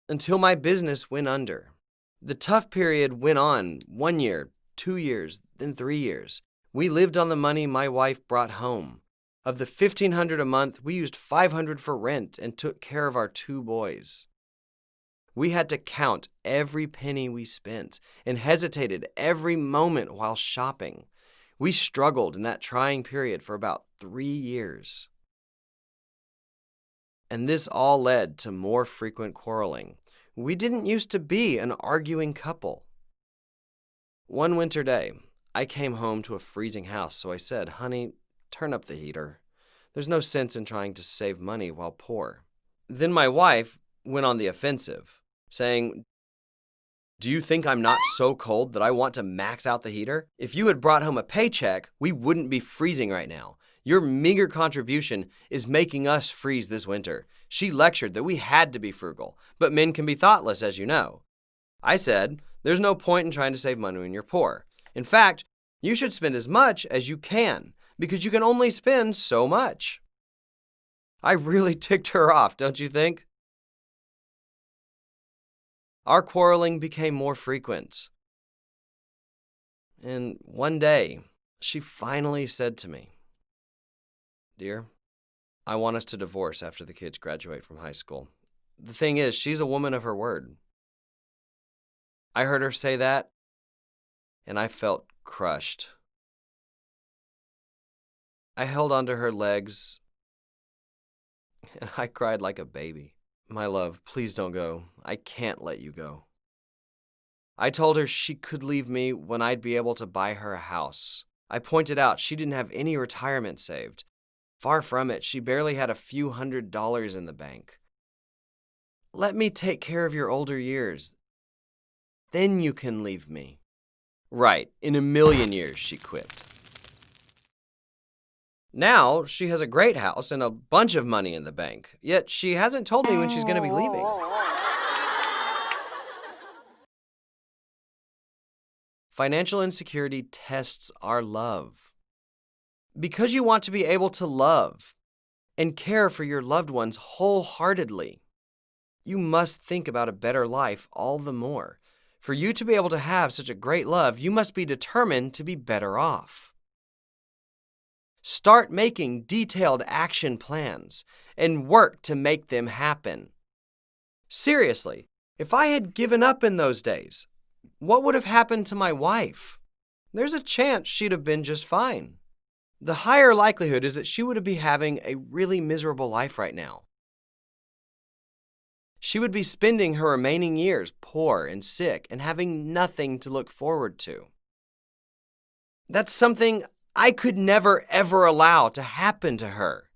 Speaker 1: until my business went under. The tough period went on 1 year, 2 years, then 3 years. We lived on the money my wife brought home. Of the $1,500 a month, we used $500 for rent and took care of our 2 boys. We had to count every penny we spent and hesitated every moment while shopping. We struggled in that trying period for about 3 years. And this all led to more frequent quarreling. We didn't used to be an arguing couple. One winter day, I came home to a freezing house, so I said, "Honey, turn up the heater. There's no sense in trying to save money while poor." Then my wife went on the offensive, saying, "Do you think I'm not so cold that I want to max out the heater? If you had brought home a paycheck, we wouldn't be freezing right now. Your meager contribution is making us freeze this winter." She lectured that we had to be frugal, but men can be thoughtless, as you know. I said, "There's no point in trying to save money when you're poor. In fact, you should spend as much as you can, because you can only spend so much." I really ticked her off, don't you think? Our quarreling became more frequent. And one day, she finally said to me, "Dear, I want us to divorce after the kids graduate from high school." The thing is, she's a woman of her word. I heard her say that, and I felt crushed. I held onto her legs, and I cried like a baby. "My love, please don't go. I can't let you go." I told her she could leave me when I'd be able to buy her a house. I pointed out she didn't have any retirement saved. Far from it, she barely had a few $100s in the bank. "Let me take care of your older years. Then you can leave me." "Right, in a million years," she quipped. Now, she has a great house and a bunch of money in the bank, yet she hasn't told me when she's going to be leaving. Financial insecurity tests our love. Because you want to be able to love and care for your loved ones wholeheartedly, you must think about a better life all the more. For you to be able to have such a great love, you must be determined to be better off. Start making detailed action plans and work to make them happen. Seriously, if I had given up in those days, what would have happened to my wife? There's a chance she'd have been just fine. The higher likelihood is that she would be having a really miserable life right now. She would be spending her remaining years poor and sick and having nothing to look forward to. That's something I could never, ever allow to happen to her.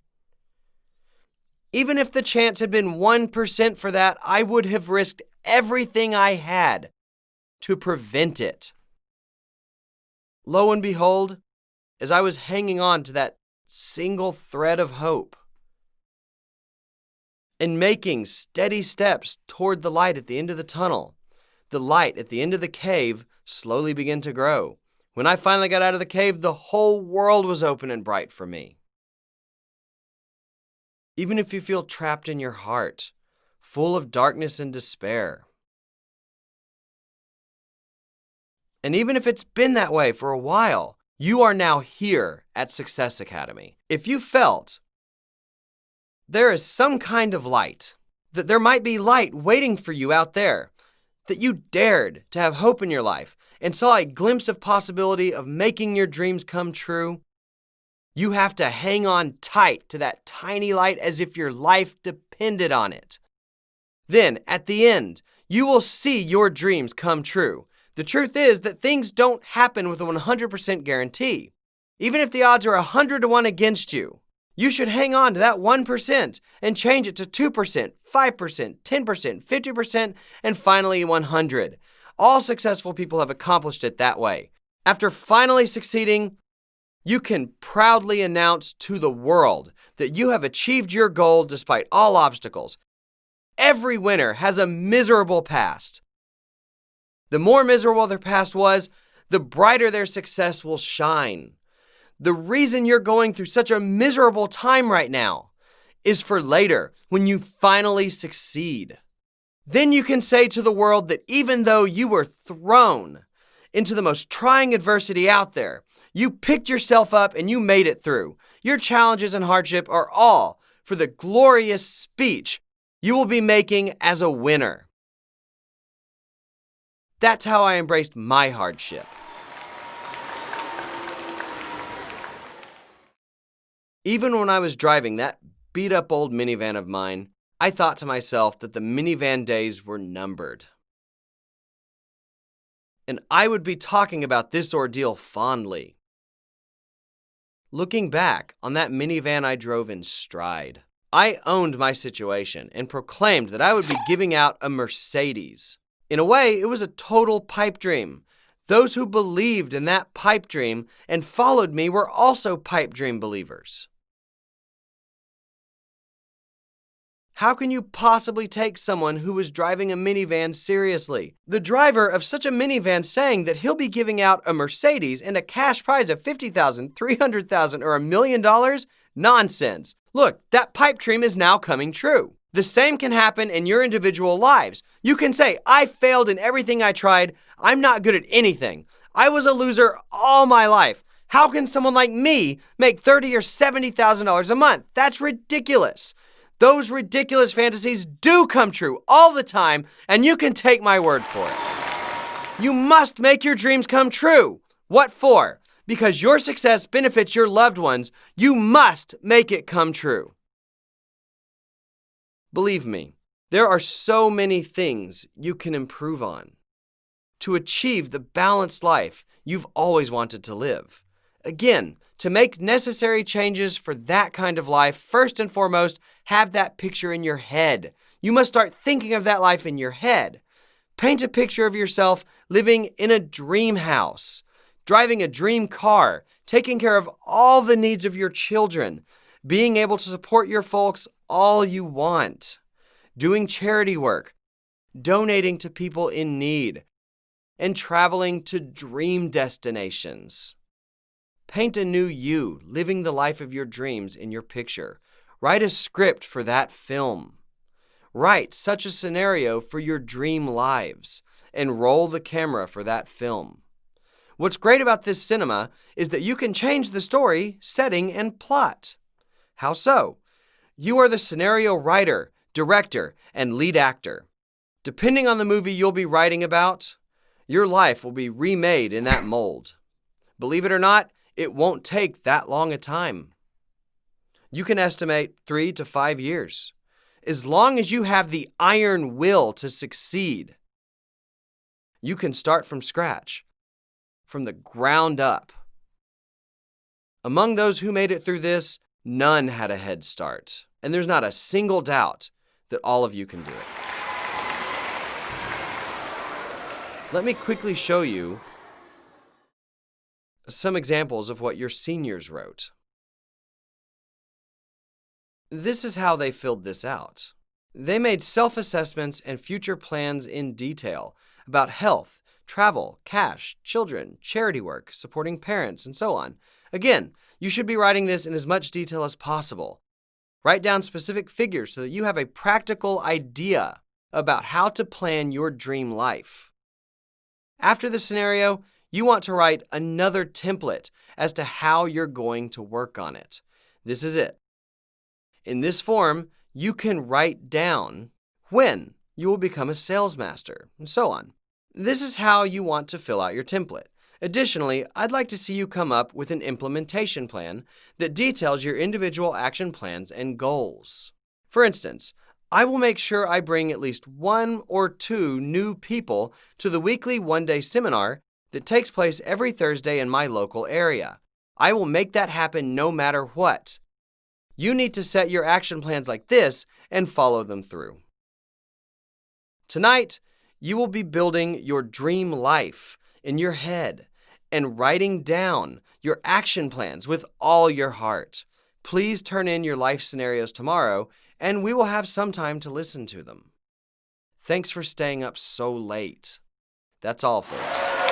Speaker 1: Even if the chance had been 1% for that, I would have risked everything I had to prevent it. Lo and behold, as I was hanging on to that single thread of hope and making steady steps toward the light at the end of the tunnel, the light at the end of the cave slowly began to grow. When I finally got out of the cave, the whole world was open and bright for me. Even if you feel trapped in your heart, full of darkness and despair, and even if it's been that way for a while, you are now here at Success Academy. If you felt there is some kind of light, that there might be light waiting for you out there, that you dared to have hope in your life and saw a glimpse of possibility of making your dreams come true, you have to hang on tight to that tiny light as if your life depended on it. Then, at the end, you will see your dreams come true. The truth is that things don't happen with a 100% guarantee. Even if the odds are 100 to 1 against you, you should hang on to that 1% and change it to 2%, 5%, 10%, 50%, and finally 100. All successful people have accomplished it that way. After finally succeeding, you can proudly announce to the world that you have achieved your goal despite all obstacles. Every winner has a miserable past. The more miserable their past was, the brighter their success will shine. The reason you're going through such a miserable time right now is for later, when you finally succeed. Then you can say to the world that even though you were thrown into the most trying adversity out there, you picked yourself up and you made it through. Your challenges and hardship are all for the glorious speech you will be making as a winner. That's how I embraced my hardship. Even when I was driving that beat-up old minivan of mine, I thought to myself that the minivan days were numbered. And I would be talking about this ordeal fondly. Looking back on that minivan I drove in stride, I owned my situation and proclaimed that I would be giving out a Mercedes. In a way, it was a total pipe dream. Those who believed in that pipe dream and followed me were also pipe dream believers. How can you possibly take someone who was driving a minivan seriously? The driver of such a minivan saying that he'll be giving out a Mercedes and a cash prize of $50,000, $300,000, or $1 million? Nonsense. Look, that pipe dream is now coming true. The same can happen in your individual lives. You can say, I failed in everything I tried. I'm not good at anything. I was a loser all my life. How can someone like me make $30,000 or $70,000 a month? That's ridiculous. Those ridiculous fantasies do come true all the time, and you can take my word for it. You must make your dreams come true. What for? Because your success benefits your loved ones. You must make it come true. Believe me, there are so many things you can improve on to achieve the balanced life you've always wanted to live. Again, to make necessary changes for that kind of life, first and foremost, have that picture in your head. You must start thinking of that life in your head. Paint a picture of yourself living in a dream house, driving a dream car, taking care of all the needs of your children, being able to support your folks all you want, doing charity work, donating to people in need, and traveling to dream destinations. Paint a new you, living the life of your dreams in your picture. Write a script for that film. Write such a scenario for your dream lives, and roll the camera for that film. What's great about this cinema is that you can change the story, setting, and plot. How so? You are the scenario writer, director, and lead actor. Depending on the movie you'll be writing about, your life will be remade in that mold. Believe it or not, it won't take that long a time. You can estimate 3 to 5 years, as long as you have the iron will to succeed. You can start from scratch, from the ground up. Among those who made it through this, none had a head start, and there's not a single doubt that all of you can do it. Let me quickly show you some examples of what your seniors wrote. This is how they filled this out. They made self-assessments and future plans in detail about health, travel, cash, children, charity work, supporting parents, and so on. Again, you should be writing this in as much detail as possible. Write down specific figures so that you have a practical idea about how to plan your dream life. After the scenario, you want to write another template as to how you're going to work on it. This is it. In this form, you can write down when you will become a sales master, and so on. This is how you want to fill out your template. Additionally, I'd like to see you come up with an implementation plan that details your individual action plans and goals. For instance, I will make sure I bring at least 1 or 2 new people to the weekly one-day seminar that takes place every Thursday in my local area. I will make that happen no matter what. You need to set your action plans like this and follow them through. Tonight, you will be building your dream life in your head and writing down your action plans with all your heart. Please turn in your life scenarios tomorrow, and we will have some time to listen to them. Thanks for staying up so late. That's all, folks.